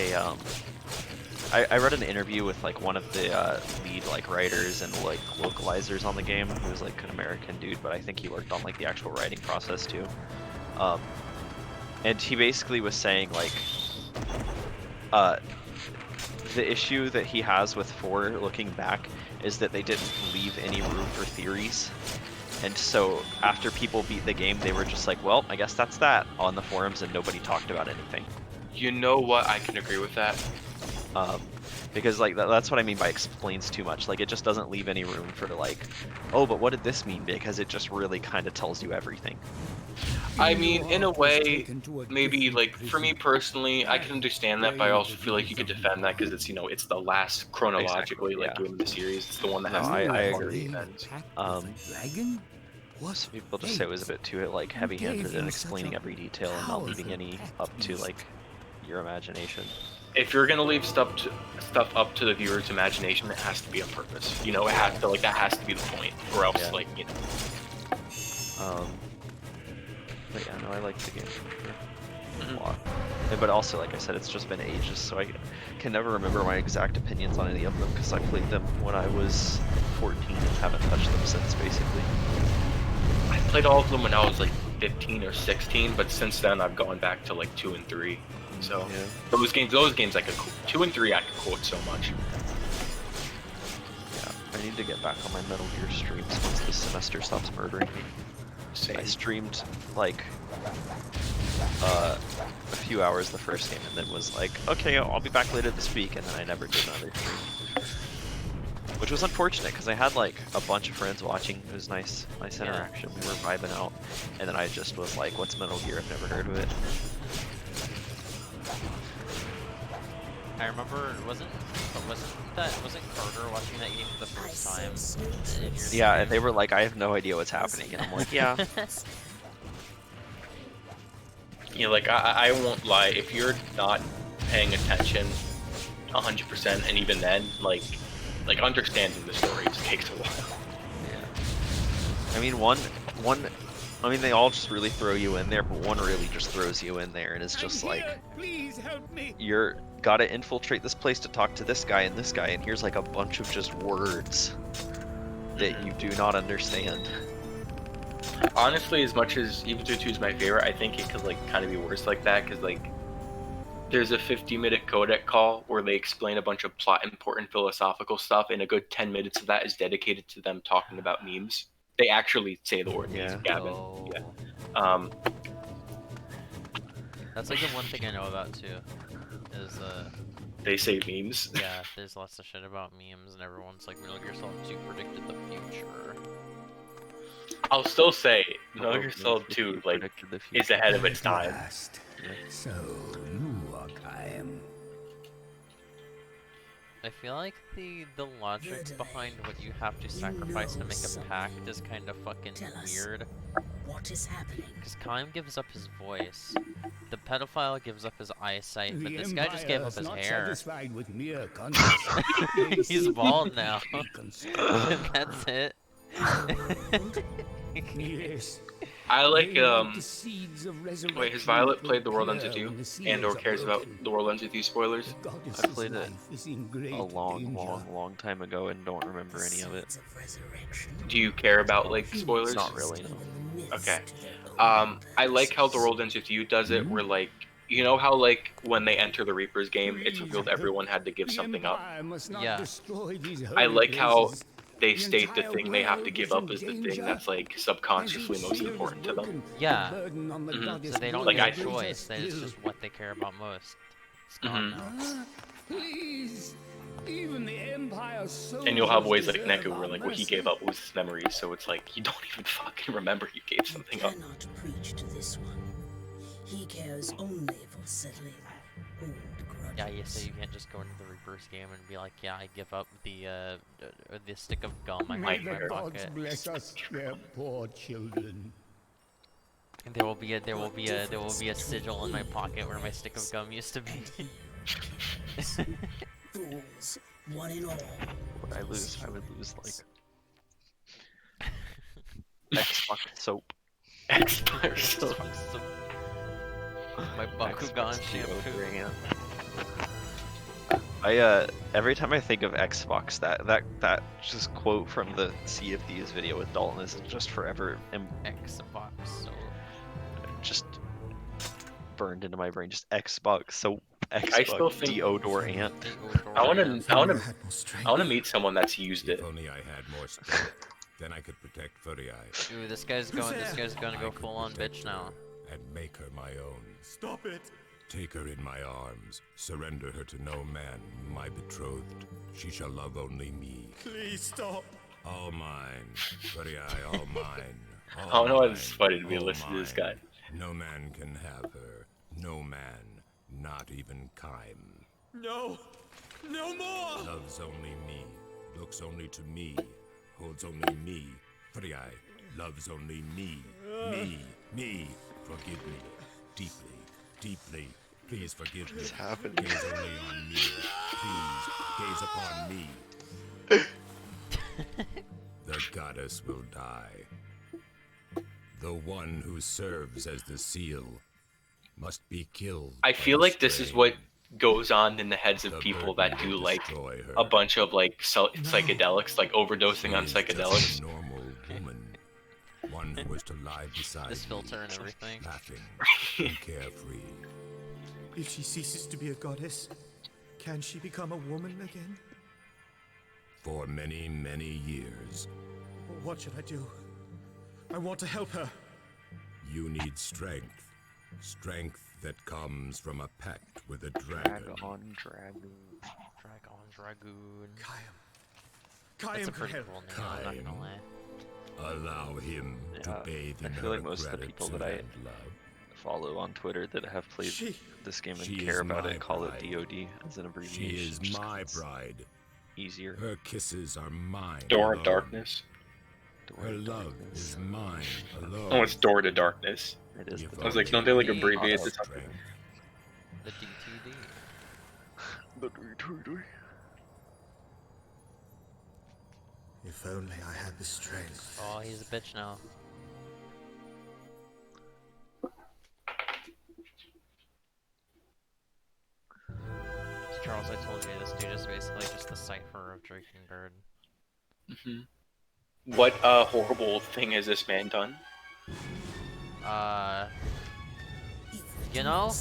I read an interview with like one of the lead like writers and like localizers on the game, who was like an American dude, but I think he worked on like the actual writing process too. And he basically was saying like the issue that he has with 4 looking back is that they didn't leave any room for theories. And so after people beat the game, they were just like, well, I guess that's that on the forums, and nobody talked about anything. You know what? I can agree with that. Because like that's what I mean by explains too much. Like it just doesn't leave any room for like, oh, but what did this mean? Because it just really kind of tells you everything. I mean, in a way, maybe like for me personally, I can understand that, but I also feel like you could defend that because it's, you know, it's the last chronologically like game in the series. It's the one that has I the agree. Some people just say it was a bit too like heavy-handed in explaining every detail and not leaving any up to like your imagination. If you're gonna leave stuff up to the viewer's imagination, it has to be on purpose. You know, it has to, like, that has to be the point, or else, like, you know. But yeah, no, I like the game a lot. But also, like I said, it's just been ages, so I can never remember my exact opinions on any of them because I played them when I was 14 and haven't touched them since, basically. I played all of them when I was like 15 or 16, but since then I've gone back to like 2 and 3. So those games I could quote. 2 and 3 I could quote so much. Yeah, I need to get back on my Metal Gear streams once this semester stops murdering me. Same. I streamed like a few hours the first game and then was like, okay, I'll be back later this week, and then I never did another stream. Which was unfortunate because I had like a bunch of friends watching. It was nice interaction. We were vibing out, and then I just was like, "What's Metal Gear? I've never heard of it." I remember, wasn't Carter watching that game for the first time? Yeah, and they were like, "I have no idea what's happening," and I'm like, "Yeah." Yeah, like I won't lie. If you're not paying attention 100%, and even then, like understanding the story just takes a while. Yeah. I mean, I mean, they all just really throw you in there, but one really just throws you in there, and it's just like, please help me. You're gotta infiltrate this place to talk to this guy, and here's like a bunch of just words that you do not understand. Honestly, as much as Evil 2 is my favorite, I think it could like kind of be worse like that, because like there's a 50-minute codec call where they explain a bunch of plot important philosophical stuff, and a good 10 minutes of that is dedicated to them talking about memes. They actually say the word memes, Gavin. Oh. Yeah. That's like the one thing I know about too, is they say memes. Yeah, there's lots of shit about memes, and everyone's like, Metal Gear Solid 2 predicted the future. I'll still say Metal Gear Solid 2 like is ahead of its time. So you are Kaim. I feel like the logic behind what you have to sacrifice to make a pact is kind of fucking weird. What is happening? Because Kaim gives up his voice, the pedophile gives up his eyesight, but this guy just gave up his hair. With mere He's bald now. That's it. Yes. I like wait, has Violet played The World Ends With You and or cares about The World Ends With You spoilers? I played it a long time ago and don't remember any of it. Do you care about like spoilers? Not really, no. Okay. I like how The World Ends With You does it, where like, you know how like when they enter the Reaper's game, it's revealed everyone had to give something up. Yeah. I like how they state the thing they have to give up is the thing that's like subconsciously most important to them. Yeah. So they don't get a choice. It's just what they care about most. It's gone now. Please. Even the Empire and you'll have ways like Neku where like what he gave up was his memories, so it's like you don't even fucking remember you gave something up. Cannot preach to this one. He cares only for settling old grudges. Yeah, you say you can't just go into the reverse game and be like, yeah, I give up the stick of gum I May have in the my gods pocket. bless us, their poor children. And there will be a sigil in my pocket where my stick of gum used to be. Fools, one and all. Would I lose? I would lose like Xbox soap. Xbox soap. My Bakugan shampoo. Every time I think of Xbox, that just quote from the Sea of Thieves video with Dalton is just forever Xbox soap. Just burned into my brain. Just Xbox soap. Xbox I still think deodorant. I want to meet someone that's used it. If only I had more strength, then I could protect Furry Eye. Ooh, this guy's gonna go full on bitch now. And make her my own. Stop it! Take her in my arms. Surrender her to no man, my betrothed. She shall love only me. Please stop. All mine. Furry Eye, all mine. I don't know why this is funny to me to listen to this guy. No man can have her. No man. Not even Kaim. No! No more! Loves only me. Looks only to me. Holds only me. Furry Eye loves only me. Me. Forgive me. Deeply. Deeply. Please forgive me. What's happening? Gaze only on me. Please, gaze upon me. The goddess will die. The one who serves as the seal must be killed. I feel like this is what goes on in the heads of people that do like a bunch of like psychedelics, like overdosing on psychedelics. Normal woman. One who was to lie beside This filter and everything. laughing and carefree. If she ceases to be a goddess, can she become a woman again? For many, many years. What should I do? I want to help her. You need strength. Strength that comes from a pact with a dragon. Dragoon. Kaim That's a could pretty help. cool name, I'm not gonna lie. Allow him to bathe in I feel her like most of the people that I gratitude and love. follow on Twitter that have played this game and She care is about my it call bride. it DOD as an abbreviation. She is just 'cause my it's bride. Easier. Her kisses are mine. Door alone. of Darkness. Her love is mine alone. Oh, it's Door to Darkness. It is. I was like, don't they like abbreviate the top? The DTD. The DTD. If only I had the strength. Oh, he's a bitch now. Charles, I told you this dude is basically just the cipher of Drakengard. What horrible thing has this man done? You know,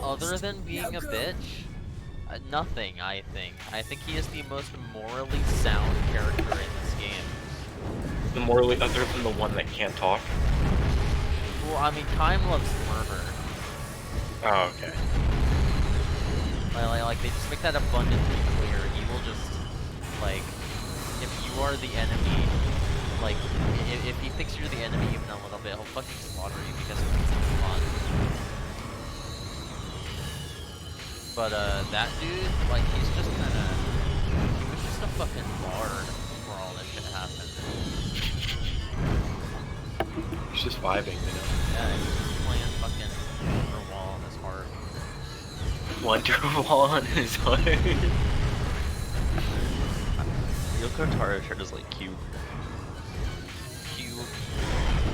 other than being a bitch, nothing, I think. I think he is the most morally sound character in this game. The morally, other than the one that can't talk? Well, I mean, Kaim loves murder. Oh, okay. Like, they just make that abundantly clear. He will just, like, if you are the enemy, like, if he thinks you're the enemy even a little bit, he'll fucking slaughter you because it makes him fun. But, that dude, like, he's just kinda, he was just a fucking bard before all this shit happened. He's just vibing, you know? Yeah, he's just playing fucking Wonderwall in his heart. Wonderwall on his heart. Yoko Taro shirt is like cute.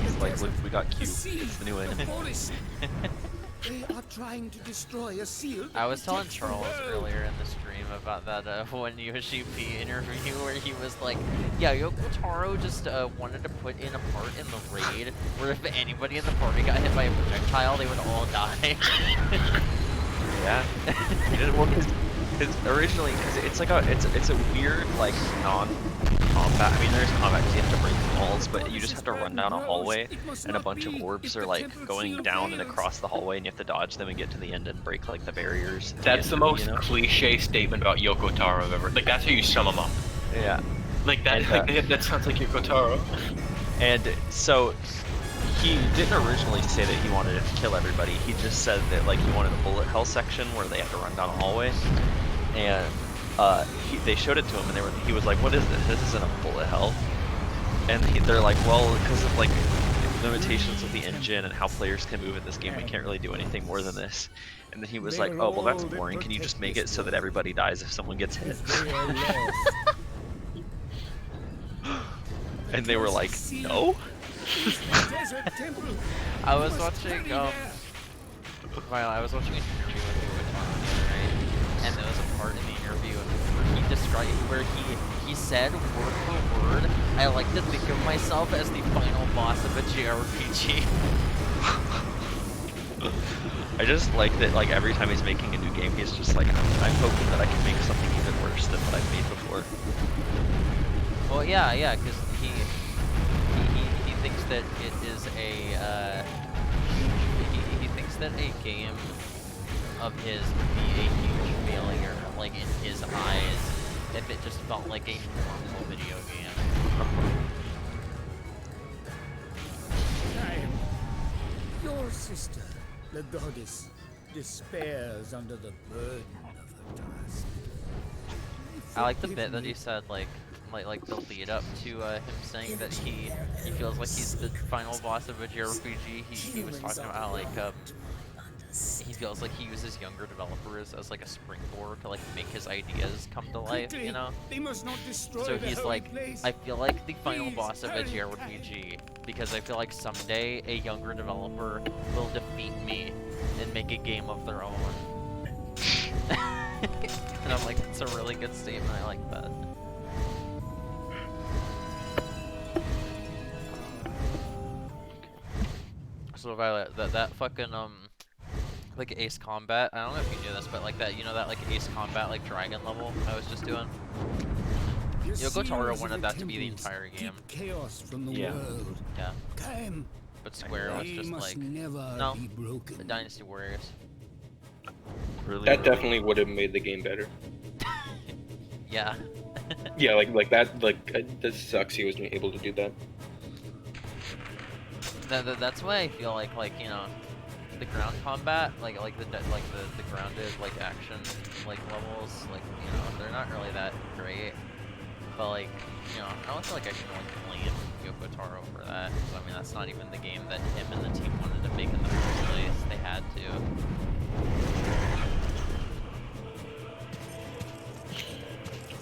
He's like, look, we got cute. It's the new enemy. They are trying to destroy a seal. I was telling Charles earlier in the stream about that one Yoshi P interview where he was like, yeah, Yoko Taro just wanted to put in a part in the raid where if anybody in the party got hit by a projectile, they would all die. Yeah. Well, because originally, because it's like it's a weird like non-combat. I mean, there's combat because you have to break walls, but you just have to run down a hallway, and a bunch of orbs are like going down and across the hallway, and you have to dodge them and get to the end and break like the barriers. That's the most cliche statement about Yoko Taro I've ever. Like that's how you sum him up. Yeah. Like that. And, that sounds like Yoko Taro. And so he didn't originally say that he wanted to kill everybody. He just said that like he wanted a bullet hell section where they have to run down a hallway, and they showed it to him, and he was like, "What is this? This isn't a bullet hell." And they're like, "Well, because of like limitations of the engine and how players can move in this game, we can't really do anything more than this." And then he was like, "Oh, well, that's boring. Can you just make it so that everybody dies if someone gets hit?" And they were like, "No." I was watching I was watching an interview with Yoko Taro the other night, and there was a part in the interview where he said word for word, "I like to think of myself as the final boss of a JRPG." I just like that, like every time he's making a new game, he's just like, I'm hoping that I can make something even worse than what I've made before. Well, yeah, because he thinks that it is a he thinks that a game of his would be a huge failure, like in his eyes, if it just felt like a normal video game. Your sister, the goddess, despairs under the burden of her task. I like the bit that he said, like the lead up to him saying that he feels like he's the final boss of a JRPG. He was talking about like he feels like he uses younger developers as like a springboard to like make his ideas come to life, you know? So he's like, I feel like the final boss of a JRPG because I feel like someday a younger developer will defeat me and make a game of their own. And I'm like, that's a really good statement. I like that. So Violet, that fucking like Ace Combat, I don't know if you knew this, but like that, you know that like Ace Combat like dragon level I was just doing? Yoko Taro wanted that to be the entire game. Chaos from the Yeah. world. Yeah. Time. But Square was just like, no, the Dynasty Warriors. That definitely would have made the game better. Yeah. Yeah, like that, this sucks he wasn't able to do that. That's why I feel like you know, the ground combat, like the grounded like action like levels, like, you know, they're not really that great. But like, you know, I don't feel like I can like blame Yoko Taro for that. So, I mean, that's not even the game that him and the team wanted to make in the first place. They had to.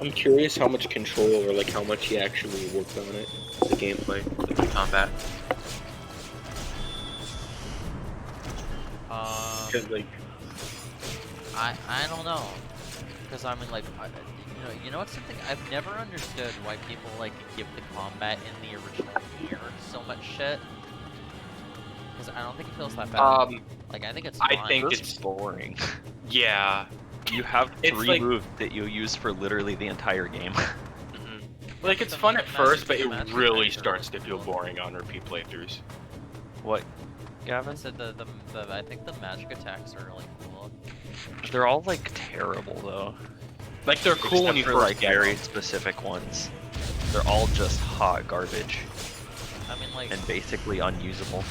I'm curious how much control or like how much he actually worked on it, the gameplay, the combat. Cause like, I don't know, cause I mean like, you know what's something I've never understood why people like give the combat in the original Nier so much shit. Cause I don't think it feels that bad. Like I think it's fine. I think it's boring. Yeah. You have It's three like- moves that you use for literally the entire game. Like it's fun at first, but it really starts to feel boring on repeat playthroughs. What, I Gavin? said I think the magic attacks are really cool. They're all like terrible though. Like they're cool when you for first like get very them. specific ones. They're all just hot garbage I mean like, and basically unusable.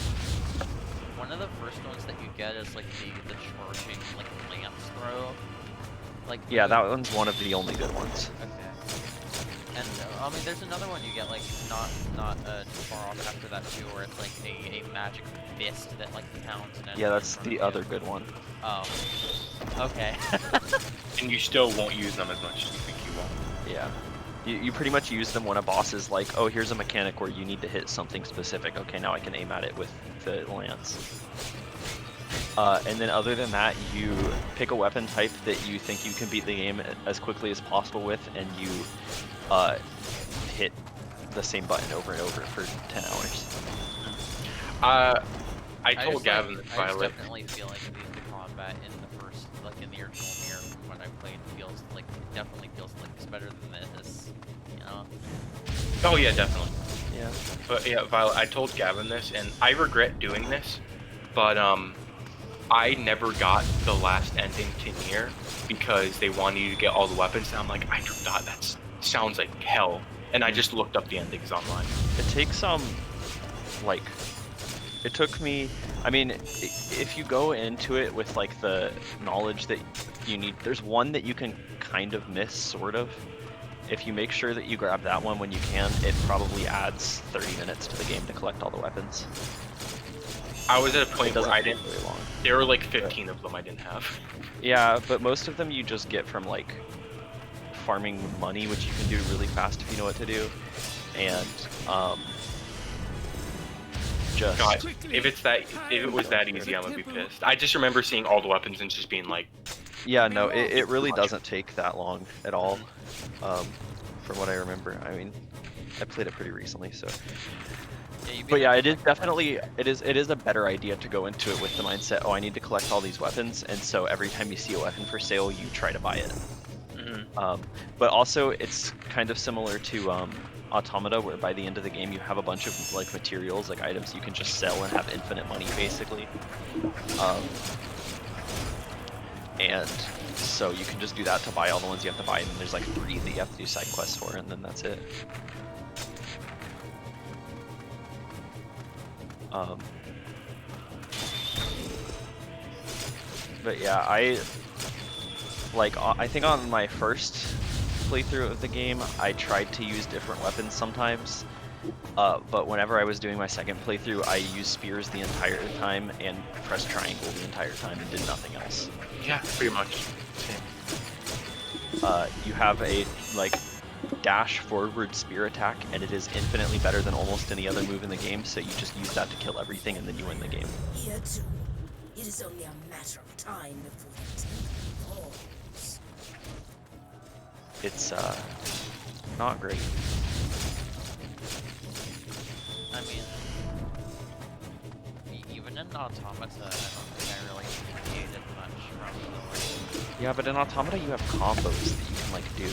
one of the first ones that you get is like the charging like lance throw. Like Yeah, that one's one of the only good ones. Okay. And I mean, there's another one you get like not too far off after that too, where it's like a magic fist that like pounds an enemy. Yeah, that's in front the of other you. good one. Oh. Okay. And you still won't use them as much as you think you will. Yeah. You pretty much use them when a boss is like, oh, here's a mechanic where you need to hit something specific. Okay, now I can aim at it with the lance. And then other than that, you pick a weapon type that you think you can beat the game as quickly as possible with, and you hit the same button over and over for 10 hours. I told Gavin I that just Violet. definitely feel like the combat in the first, like in the original Nier, from what I played, feels like, definitely feels like it's better than this, you know? Oh yeah, definitely. Yeah. But yeah, Violet, I told Gavin this, and I regret doing this, but I never got the last ending to Nier because they wanted you to get all the weapons, and I'm like, I do not, that sounds like hell. And I just looked up the endings online. It takes like It took me, I mean, if you go into it with like the knowledge that you need, there's one that you can kind of miss, sort of. If you make sure that you grab that one when you can, it probably adds 30 minutes to the game to collect all the weapons. I was at a point where I didn't. Very long. There were like 15 of them I didn't have. Yeah, but most of them you just get from like farming money, which you can do really fast if you know what to do, and just. God, if it was that easy, I'm gonna be pissed. I just remember seeing all the weapons and just being like. Yeah, no, it really doesn't take that long at all, from what I remember. I mean, I played it pretty recently, so. But yeah, it is definitely, it is a better idea to go into it with the mindset, oh, I need to collect all these weapons, and so every time you see a weapon for sale, you try to buy it. But also, it's kind of similar to Automata, where by the end of the game, you have a bunch of like materials, like items you can just sell and have infinite money, basically. And so you can just do that to buy all the ones you have to buy, and then there's like 3 that you have to do side quests for, and then that's it. But yeah, I think on my first playthrough of the game, I tried to use different weapons sometimes, but whenever I was doing my second playthrough, I used spears the entire time and pressed triangle the entire time and did nothing else. Yeah, pretty much. You have a dash forward spear attack, and it is infinitely better than almost any other move in the game, so you just use that to kill everything and then you win the game. Here too, it is only a matter of time before the temple falls. It's not great. I mean, even in Automata, I don't think I really deviated much from the way. Yeah, but in Automata you have combos that you can like do.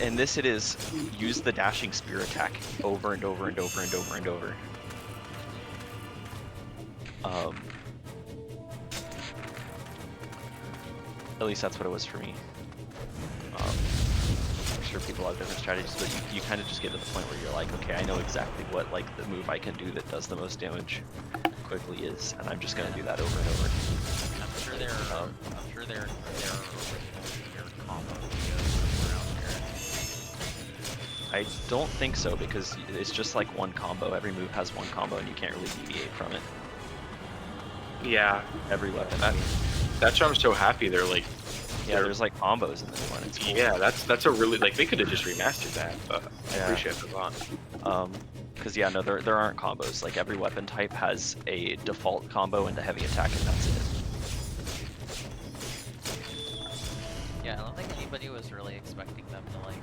In this it is use the dashing spear attack over and over and over and over and over. At least that's what it was for me. I'm sure people have different strategies, but you kind of just get to the point where you're like, okay, I know exactly what like the move I can do that does the most damage quickly is, and I'm just gonna do that over and over. I'm sure there are combo videos somewhere out there. I don't think so, because it's just like one combo. Every move has one combo, and you can't really deviate from it. Yeah. Every weapon. That's why I'm so happy they're like. Yeah, there's like combos in the new one. It's cool. Yeah, that's a really they could have just remastered that, but I appreciate it a lot. Because yeah, no, there aren't combos. Like every weapon type has a default combo and a heavy attack, and that's it. Yeah, I don't think anybody was really expecting them to like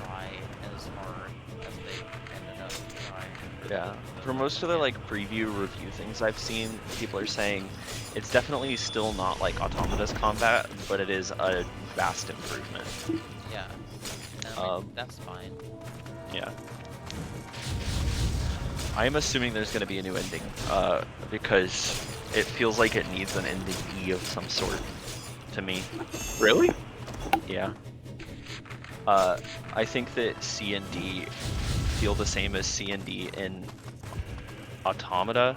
try as hard as they ended up trying. Yeah, for most of the like preview review things I've seen, people are saying it's definitely still not like Automata's combat, but it is a vast improvement. Yeah, I mean, that's fine. Yeah. I'm assuming there's going to be a new ending, because it feels like it needs an ending E of some sort, to me. Really? Yeah. I think that C and D feel the same as C and D in Automata,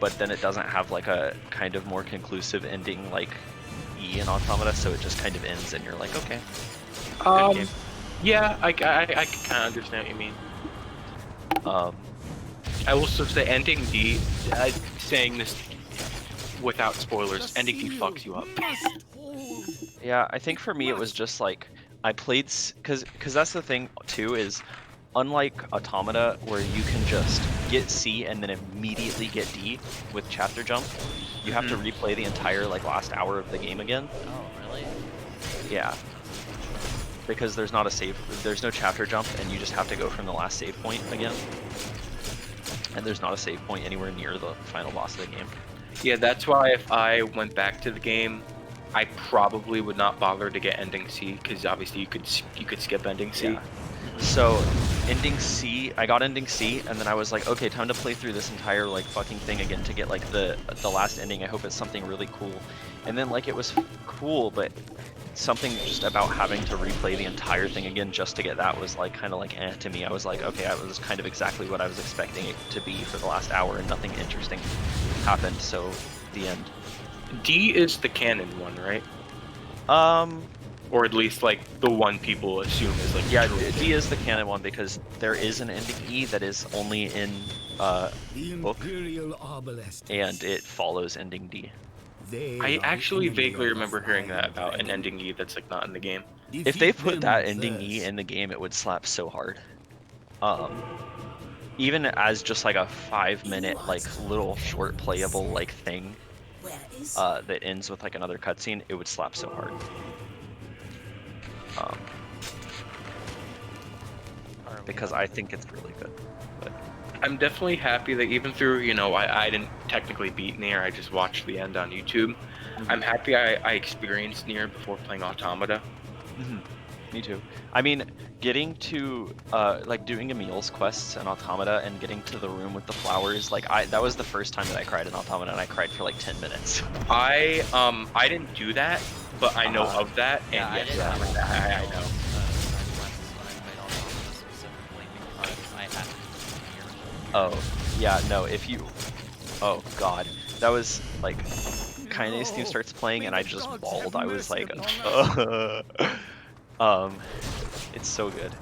but then it doesn't have like a kind of more conclusive ending like E in Automata, so it just kind of ends and you're like, okay. Good game. Yeah, I kind of understand what you mean. I will also say ending D, saying this without spoilers, ending D fucks you up. Yeah, I think for me it was just like, I played, cause that's the thing too, is unlike Automata, where you can just get C and then immediately get D with chapter jump, you have to replay the entire like last hour of the game again. Oh, really? Yeah. Because there's not a save, there's no chapter jump, and you just have to go from the last save point again. And there's not a save point anywhere near the final boss of the game. Yeah, that's why if I went back to the game, I probably would not bother to get ending C, because obviously you could skip ending C. Yeah. So ending C, I got ending C, and then I was like, okay, time to play through this entire like fucking thing again to get like the last ending. I hope it's something really cool. And then like it was cool, but something just about having to replay the entire thing again just to get that was like kind of like to me. I was like, okay, that was kind of exactly what I was expecting it to be for the last hour, and nothing interesting happened. So the end. D is the canon one, right? Or at least like the one people assume is like. Yeah, D is the canon one because there is an ending E that is only in book, and it follows ending D. I actually vaguely remember hearing that about an ending E that's like not in the game. If they put that ending E in the game, it would slap so hard. Even as just like a 5-minute like little short playable like thing that ends with like another cutscene, it would slap so hard. Because I think it's really good. But I'm definitely happy that even through, you know, I didn't technically beat Nier, I just watched the end on YouTube. I'm happy I experienced Nier before playing Automata. Me too. I mean, getting to like doing Emil's quests and Automata and getting to the room with the flowers, like that was the first time that I cried in Automata, and I cried for like 10 minutes. I didn't do that, but I know of that, and Yeah, yes, I know. Oh, yeah, no, if you... Oh, God. That was, like, Kaine's theme starts playing, and I just bawled. I was like, it's so good.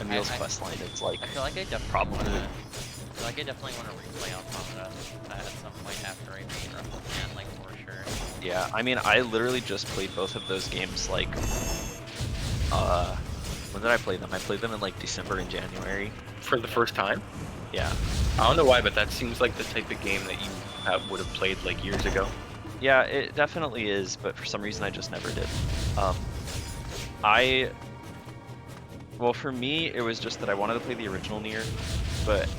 Emil's questline, it's like... I feel like I definitely want to replay Automata at some point after I beat Replicant, like, for sure. Yeah, I mean, I literally just played both of those games, like... when did I play them? I played them in, like, December and January. For the first time? Yeah. I don't know why, but that seems like the type of game that you would have played like years ago. Yeah, it definitely is, but for some reason I just never did. Well, for me, it was just that I wanted to play the original Nier, but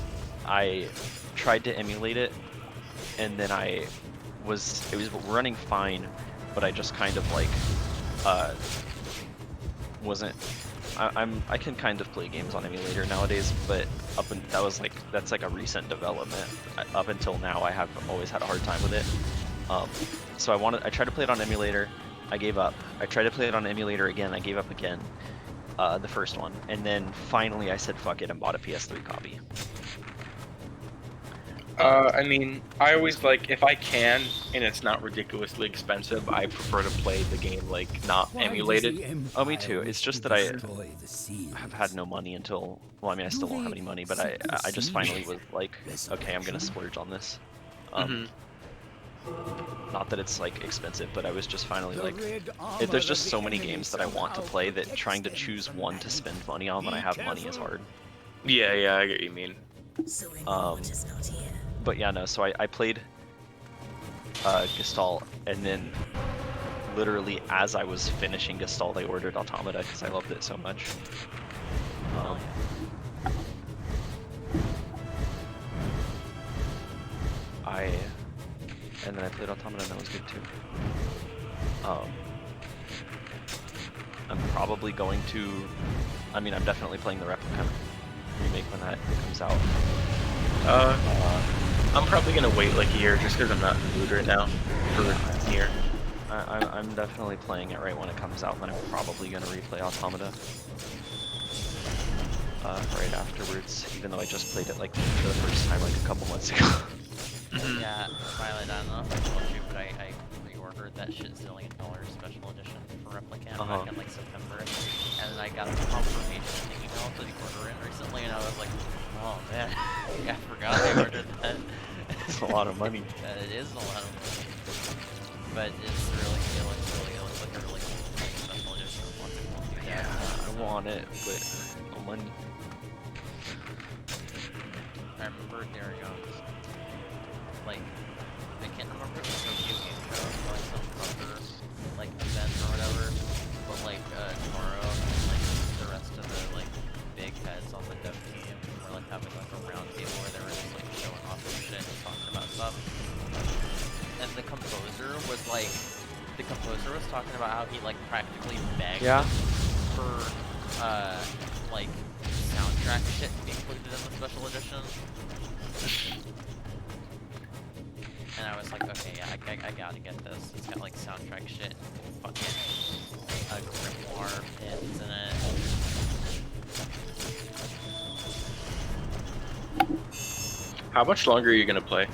I tried to emulate it, and then it was running fine, but I just kind of like wasn't. I can kind of play games on emulator nowadays, but that's like a recent development. Up until now, I have always had a hard time with it. So I tried to play it on emulator, I gave up. I tried to play it on emulator again, I gave up again. The first one, and then finally I said fuck it and bought a PS3 copy. I mean, I always like, if I can, and it's not ridiculously expensive, I prefer to play the game, like, not emulated. Oh, me too. It's just that I have had no money until, well, I mean, I still don't have any money, but I just finally was like, okay, I'm gonna splurge on this. Not that it's, like, expensive, but I was just finally like, there's just so many games that I want to play that trying to choose one to spend money on when I have money is hard. Yeah, I get what you mean. But yeah, no, so I played Gestalt, and then literally as I was finishing Gestalt, I ordered Automata because I loved it so much. And then I played Automata, and that was good too. I'm probably going to, I mean, I'm definitely playing the Replicant remake when that comes out. I'm probably gonna wait like a year just because I'm not in the mood right now for Nier. I'm definitely playing it right when it comes out, then I'm probably gonna replay Automata right afterwards, even though I just played it like for the first time like a couple months ago. Yeah, Violet, I don't know if I told you, but I pre-ordered that $1,000,000,000 special edition for Replicant back in like September, and then I got a confirmation email to the order in recently, and I was like, oh man, I forgot I ordered that. It's a lot of money. It is a lot of money, but it looks like a really cool special edition. Yeah, I want it, but no money. I remember during like, I can't remember if it was a Tokyo Game Show or like some other like event or whatever, but like Taro and like the rest of the like big heads on the dev team were like having like a round table where they were just like showing off their shit and talking about stuff. And the composer was talking about how he like practically begged for like soundtrack shit to be included in the special edition. And I was like, okay, yeah, I gotta get this. It's got like soundtrack shit and fucking How much longer are you gonna play?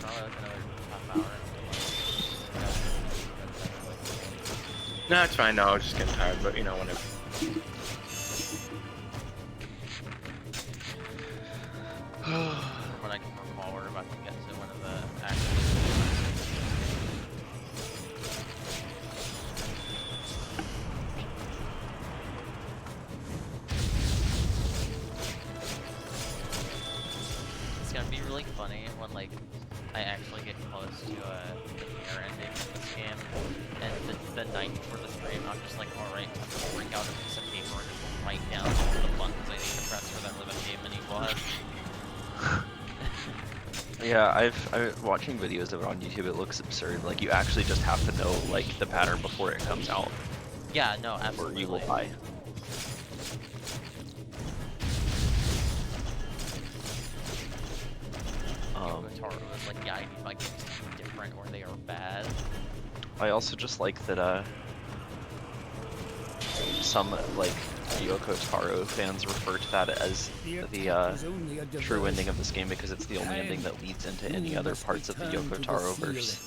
Probably like another half hour. No, it's fine. No, I was just getting tired, but you know, whenever. When I can recall, we're about to get to one of the actions. It's gonna be really funny when like I actually get close to the mirror ending in this game, and the night before the stream, I'm just like, alright, I'm gonna bring out a piece of paper and just write down all the buttons I need to press for that rhythm game and equal has. Yeah, I've watching videos of it on YouTube. It looks absurd. Like you actually just have to know like the pattern before it comes out. Yeah, no, absolutely. Or you will die. Yoko Taro was like, yeah, I need my games to be different or they are bad. I also just like that some like Yoko Taro fans refer to that as the true ending of this game because it's the only ending that leads into any other parts of the Yoko Taro verse.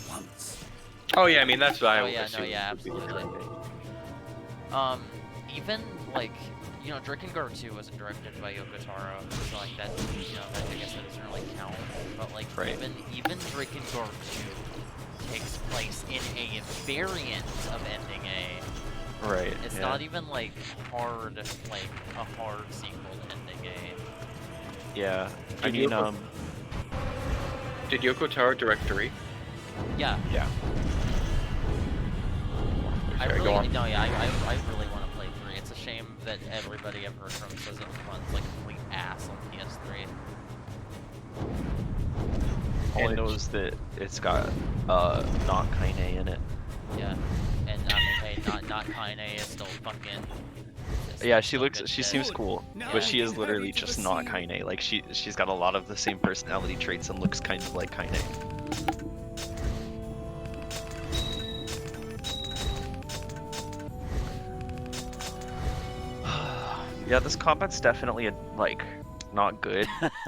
Oh yeah, I mean that's what I would yeah, assume. no, yeah, absolutely. Even like, you know, Drakengard 2 wasn't directed by Yoko Taro, so like that, you know, I guess that doesn't really count. But like, even Drakengard 2 takes place in a variant of ending A. Right. It's not even like hard, like a hard sequel to ending A. Yeah. I mean, Did Yoko Taro direct 3? Yeah. Yeah. I really want to play 3. It's a shame that everybody I've heard from says it runs like complete ass on PS3. All I know is that it's got not Kaine in it. Yeah. And I mean, hey, not Kaine is still fucking. Yeah, she seems cool, but she is literally just not Kaine. Like she's got a lot of the same personality traits and looks kind of like Kaine. Yeah, this combat's definitely like not good,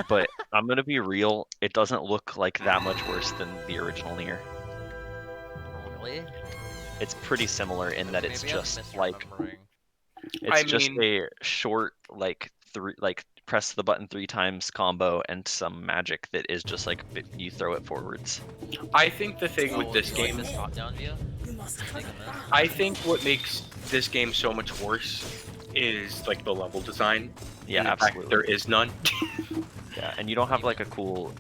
but I'm gonna be real, it doesn't look like that much worse than the original Nier. Really? It's pretty similar in that it's just like I just mean- a short like press the button 3 times combo and some magic that is just like you throw it forwards. I think the thing with this game is top-down view. I think what makes this game so much worse is like the level design. Yeah, and the fact absolutely. there is none. Yeah, and you don't have like a cool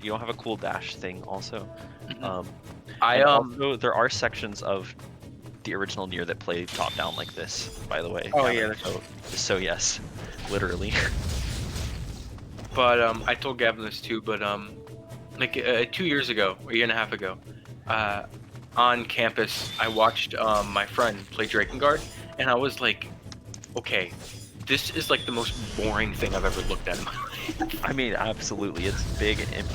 dash thing also. Also, there are sections of the original Nier that play top down like this, by the way. Oh, yeah, Gavin. So yes, literally. But I told Gavin this too. But like 2 years ago, or a year and a half ago, on campus, I watched my friend play Drakengard, and I was like, okay, this is like the most boring thing I've ever looked at in my life. I mean, absolutely, it's big, and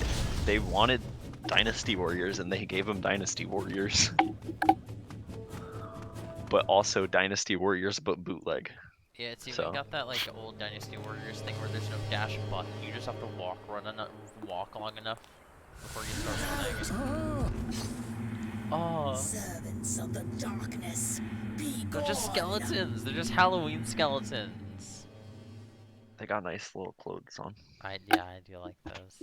they wanted Dynasty Warriors, and they gave them Dynasty Warriors. But also Dynasty Warriors, but bootleg. Yeah, it's even got that like old Dynasty Warriors thing where there's no dash button. You just have to walk long enough before you start running. Oh. Servants of the darkness, be They're just gone. skeletons. They're just Halloween skeletons. They got nice little clothes on. Yeah, I do like those.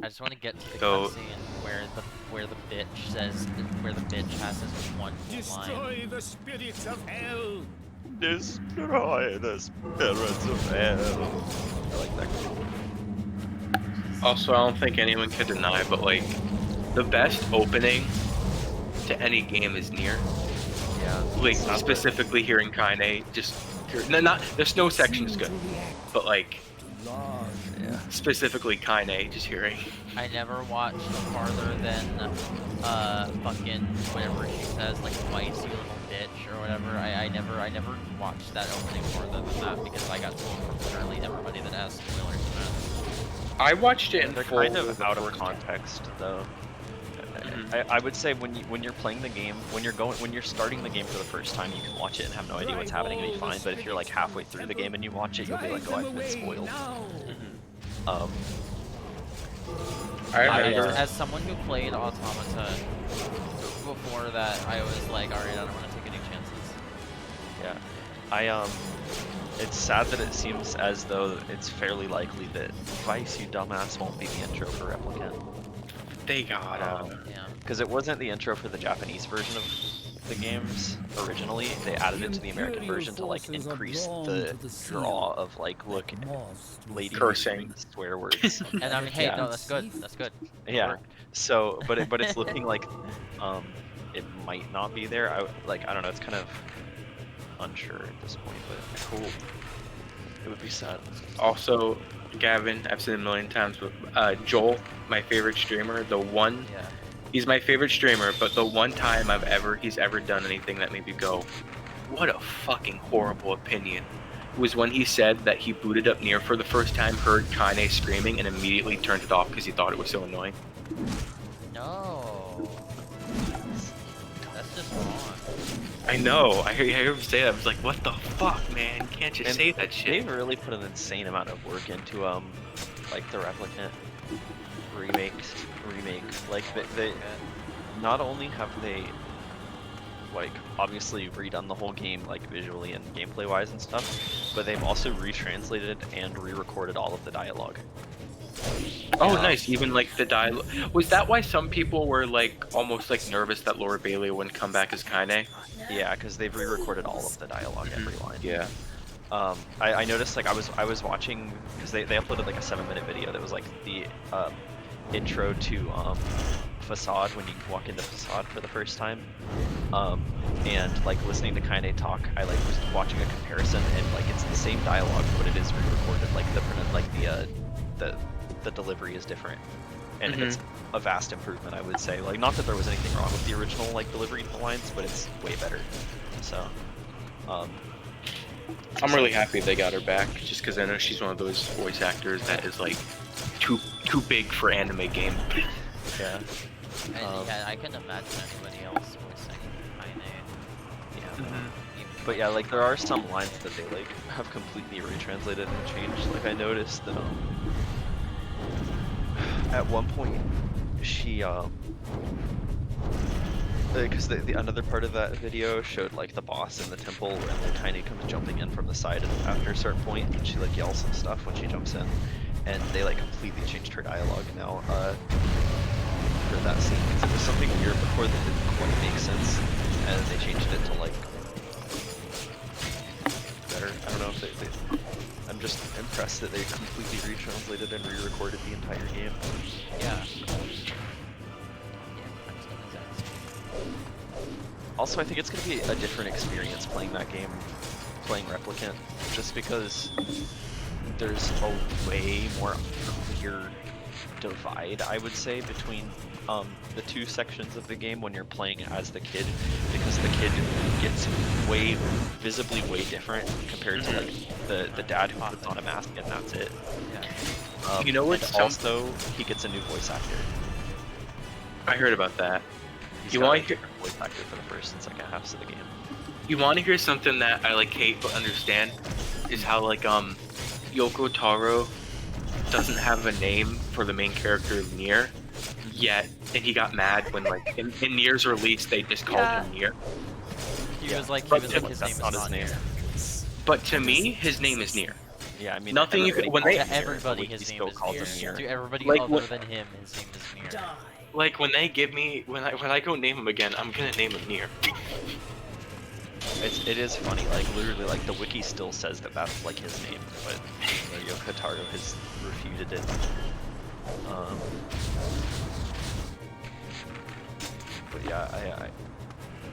I just want to get to the cutscene where the bitch says where the bitch has this one line. Destroy the spirits of hell. Destroy the spirits of hell. I like that. Also, I don't think anyone can deny, but like, the best opening to any game is Nier. Yeah. Like, specifically hearing Kaine, just there's no section is good, but like, specifically Kaine, just hearing. I never watched farther than fucking whatever she says, like twice, you little bitch or whatever. I never watched that opening further than that because I got told from literally everybody that asked spoilers to that. I watched it in They're full kind of the out of first context though. I would say when you're playing the game, when you're starting the game for the first time, you can watch it and have no idea what's happening and be fine. But if you're like halfway through the game and you watch it, you'll be like, oh, I've been spoiled. As someone who played Automata before that, I was like, alright, I don't want to take any chances. Yeah, it's sad that it seems as though it's fairly likely that Vice, you dumbass, won't be the intro for Replicant. They gotta. Yeah. Because it wasn't the intro for the Japanese version of the games originally. They added it to the American version to like increase the draw of like, look, lady cursing, swear words. And I mean, hey, no, that's good. That's good. Yeah. So, but it's looking like it might not be there. I don't know. It's kind of unsure at this point, but cool. It would be sad. Also, Gavin, I've said it a million times, but Joel, my favorite streamer, he's my favorite streamer, but the one time he's ever done anything that made me go, what a fucking horrible opinion, was when he said that he booted up Nier for the first time, heard Kaine screaming, and immediately turned it off because he thought it was so annoying. No. That's just wrong. I know. I hear him say that. I was like, what the fuck, man? You can't just say that shit. They've really put an insane amount of work into like the Replicant remake. Like they not only have they like obviously redone the whole game like visually and gameplay wise and stuff, but they've also retranslated and re-recorded all of the dialogue. Oh, nice. Even like the dialogue. Was that why some people were like almost like nervous that Laura Bailey wouldn't come back as Kaine? Yeah, because they've re-recorded all of the dialogue, every line. Yeah. I noticed like I was watching because they uploaded like a 7-minute video that was like the intro to Facade when you walk into Facade for the first time, and like listening to Kaine talk, I like was watching a comparison and like it's the same dialogue but it is re-recorded. Like the delivery is different, and it's a vast improvement, I would say. Like, not that there was anything wrong with the original like delivery lines, but it's way better. So, I'm really happy they got her back, just because I know she's one of those voice actors that is like too big for anime game. Yeah. And yeah, I couldn't imagine anybody else voicing Kaine. Yeah. But yeah, like there are some lines that they like have completely retranslated and changed. Like I noticed that at one point she because the another part of that video showed like the boss in the temple and like Kaine comes jumping in from the side after a certain point and she like yells some stuff when she jumps in, and they like completely changed her dialogue now for that scene because it was something weird before that didn't quite make sense, and they changed it to like better. I don't know if they I'm just impressed that they completely retranslated and re-recorded the entire game. Yeah. Also, I think it's going to be a different experience playing that game, playing Replicant, just because there's a way more clear divide, I would say, between the two sections of the game when you're playing as the kid, because the kid gets visibly way different compared to like the dad who puts on a mask and that's it. Yeah. You know what? Also, he gets a new voice actor. I heard about that. You want to hear voice actor for the first and second halves of the game. You want to hear something that I like hate but understand? Is how like Yoko Taro doesn't have a name for the main character of Nier yet, and he got mad when like in Nier's release they just called him Nier. He was like his name is not his name. But to me, his name is Nier. Yeah, I mean, nothing you could when they everybody his name is Nier. To everybody like, other than him, his name is Nier. Like when they give me when I go name him again, I'm gonna name him Nier. It is funny, like literally, like the wiki still says that that's like his name, but Yoko Taro has refuted it. But yeah,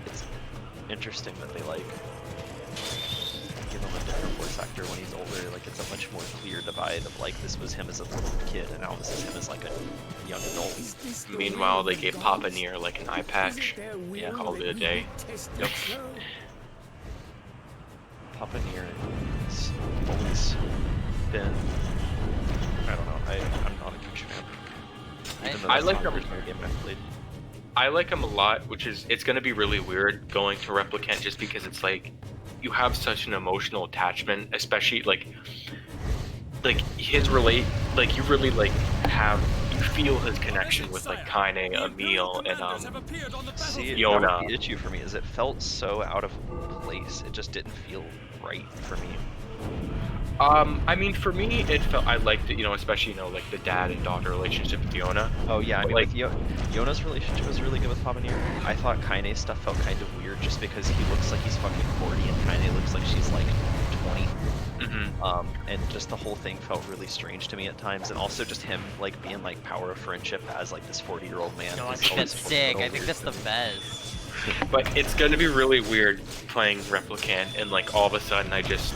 it's interesting that they like give him a different voice actor when he's older. Like it's a much more clear divide of like this was him as a little kid, and now this is him as like a young adult. Meanwhile, they gave Papa Nier like an eye patch. Yeah, called it a day. Yep. Papa Nier has always been, I don't know, I'm not a huge fan. Even though I like there's no game I've played. I like him a lot, which is it's gonna be really weird going to Replicant just because it's like you have such an emotional attachment, especially like his like you really like you feel his connection with like Kaine, Emil, and See, that Yona. was the issue for me, is it felt so out of place. It just didn't feel right for me. I mean, for me, it felt I liked it, especially like the dad and daughter relationship with Yona. Oh yeah, I But, mean, like, with Yona's relationship was really good with Pavanir. I thought Kaine's stuff felt kind of weird just because he looks like he's fucking 40 and Kaine looks like she's like 20. And just the whole thing felt really strange to me at times, and also just him like being like power of friendship as like this 40-year-old man. No, I think that's sick. I think that's the best. But it's gonna be really weird playing Replicant and like all of a sudden I just,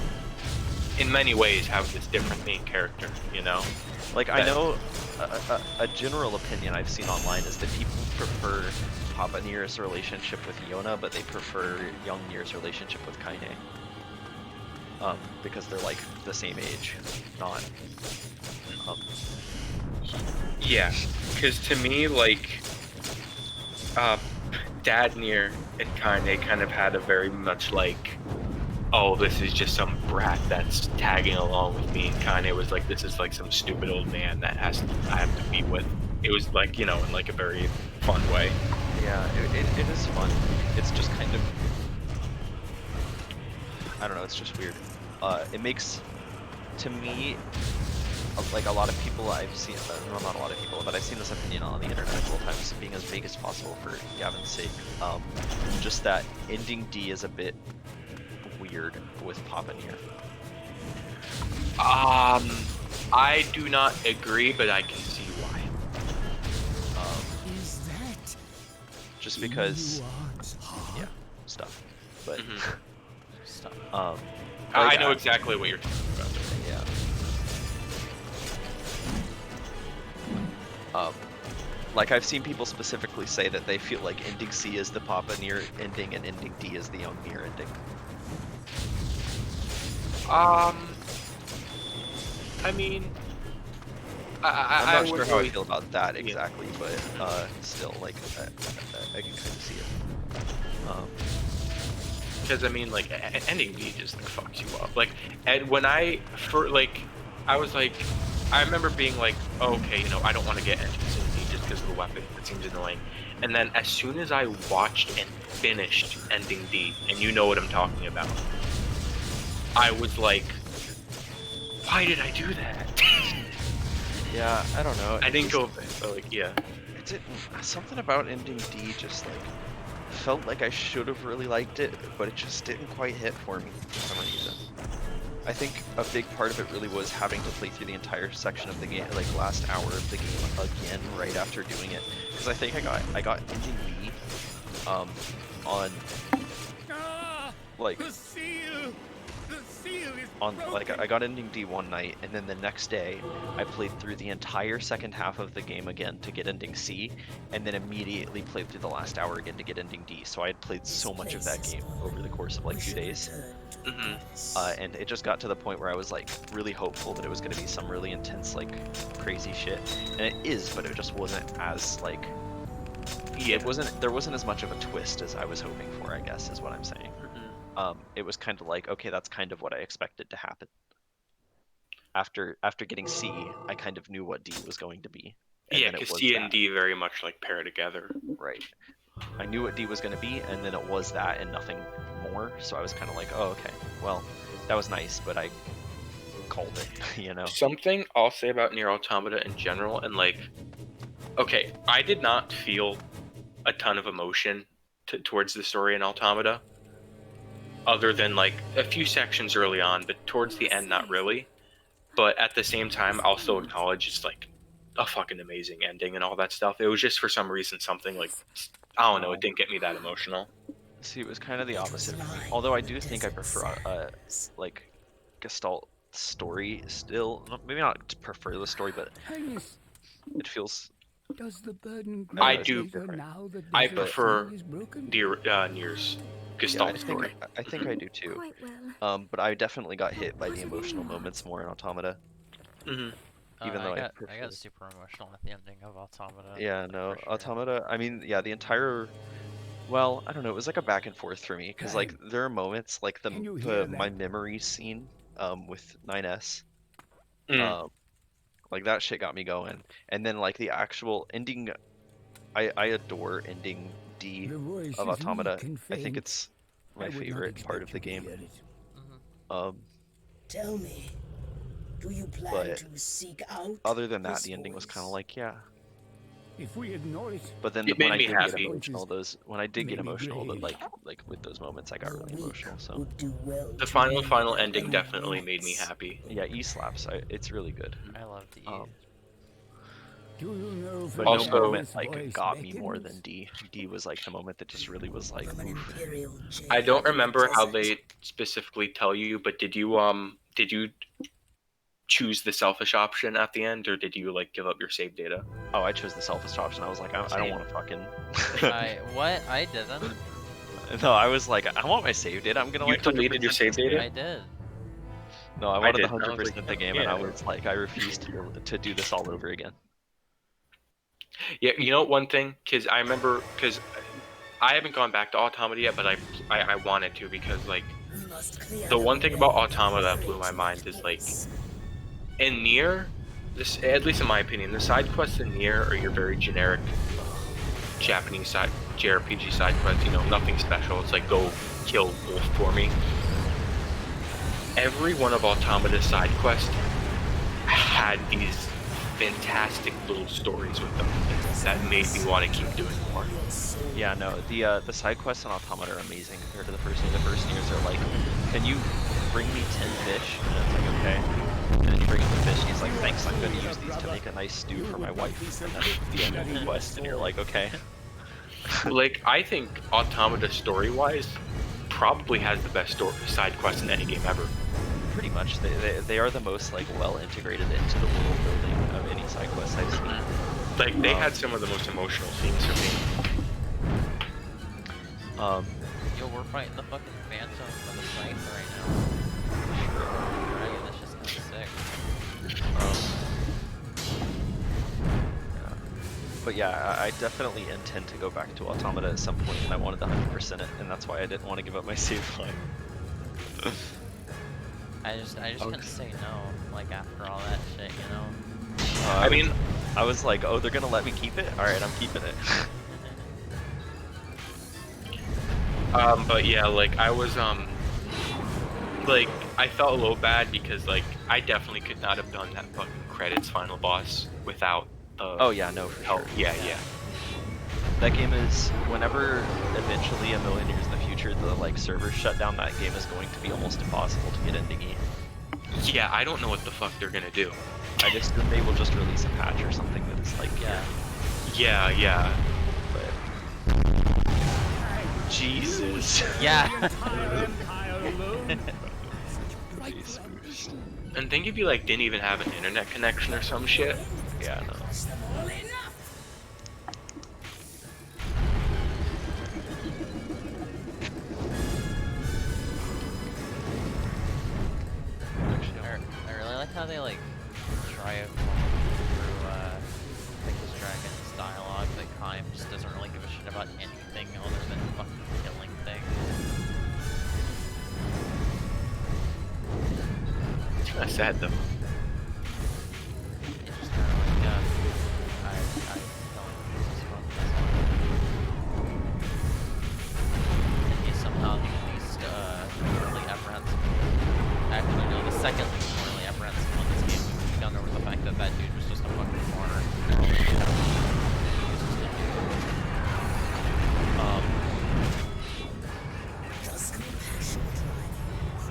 in many ways, have this different main character. Like I know a general opinion I've seen online is that people prefer Pavanir's relationship with Yona, but they prefer young Nir's relationship with Kaine. Because they're like the same age, not. Yeah, because to me, like, Dad Nir and Kaine kind of had a very much like, oh, this is just some brat that's tagging along with me, and Kaine was like, this is like some stupid old man that I have to be with. It was like, in like a very fun way. Yeah, it is fun. It's just kind of, I don't know, it's just weird. It makes, to me, like a lot of people I've seen, well, not a lot of people, but I've seen this opinion on the internet several times, being as vague as possible for Gavin's sake. Just that ending D is a bit weird with Pavanir. I do not agree, but I can see why. Is that just because, yeah, stuff, but stuff. I know exactly what you're talking about. Yeah. Like I've seen people specifically say that they feel like ending C is the Pavanir ending and ending D is the young Nir ending. I mean, I'm not sure how I feel about that exactly, but still, like, I can kind of see it. Because I mean, like, ending D just like fucks you up. Like, and when I was like, I remember being like, oh, okay, I don't want to get entrance in D just because of the weapon. It seems annoying. And then as soon as I watched and finished ending D, and you know what I'm talking about, I was like, why did I do that? Yeah, I don't know. I didn't go, but like, yeah. It didn't. Something about ending D just like felt like I should have really liked it, but it just didn't quite hit for me for some reason. I think a big part of it really was having to play through the entire section of the game, like last hour of the game again right after doing it, because I think I got ending B on like I got ending D one night, and then the next day I played through the entire second half of the game again to get ending C, and then immediately played through the last hour again to get ending D. So I had played so much of that game over the course of like 2 days. And it just got to the point where I was like really hopeful that it was going to be some really intense, like crazy shit, and it is, but it just wasn't as like, yeah, there wasn't as much of a twist as I was hoping for, I guess is what I'm saying. It was kind of like, okay, that's kind of what I expected to happen. After getting C, I kind of knew what D was going to be. Yeah, because C and D very much like pair together. Right. I knew what D was going to be, and then it was that and nothing more. So I was kind of like, oh, okay, well, that was nice, but I called it, Something I'll say about Nier Automata in general, and like, okay, I did not feel a ton of emotion towards the story in Automata, other than like a few sections early on, but towards the end, not really. But at the same time, I'll still acknowledge it's like a fucking amazing ending and all that stuff. It was just for some reason something like, I don't know, it didn't get me that emotional. See, it was kind of the opposite for me. Although I do think I prefer like Gestalt story still. Maybe not prefer the story, but it feels. Does the burden I do. now that I prefer Nier's Gestalt story. I think I do too. But I definitely got hit by the emotional moments more in Automata. even though I prefer. got super emotional at the ending of Automata. Yeah, like, no, for sure. Automata. I mean, yeah, the entire. Well, I don't know. It was like a back and forth for me because like there are moments like my memory scene with 9S like that shit got me going, and then like the actual ending. I adore ending D of Automata. I think it's my favorite part of the game. Tell me, do you plan But to seek out other than that, this the ending was kind of voice? like, yeah. If we ignore it, But then It when made I me did get happy. emotional, when I did get emotional, that grave. like with those moments, I got really emotional. So The final ending definitely made me happy. yeah, E slaps. It's really good. I loved E. Do you know But Also- no moment this like voice got me more beckons? than D. D was like the moment that just really was like, oof. I don't remember how they specifically tell you, but did you choose the selfish option at the end, or did you like give up your save data? Oh, I chose the selfish option. I was like, I don't want to fucking. What? I didn't. No, I was like, I want my save data. I'm gonna You like deleted your save data? I did. No, I wanted the didn't. I was 100% like, the game, yeah. and I was like, I refused to do this all over again. Yeah, you know one thing, because I remember, because I haven't gone back to Automata yet, but I wanted to, because like the one thing about Automata that blew my mind is like in Nier, this, at least in my opinion, the side quests in Nier are your very generic Japanese side JRPG side quests. You know, nothing special. It's like go kill wolf for me. Every one of Automata's side quests had these fantastic little stories with them that made me want to keep doing more. Yeah, no, the side quests on Automata are amazing compared to the first Nier. The first Niers are like, can you bring me 10 fish? And it's like, okay. And then you bring him the fish, and he's like, thanks, I'm going to use these to make a nice stew for my wife. And that's the end of the quest, and you're like, okay. Like, I think Automata story-wise probably has the best side quest in any game ever. Pretty much, they are the most like well integrated into the world building of any side quest I've seen. Like, they had some of the most emotional scenes for me. Yo, we're fighting the fucking Phantom for the Scythe right now. Right, that's just kind of sick. Yeah. But yeah, I definitely intend to go back to Automata at some point, and I wanted to 100% it, and that's why I didn't want to give up my save file. I just couldn't say no, like after all that shit, you know? I was like, oh, they're gonna let me keep it? Alright, I'm keeping it. But yeah, like, I was, like, I felt a little bad because, like, I definitely could not have done that fucking credits final boss without the... Oh yeah, no, for sure. Yeah. That game is, whenever eventually a million years in the future the like servers shut down, that game is going to be almost impossible to get into E. Yeah, I don't know what the fuck they're gonna do. I just assume they will just release a patch or something that is like, Yeah. But Jesus. Yeah. And think if you like didn't even have an internet connection or some shit. Yeah, no. I really like how they like try it through Pickles Dragon's dialogue. Like Kaim just doesn't really give a shit about anything other than fucking killing things. It's kind of sad though. It's just kind of like, I don't use this one. And he somehow the least morally apprehensive. Actually, no, the second least morally apprehensive on this game. We've gone over the fact that that dude was just a fucking corner.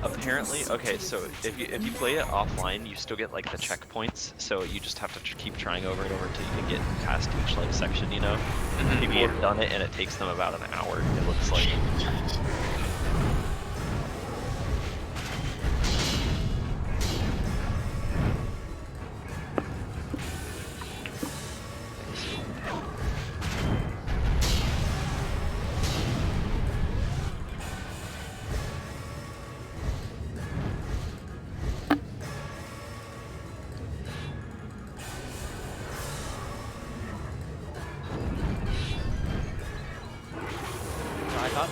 Apparently, okay, so if you play it offline, you still get like the checkpoints, so you just have to keep trying over and over until you can get past each like section, you know? People have done it and it takes them about an hour, it looks like.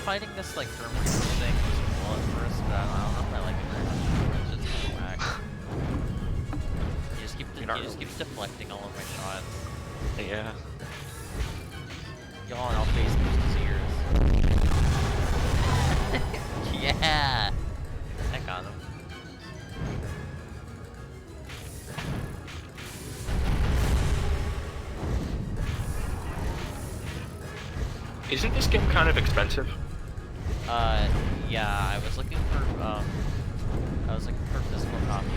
fighting this like Grim Reaper thing was cool at first, but I don't know if I like it very much. It's just kind of whack. He just keeps deflecting all of my shots. Yeah. Y'all, and I'll face boost his ears. Yeah! I got him. Isn't this game kind of expensive? Yeah, I was looking for physical copies,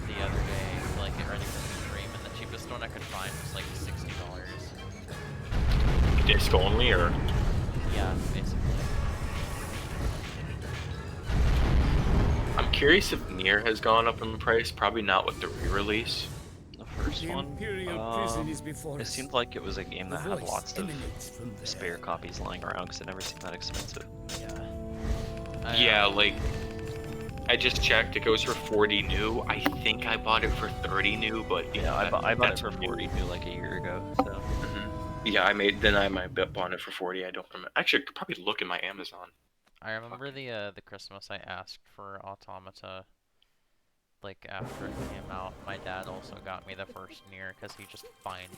the other day to like get ready for the stream, and the cheapest one I could find was like $60. Disc only, or? Yeah, basically. I'm curious if Nier has gone up in price. Probably not with the re-release. The first one, it seemed like it was a game that had lots of spare copies lying around because it never seemed that expensive. Yeah. Yeah, like, I just checked, it goes for 40 new. I think I bought it for 30 new, but yeah, I bought it for 40 new like a year ago, so. Yeah, I might bought it for 40, I don't remember. Actually, I could probably look in my Amazon. I remember the Christmas I asked for Automata, like after it came out. My dad also got me the first Nier because he just fucking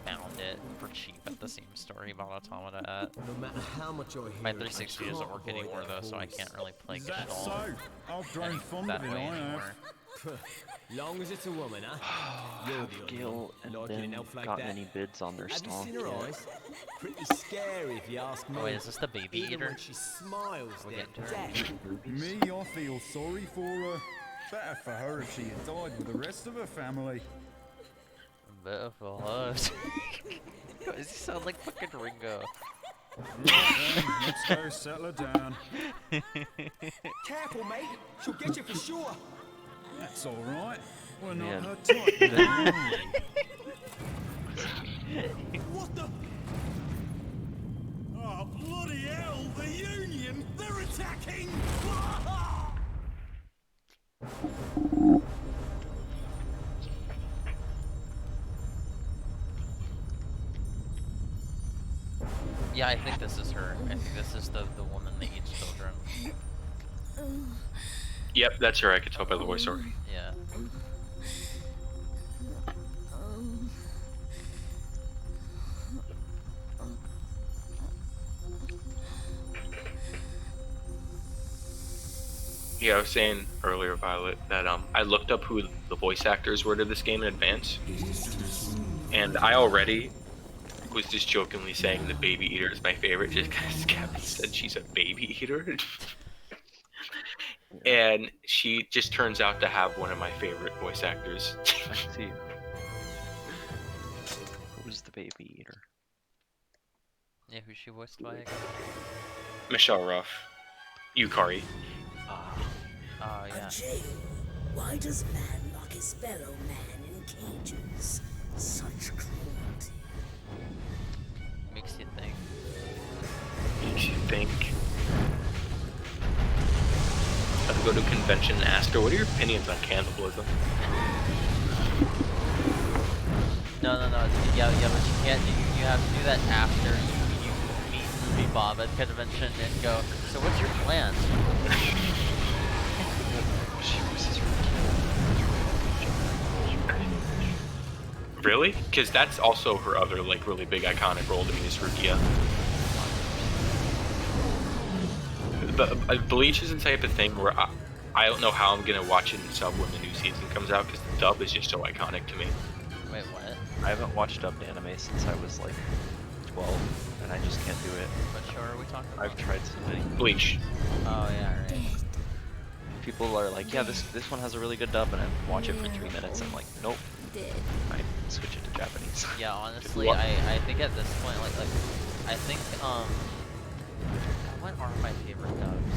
found it for cheap at the same store he bought Automata at. No matter how much I hear, my 360 doesn't work anymore though, so I can't really play Gestalt I've grown fond of it, I have. Long as it's a woman, huh? Have Gil and Ben got any bids on their stall? Have you seen her eyes? Pretty scary if you ask me. Oh wait, is this the baby Even eater? when she smiles, We'll they're get to her. dead. Me, I feel sorry for her. Better for her if she had died with the rest of her family. Better for us. Does he sound like fucking Ringo? Right then, let's go settle her down. Careful, mate. She'll get you for sure. That's alright. We're not Yeah. her type. What the? Oh, bloody hell! The Union! They're attacking! Yeah, I think this is her. I think this is the woman that eats children. Yep, that's her, I could tell by the voice already. Yeah. Yeah, I was saying earlier, Violet, that I looked up who the voice actors were to this game in advance, and I already was just jokingly saying the baby eater is my favorite just because Gabby said she's a baby eater. And she just turns out to have one of my favorite voice actors. I see. Who's the baby eater? Yeah, who's she voiced by again? Michelle Ruff. Yukari. Oh, yeah. A jail. Why does man lock his fellow man in cages? Such cruelty. Makes you think. Makes you think. I'd go to a convention and ask her, what are your opinions on cannibalism? No. Yeah, but you can't. You have to do that after you meet Ruby Bob at convention and go. So what's your plan? Really? Because that's also her other like really big iconic role to me is Rukia. But Bleach is the type of thing where I don't know how I'm gonna watch it in sub when the new season comes out because the dub is just so iconic to me. Wait, what? I haven't watched dubbed anime since I was like 12, and I just can't do it. What show are we talking about? I've tried so many. Bleach. Oh yeah, right. People are like, yeah, this one has a really good dub, and I watch it for 3 minutes. I'm like, nope. I switch it to Japanese. Yeah, honestly, I think at this point, like I think what are my favorite dubs?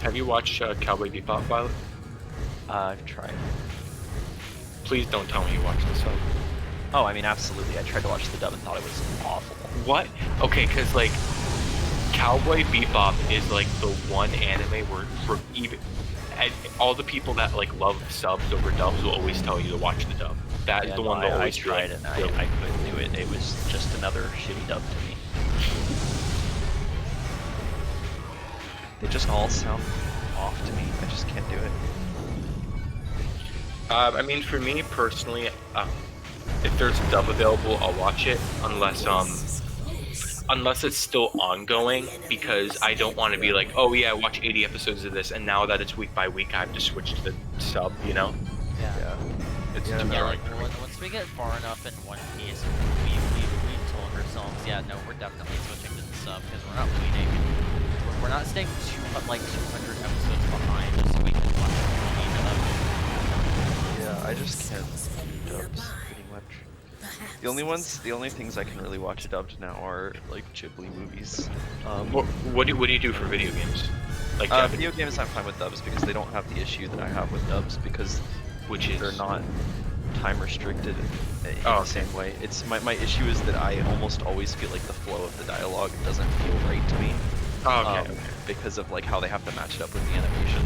Have you watched Cowboy Bebop, Violet? I've tried. Please don't tell me you watched the sub. Oh, I mean, absolutely. I tried to watch the dub and thought it was awful. What? Okay, because like Cowboy Bebop is like the one anime where for even all the people that like love subs over dubs will always tell you to watch the dub. That is the one that always I tried it. I couldn't do it. It was just another shitty dub to me. They just all sound off to me. I just can't do it. I mean, for me personally, if there's dub available, I'll watch it unless it's still ongoing, because I don't want to be like, oh yeah, watch 80 episodes of this, and now that it's week by week, I have to switch to the sub, you know? Yeah. It's Yeah, too like, boring. once we get far enough in One Piece, we told ourselves, yeah, no, we're definitely switching to the sub, because we're not waiting. We're not staying like 200 episodes behind just so we can watch them. Yeah, I just can't do dubs pretty much. The only things I can really watch dubbed now are like Ghibli movies. What do you do for video games? Like video games, I'm fine with dubs because they don't have the issue that I have with dubs because they're not time restricted in the same way. It's my issue is that I almost always feel like the flow of the dialogue doesn't feel right to me. Because of like how they have to match it up with the animation.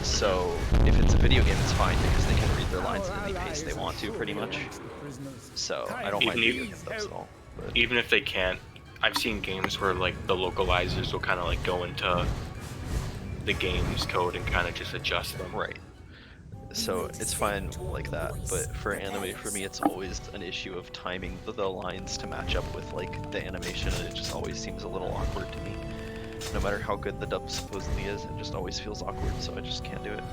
So if it's a video game, it's fine because they can read their lines at any pace they want to, pretty much. So I don't mind video game dubs at all. But even if they can't, I've seen games where like the localizers will kind of like go into the game's code and kind of just adjust them. Right. So it's fine like that, but for anime, for me, it's always an issue of timing the lines to match up with like the animation, and it just always seems a little awkward to me. No matter how good the dub supposedly is, it just always feels awkward, so I just can't do it.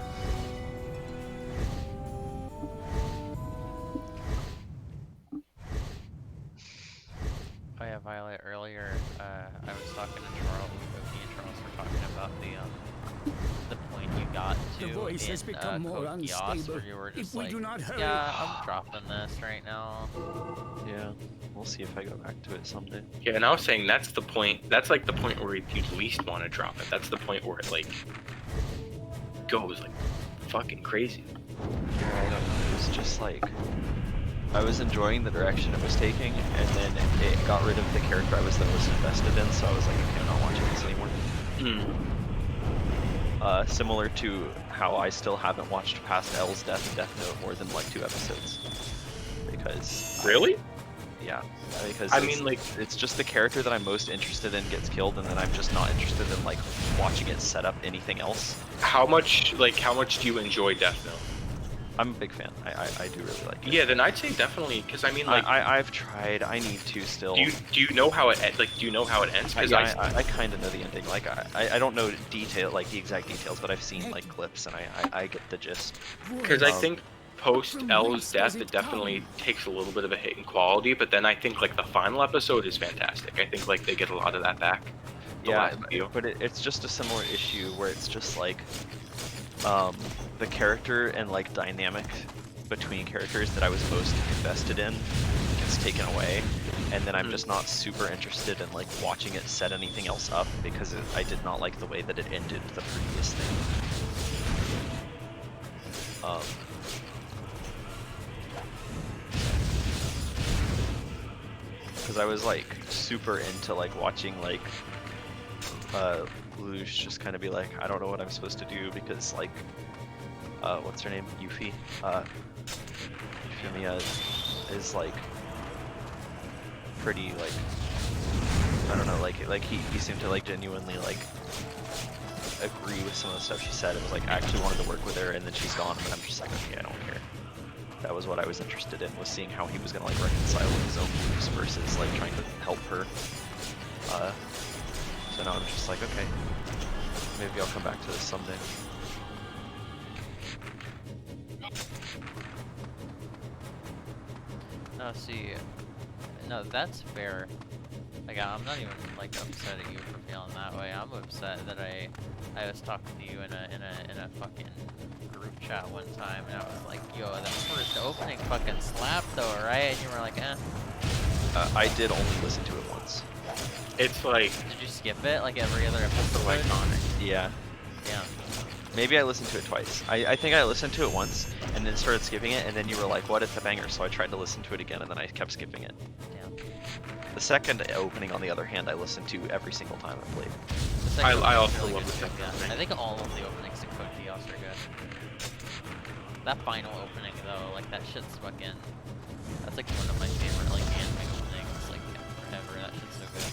Oh yeah, Violet, earlier, I was talking to Charles, me and Charles were talking about the point you got to The voice has become more Code Geass, unstable where you were just if we like, do not hurry. yeah, I'm dropping this right now. Yeah, we'll see if I go back to it someday. Yeah, and I was saying that's the point. That's like the point where you'd least want to drop it. That's the point where it like goes like fucking crazy. Yeah, I don't know. It was just like I was enjoying the direction it was taking, and then it got rid of the character I was the most invested in. So I was like, okay, I'm not watching this anymore. Similar to how I still haven't watched past L's death in Death Note more than like 2 episodes. Because really? Yeah, because I mean, like, it's just the character that I'm most interested in gets killed, and then I'm just not interested in like watching it set up anything else. How much do you enjoy Death Note? I'm a big fan. I do really like it. Yeah, then I'd say definitely, because I mean, like, I've tried. I need to still. Do you know how it do you know how it ends? Because I kind of know the ending. Like I don't know the exact details, but I've seen like clips, and I get the gist. Because I think post L's death, it definitely takes a little bit of a hit in quality, but then I think like the final episode is fantastic. I think like they get a lot of that back. Yeah, but it's just a similar issue where it's just like the character and like dynamic between characters that I was most invested in gets taken away, and then I'm just not super interested in like watching it set anything else up because I did not like the way that it ended the previous thing. Because I was like super into like watching like Lelouch just kind of be like, I don't know what I'm supposed to do because like what's her name? Yuffie? Euphemia is like pretty like I don't know, like he seemed to like genuinely like agree with some of the stuff she said. It was like I actually wanted to work with her, and then she's gone, and I'm just like, okay, I don't care. That was what I was interested in, was seeing how he was gonna like reconcile with his own beliefs versus like trying to help her. So now I'm just like, okay, maybe I'll come back to this someday. No, see, no, that's fair. Like, I'm not even like upset at you for feeling that way. I'm upset that I was talking to you in a fucking group chat one time, and I was like, yo, that first opening fucking slapped though, right? And you were like, eh. I did only listen to it once. It's like, did you skip it like every other episode? Iconic. Yeah. Yeah. Maybe I listened to it twice. I think I listened to it once and then started skipping it, and then you were like, what, it's a banger, so I tried to listen to it again, and then I kept skipping it. Yeah. The second opening, on the other hand, I listened to every single time I played. I also really love good the second too, yeah. opening. I think all of the openings in Code Geass are good. That final opening though, like that shit's fucking, that's like one of my favorite like anime openings like ever. That much. It's so good.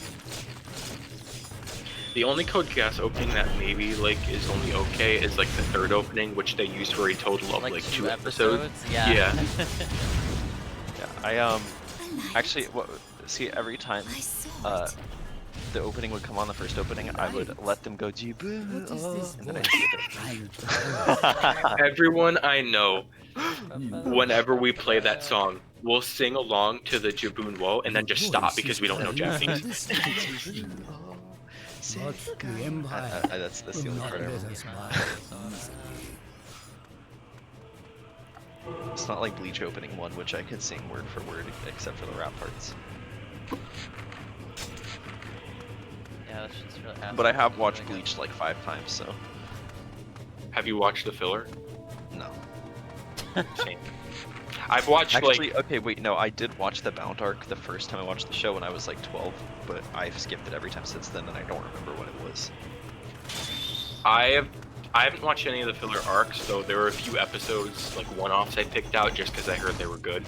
The only Code Geass opening that maybe like is only okay is like the third opening, which they used for a total of like 2 episodes. Yeah. Yeah. Yeah, I actually see every time the opening would come on, the first opening, I would let them go Jibu, and then I skip it. Everyone I know, whenever we play that song, we'll sing along to the Jibun Wo and then just stop because we don't know Japanese. That's the only part I remember. It's not like Bleach opening 1, which I could sing word for word, except for the rap parts. Yeah, that's just really But I have watched Bleach like 5 times, so. Have you watched the filler? No. Same. I've watched actually, okay, wait, no, I did watch the Bound arc the first time I watched the show when I was like 12, but I've skipped it every time since then, and I don't remember what it was. I haven't watched any of the filler arcs, though there were a few episodes, like one-offs I picked out just because I heard they were good.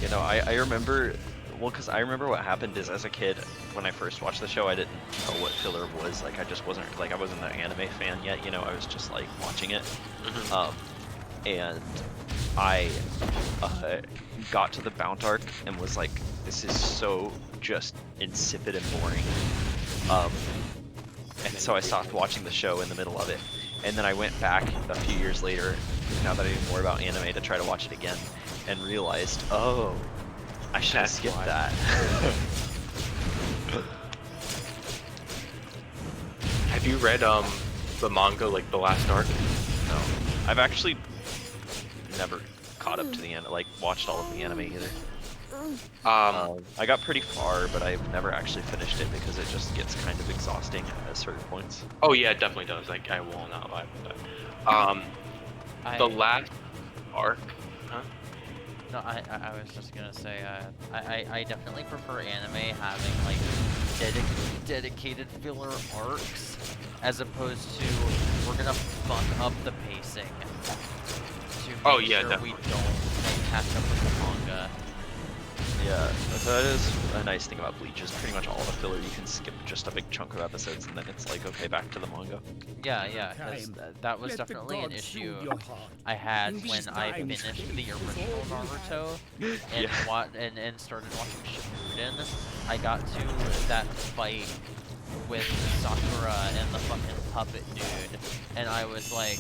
You know, I remember, well, because I remember what happened is as a kid, when I first watched the show, I didn't know what filler was. Like, I just wasn't, like, I wasn't an anime fan yet, you know, I was just, like, watching it. And I got to the Bound arc and was like, this is so just insipid and boring. And so I stopped watching the show in the middle of it. And then I went back a few years later, now that I knew more about anime, to try to watch it again, and realized, oh, I should have skipped that. Have you read the manga, like the last arc? No. I've actually never caught up to the end, like watched all of the anime either. I got pretty far, but I've never actually finished it because it just gets kind of exhausting at certain points. Oh yeah, it definitely does. Like, I will not lie about that. The last arc, huh? No, I was just gonna say, I definitely prefer anime having like dedicated filler arcs as opposed to we're gonna fuck up the pacing to make sure definitely. we don't like catch up with the manga. Yeah, that is a nice thing about Bleach, is pretty much all the filler you can skip just a big chunk of episodes and then it's like, okay, back to the manga. Yeah, because that was definitely an issue I had when I finished the original Naruto and and started watching Shippuden. I got to that fight with Sakura and the fucking puppet dude, and I was like,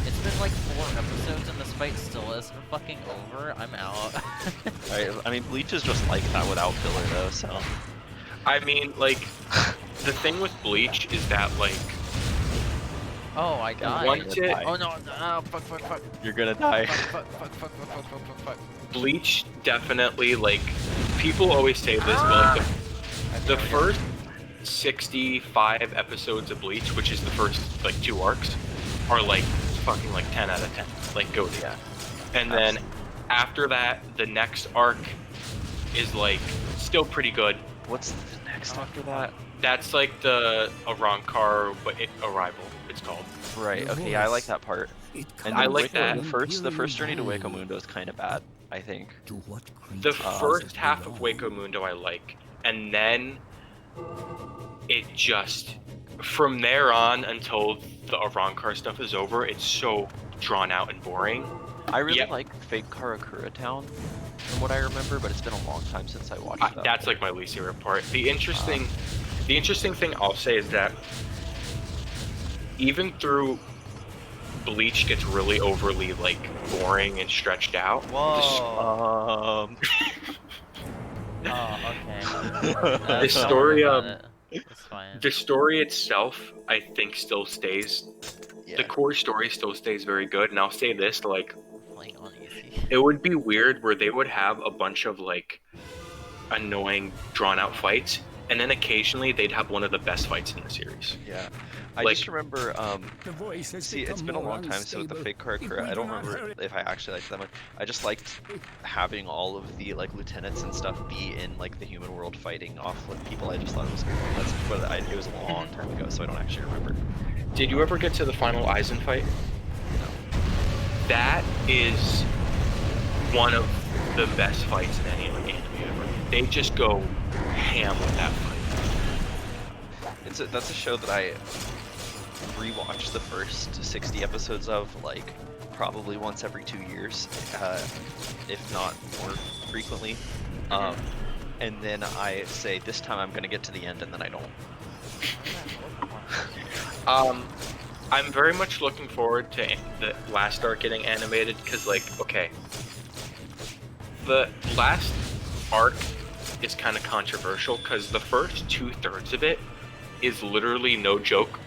it's been like 4 episodes and this fight still isn't fucking over, I'm out. I mean, Bleach is just like that without filler though, so. I mean, like, the thing with Bleach is that, like... Oh, I died. Oh no, fuck. You're gonna die. Fuck. Bleach definitely, like, people always say this, but like, the first 65 episodes of Bleach, which is the first, like, 2 arcs, are like, fucking like 10 out of 10. Like, go to that. And then, after that, the next arc is, like, still pretty good. What's the next after that? That's like the Arrancar Arrival, it's called. Right, okay, yeah, I like that part. And I like that. The first journey to Wako Mundo is kind of bad, I think. The first half of Wako Mundo I like, and then it just, from there on until the Arrancar stuff is over, it's so drawn out and boring. I really like Fake Karakura Town, from what I remember, but it's been a long time since I watched that. That's like my least favorite part. The interesting thing I'll say is that even through Bleach gets really overly like boring and stretched out. Whoa. Oh, okay. The story It's fine. the story itself, I think, still stays. Yeah. The core story still stays very good, and I'll say this: like, it would be weird where they would have a bunch of like annoying, drawn-out fights, and then occasionally they'd have one of the best fights in the series. Yeah. I just remember, see, it's been a long time since with the Fake Karakura, I don't remember if I actually liked that much. I just liked having all of the, like, lieutenants and stuff be in, like, the human world fighting off with people. I just thought it was cool. That's what it was a long time ago, so I don't actually remember. Did you ever get to the final Aizen fight? No. That is one of the best fights in any, like, anime ever. they just go ham with that fight. That's a show that I rewatch the first 60 episodes of, like, probably once every 2 years, if not more frequently. And then I say, this time I'm gonna get to the end, and then I don't. I'm very much looking forward to the last arc getting animated, because, like, okay, the last arc is kind of controversial, because the first 2/3 of it is literally, no joke,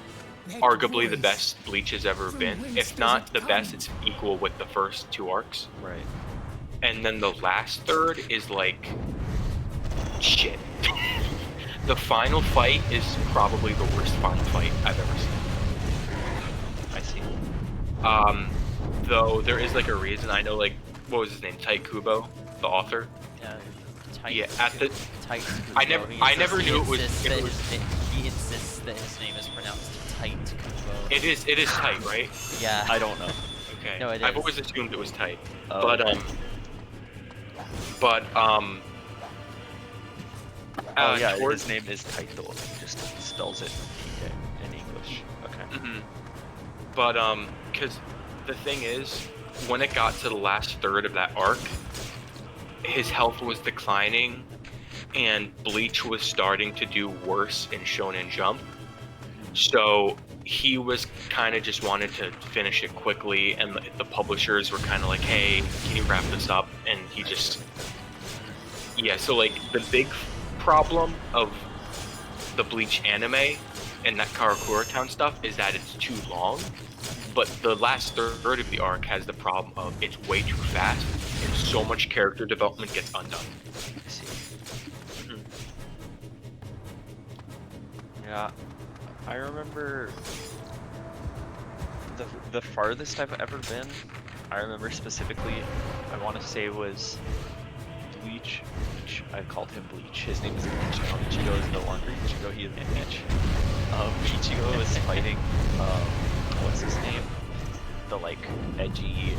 arguably the best Bleach has ever been. If not the best, it's equal with the first 2 arcs. Right. And then the last third is like shit. The final fight is probably the worst final fight I've ever seen. I see. Though there is like a reason. I know, like, what was his name? Tite Kubo, the author. Yeah, at the Tite Kubo. I never knew it was. He insists that his name is pronounced Tite Kubo. It is Tite, right? Yeah. I don't know. Okay. No, it I've is. always assumed it was Tite. Oh. Yeah, his name is Taito. He just spells it in English. Okay. But because the thing is, when it got to the last third of that arc, his health was declining, and Bleach was starting to do worse in Shonen Jump. So he was kind of just wanted to finish it quickly, and the publishers were kind of like, "Hey, can you wrap this up?" And he just, yeah. So like the big problem of the Bleach anime and that Karakura Town stuff is that it's too long, but the last third of the arc has the problem of it's way too fast and so much character development gets undone. I see. Yeah, I remember the farthest I've ever been. I remember specifically, I want to say was Bleach. I called him Bleach. His name is Ichigo. Ichigo is no longer Ichigo. He is Bleach. Ichigo was fighting. What's his name? The like edgy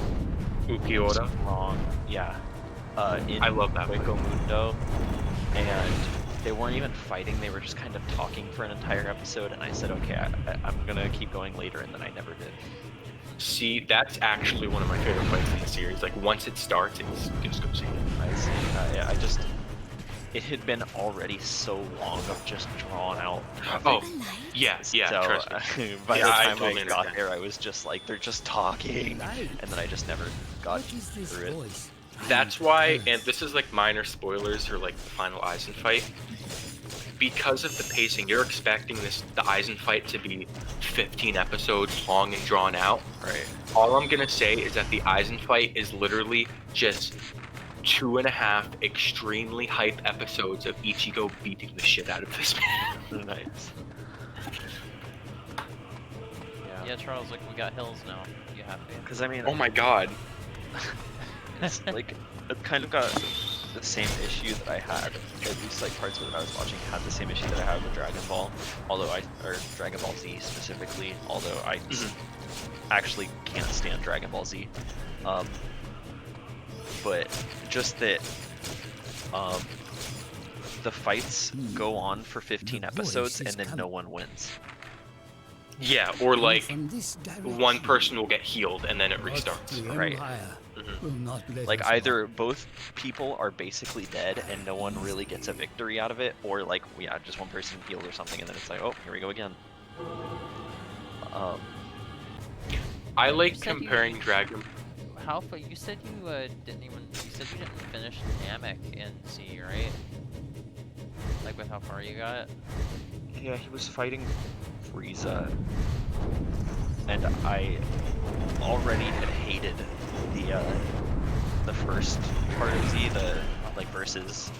Ukiura. Wrong. Yeah. I love that Waco Mundo, and they weren't even fighting. They were just kind of talking for an entire episode. And I said, okay, I'm gonna keep going later, and then I never did. See, that's actually one of my favorite fights in the series. Like, once it starts, it just goes in. I see. It had been already so long of just drawn out. Oh, yeah, So, trust me. by the time totally I got there, I was just like, they're just talking, and then I just never got through it. That's why, and this is like minor spoilers for like the final Aizen fight. Because of the pacing, you're expecting the Aizen fight to be 15 episodes long and drawn out. Right. All I'm gonna say is that the Aizen fight is literally just 2.5 extremely hype episodes of Ichigo beating the shit out of this man. Nice. Yeah, Charles, like, we got hills now. You happy? Because I mean, oh my god. It's like, it kind of got the same issue that I had, at least like parts of it I was watching had the same issue that I had with Dragon Ball, or Dragon Ball Z specifically, although I actually can't stand Dragon Ball Z. But just that the fights go on for 15 episodes and then no one wins. Yeah, or like one person will get healed and then it restarts. Right. Like either both people are basically dead and no one really gets a victory out of it, or like just one person healed or something and then it's like, oh, here we go again. I like comparing Dragon. How far? You said you didn't even. You said you didn't finish Namek in Z, right? Like with how far you got? Yeah, he was fighting Frieza, and I already had hated the first part of Z, the like versus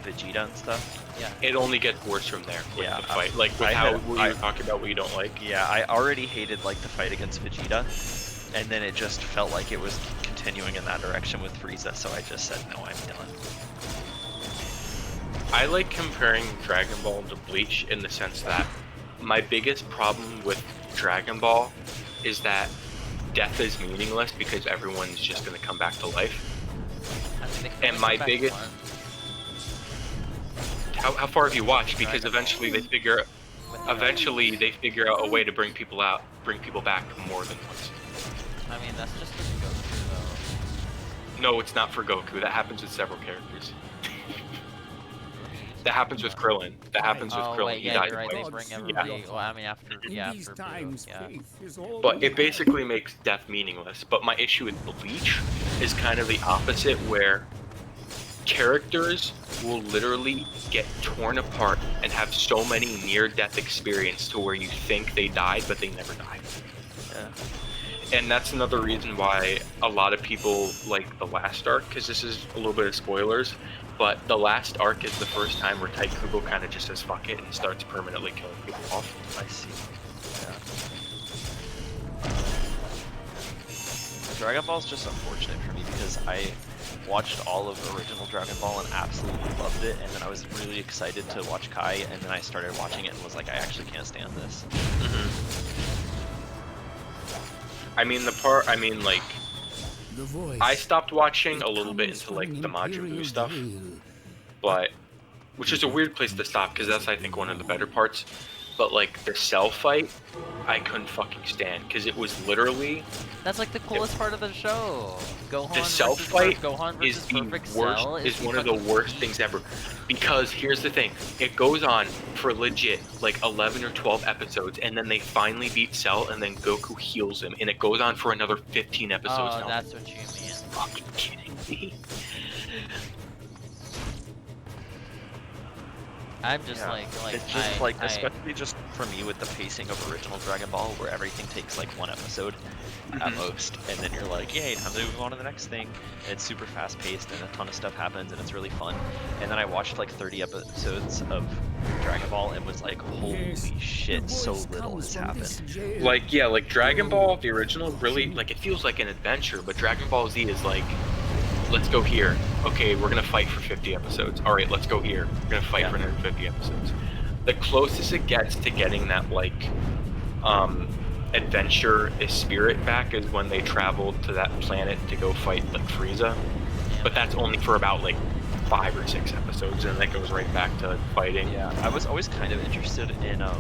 Vegeta and stuff. Yeah. It only gets worse from there. With the fight, like with you talking about what you don't like. Yeah, I already hated like the fight against Vegeta. And then it just felt like it was continuing in that direction with Frieza, so I just said, no, I'm done. I like comparing Dragon Ball to Bleach in the sense that my biggest problem with Dragon Ball is that death is meaningless because everyone's just going to come back to life. And my biggest... How far have you watched? Because eventually they figure out a way to bring people back more than once. I mean, that's just with Goku, No, it's not for Goku. That happens with several characters. That happens with Krillin. That happens with Krillin. Wait, He yeah, died you're right. They twice. bring everybody. Well, I mean, after these Boo, times, yeah. faith is all But we it have. basically makes death meaningless. But my issue with Bleach is kind of the opposite, where characters will literally get torn apart and have so many near-death experience to where you think they died, but they never died. Yeah. And that's another reason why a lot of people like the last arc, because this is a little bit of spoilers, but the last arc is the first time where Taikubo kind of just says fuck it and starts permanently killing people off. I see. Yeah. Dragon Ball is just unfortunate for me because I watched all of original Dragon Ball and absolutely loved it, and then I was really excited to watch Kai, and then I started watching it and was like, I actually can't stand this. I mean, like, I stopped watching a little bit into like the Majin Buu stuff, but which is a weird place to stop because that's I think one of the better parts. But like the Cell fight, I couldn't fucking stand because it was literally. That's like the coolest part of the show. Gohan The Cell fight Gohan is the Perfect worst. Cell Is one of the worst things ever, because here's the thing: it goes on for legit like 11 or 12 episodes, and then they finally beat Cell, and then Goku heals him, and it goes on for another 15 episodes. Oh, now. that's what you mean. Fucking kidding me? I'm just like it's just especially just for me with the pacing of original Dragon Ball, where everything takes like one episode at most, and then you're like, yay, time to move on to the next thing. And it's super fast paced, and a ton of stuff happens, and it's really fun. And then I watched like 30 episodes of Dragon Ball and was like, holy shit, so little has happened. Like, yeah, like Dragon Ball, the original, really, like, it feels like an adventure, but Dragon Ball Z is like, let's go here. Okay, we're gonna fight for 50 episodes. All right, let's go here. We're gonna fight for another 50 episodes. The closest it gets to getting that, like, adventure spirit back is when they travel to that planet to go fight, like, Frieza. But that's only for about, like, 5 or 6 episodes, and that goes right back to fighting. Yeah, I was always kind of interested in, the,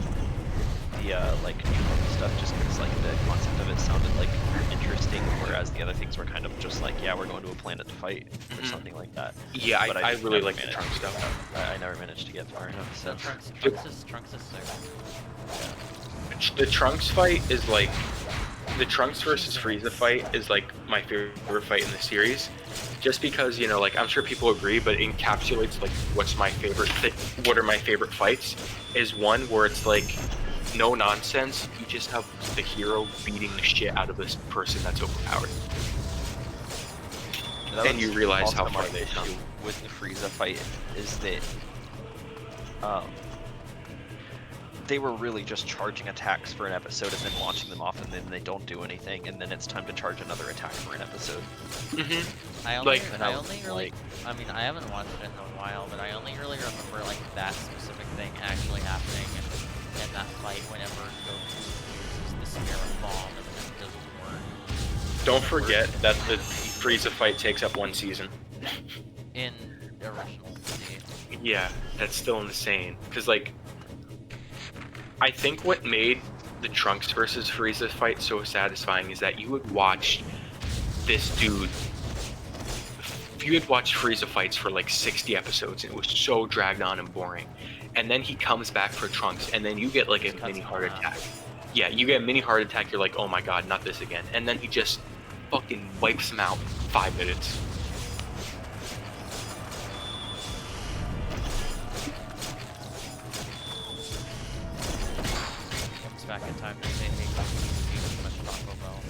like, new stuff, just because, like, the concept of it sounded, like, interesting, whereas the other things were kind of just like, yeah, we're going to a planet to fight, or something like that. Yeah, but I really like the Trunks stuff. I never managed to get far enough, so. Trunks is sick. The Trunks fight is like, the Trunks versus Frieza fight is like my favorite fight in the series, just because, you know, like, I'm sure people agree, but it encapsulates like what are my favorite fights, is one where it's like no nonsense, you just have the hero beating the shit out of this person that's overpowered. And you realize how far they've come. With the Frieza fight is that they were really just charging attacks for an episode and then launching them off, and then they don't do anything, and then it's time to charge another attack for an episode. I mean, I haven't watched it in a while, but I only really remember like that specific thing actually happening in that fight whenever Goku uses the spirit bomb and then it doesn't work. Don't forget that the Frieza fight takes up 1 season. In original Z. Yeah, that's still insane. Because, like, I think what made the Trunks versus Frieza fight so satisfying is that you would watch this dude. You had watched Frieza fights for like 60 episodes, and it was so dragged on and boring. And then he comes back for Trunks, and then you get like a mini heart attack. Yeah, you get a mini heart attack, you're like, oh my god, not this again. And then he just fucking wipes him out 5 minutes. Comes back in time to say, hey, Goku, you eat too much Taco Bell.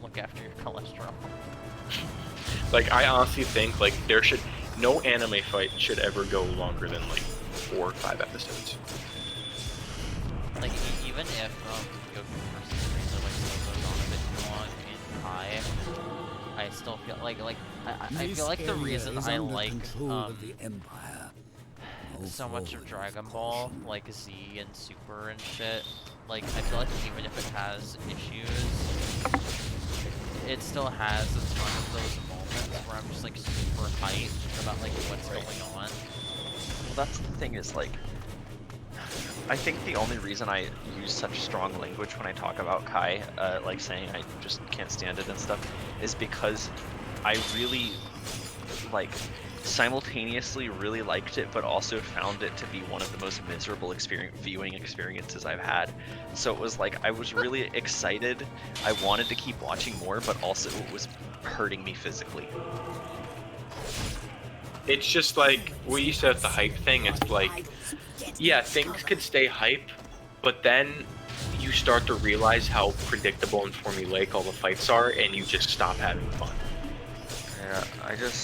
Look after your cholesterol. Like, I honestly think, like, no anime fight should ever go longer than, like, 4 or 5 episodes. Like, even if Goku versus Frieza like still goes on a bit too long in Pi, I still feel like I feel like the reason I like so much of Dragon Ball, like Z and Super and shit, like I feel like even if it has issues, it still has a ton of those moments where I'm just like super hyped about like what's going on. Well, that's the thing is like, I think the only reason I use such strong language when I talk about Kai, like saying I just can't stand it and stuff, is because I really, like, simultaneously really liked it, but also found it to be one of the most miserable viewing experiences I've had. So it was like, I was really excited, I wanted to keep watching more, but also it was hurting me physically. It's just like what you said, the hype thing. It's like, yeah, things could stay hype, but then you start to realize how predictable and formulaic all the fights are, and you just stop having fun. Yeah, I never like,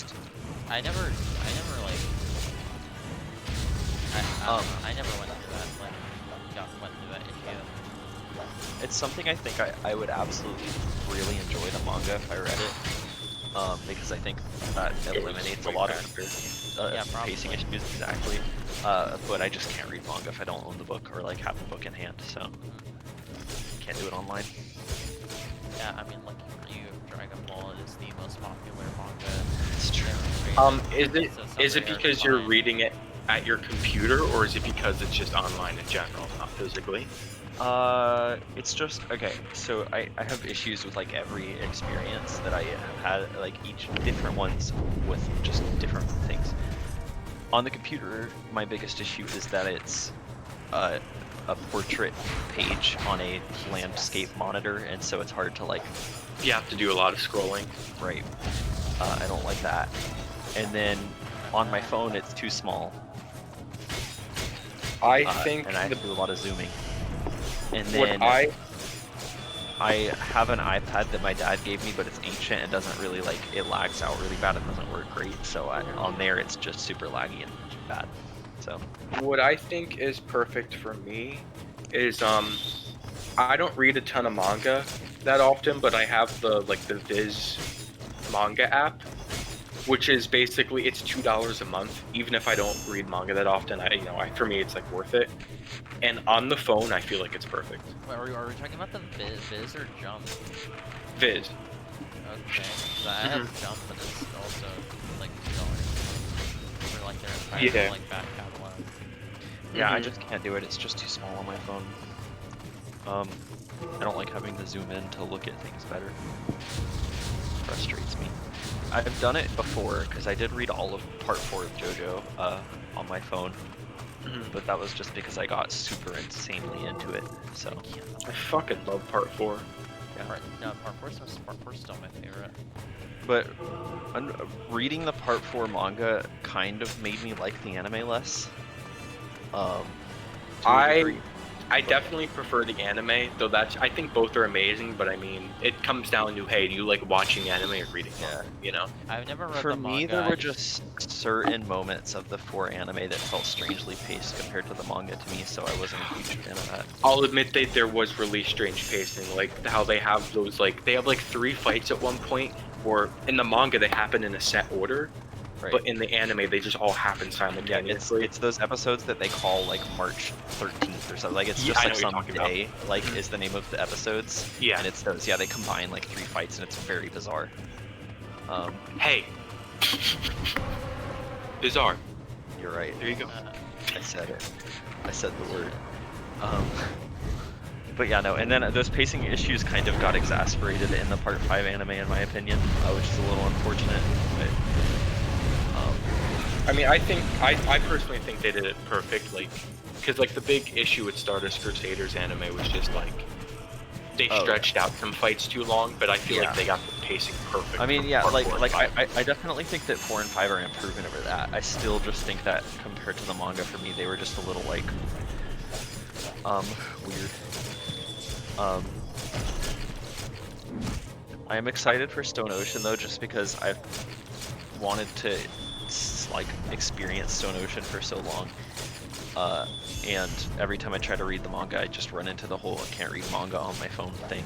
I never went through that, like, went through that issue. It's something I think I would absolutely really enjoy the manga if I read it. Because I think that eliminates a lot of pacing issues, exactly. But I just can't read manga if I don't own the book or like have the book in hand, so can't do it online. Yeah, I mean, like, you, Dragon Ball is the most popular manga. It's true. Is it because you're reading it at your computer, or is it because it's just online in general, not physically? It's just, okay, so I have issues with like every experience that I have had, like each different ones with just different things. On the computer, my biggest issue is that it's a portrait page on a landscape monitor, and so it's hard to like... You have to do a lot of scrolling. Right. I don't like that. And then on my phone, it's too small. I think... And I have to do a lot of zooming. And then I have an iPad that my dad gave me, but it's ancient and doesn't really like, it lags out really bad and doesn't work great. So on there, it's just super laggy and bad. So what I think is perfect for me is I don't read a ton of manga that often, but I have the Viz manga app, which is basically it's $2 a month. Even if I don't read manga that often, for me it's like worth it. And on the phone, I feel like it's perfect. Wait, are we talking about the Viz or Jump? Viz. Okay, so I have Jump, but it's also like $2 for like their entire like back catalog. Yeah, I just can't do it. It's just too small on my phone. I don't like having to zoom in to look at things better. Frustrates me. I've done it before because I did read all of Part 4 of JoJo on my phone. But that was just because I got super insanely into it. So I fucking love Part 4. Yeah. Part 4 is still my favorite. But reading the Part 4 manga kind of made me like the anime less. I definitely prefer the anime, though I think both are amazing, but I mean, it comes down to, hey, do you like watching anime or reading manga, you know? I've never read For the manga. me, there were just certain moments of the 4 anime that felt strangely paced compared to the manga to me, so I wasn't a huge fan of that. I'll admit that there was really strange pacing, like how they have those, they have 3 fights at one point, or in the manga they happen in a set order. Right. But in the anime, they just all happen simultaneously. Yeah, it's those episodes that they call March 13th or something. Like it's just some day, is the name of the episodes. Yeah. And it's those. Yeah, they combine 3 fights, and it's very bizarre. Hey. Bizarre. You're right. There you go. I said it. I said the word. But yeah, no. And then those pacing issues kind of got exacerbated in the Part 5 anime, in my opinion, which is a little unfortunate. But I mean, I personally think they did it perfect, because the big issue with Stardust Crusaders anime was just they stretched out some fights too long, but I feel like they got the pacing perfect. I mean, yeah, I definitely think that 4 and 5 are an improvement over that. I still just think that compared to the manga, for me, they were just a little weird. I am excited for Stone Ocean though, just because I've wanted to experience Stone Ocean for so long, and every time I try to read the manga, I just run into the whole I can't read manga on my phone thing.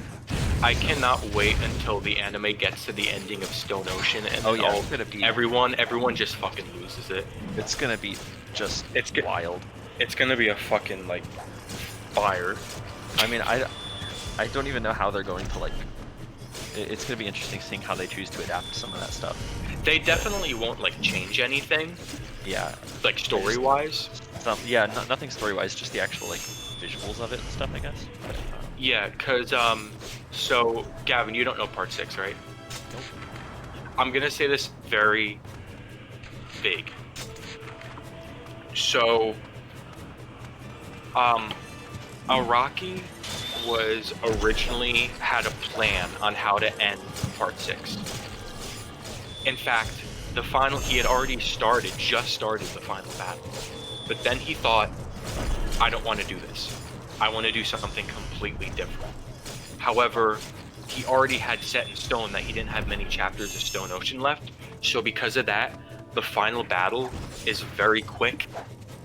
I cannot wait until the anime gets to the ending of Stone Ocean, and it's gonna be everyone just fucking loses it. It's gonna be just wild. It's gonna be a fucking fire. I mean, I don't even know how they're going to it's gonna be interesting seeing how they choose to adapt some of that stuff. They definitely won't like change anything. Yeah. Like story-wise. Yeah, nothing story-wise, just the actual like visuals of it and stuff, I guess. But, yeah, cause so Gavin, you don't know part 6, right? Nope. I'm gonna say this very big. So, Araki was originally had a plan on how to end part 6. In fact, he had already just started the final battle. But then he thought, I don't want to do this. I want to do something completely different. However, he already had set in stone that he didn't have many chapters of Stone Ocean left. So because of that, the final battle is very quick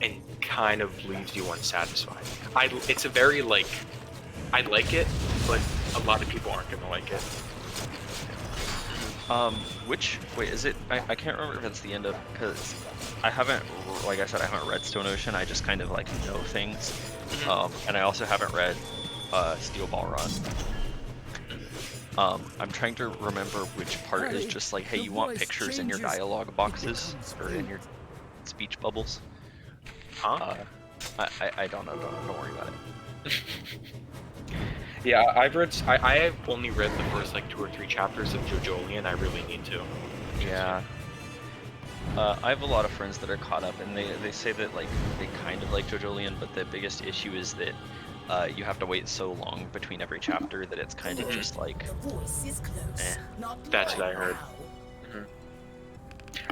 and kind of leaves you unsatisfied. It's a very like, I like it, but a lot of people aren't gonna like it. Wait, is it? I can't remember if it's the end of, because I haven't, like I said, I haven't read Stone Ocean. I just kind of like know things, and I also haven't read Steel Ball Run. I'm trying to remember which part is just like, hey, you want pictures in your dialogue boxes or in your speech bubbles? Huh? I don't know. Don't worry about it. Yeah, I have only read the first like 2 or 3 chapters of JoJolion. I really need to. Yeah. I have a lot of friends that are caught up, and they say that like they kind of like JoJolion, but the biggest issue is that you have to wait so long between every chapter that it's kind of just like. That's what I heard.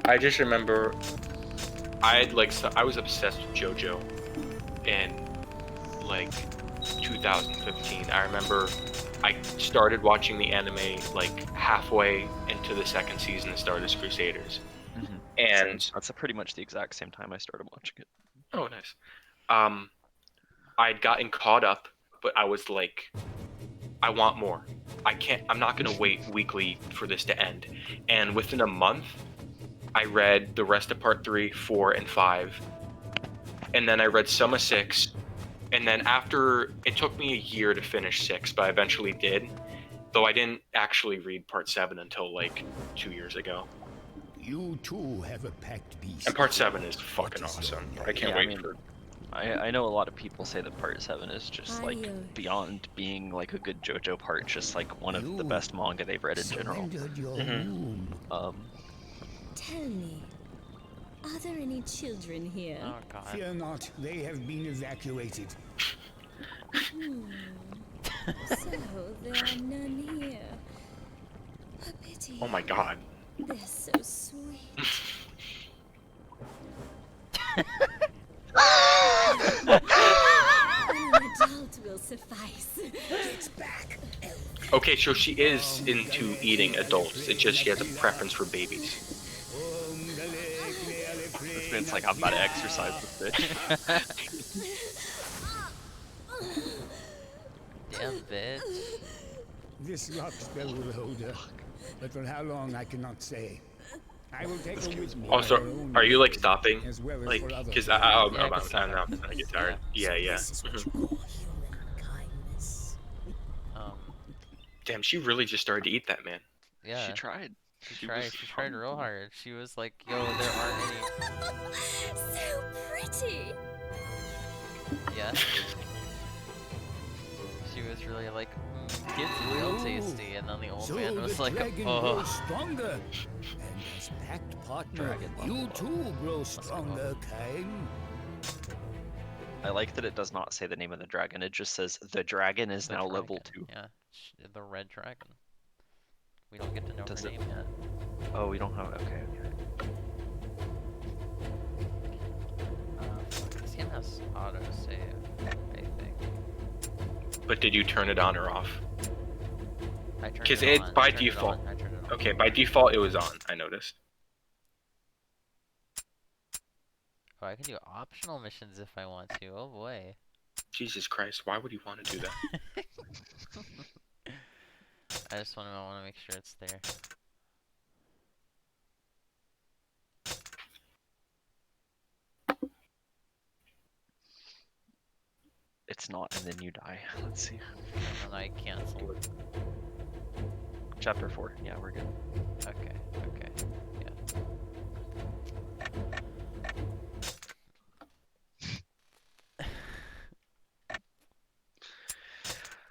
I just remember, I was obsessed with JoJo in like 2015. I remember I started watching the anime like halfway into the 2nd season of Stardust Crusaders. And that's pretty much the exact same time I started watching it. Oh, nice. I'd gotten caught up, but I was like, I want more. I'm not gonna wait weekly for this to end. And within a month, I read the rest of part 3, 4, and 5. And then I read some of 6. And then after, it took me a year to finish 6, but I eventually did. Though I didn't actually read part 7 until like 2 years ago. You too have a packed beast. And part 7 is fucking awesome. I can't wait for. I know a lot of people say that part 7 is just like beyond being like a good JoJo part, just like one of the best manga they've read in general. Tell me, are there any children here? Oh God. Fear not, they have been evacuated. So there are none here. A pity. Oh my God. They're so sweet. An adult will suffice. Get back. Okay, so she is into eating adults. It's just she has a preference for babies. This man's like, I'm about to exercise this bitch. Damn bitch. This rock spell will hold her, but for how long I cannot say. I will take her with me. Also, are you like stopping? As well as Like, for others. because I'm about time now. I get tired. Yeah. Damn, she really just started to eat that man. Yeah. She tried. She tried real hard. She was like, yo, there aren't any. So pretty. Yeah. She was really like, kids real tasty, and then the old man was like, oh. Stronger. And as pact partner, you too grow stronger, kind. I like that it does not say the name of the dragon. It just says the dragon is now level 2. Yeah, the red dragon. We don't get to know her name yet. Oh, we don't have. Okay. This game has auto save, I think. But did you turn it on or off? I turned Because it on. by default. Okay, by default it was on. I noticed. Oh, I can do optional missions if I want to. Oh boy. Jesus Christ, why would you want to do that? I just want to make sure it's there. It's not, and then you die. Let's see. And then I cancel. chapter 4. Yeah, we're good. Okay. Okay. Yeah.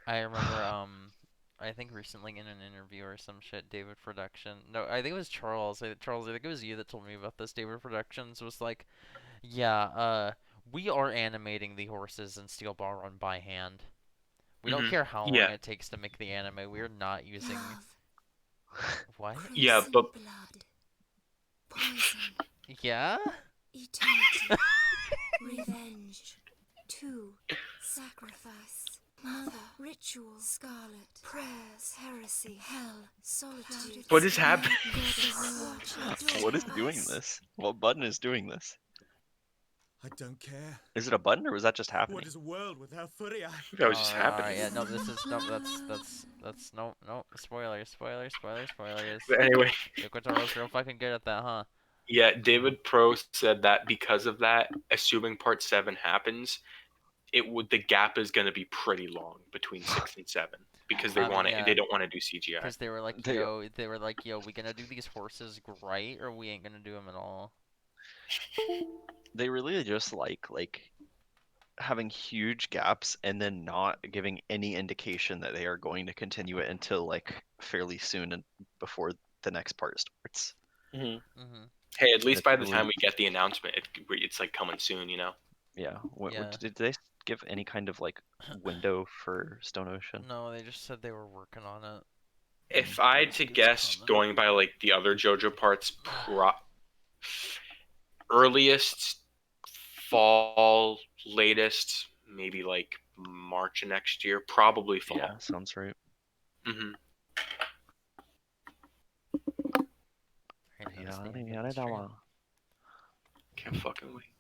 I remember, I think recently in an interview or some shit, David Production. No, I think it was Charles. Charles, I think it was you that told me about this. David Productions was like, yeah, we are animating the horses in Steel Ball Run by hand. We don't care how long it takes to make the anime. We are not using. What? Yeah, but blood, poison, Yeah? eternity, revenge, two, sacrifice, mother, ritual, scarlet, prayers, heresy, hell, solitude. What is happening? What is doing this? What button is doing this? I don't care. Is it a button or was that just happening? What is a world without Footy Eye? That was just happening. Yeah, no, this is no, that's no, spoilers. But anyway, Yoko Taro's real fucking good at that, huh? Yeah, David Pro said that because of that, assuming Part 7 happens, the gap is going to be pretty long between 6 and 7 because they they don't want to do CGI. Because they were like, yo, we gonna do these horses right, or we ain't gonna do them at all. They really just like having huge gaps and then not giving any indication that they are going to continue it until like fairly soon and before the next part starts. Hey, at least by the time we get the announcement, it's like coming soon, you know? Yeah. Did they give any kind of like window for Stone Ocean? No, they just said they were working on it. If I had to guess, going by like the other JoJo parts, earliest fall, latest maybe like March of next year, probably fall. Yeah, sounds right. Can't fucking wait.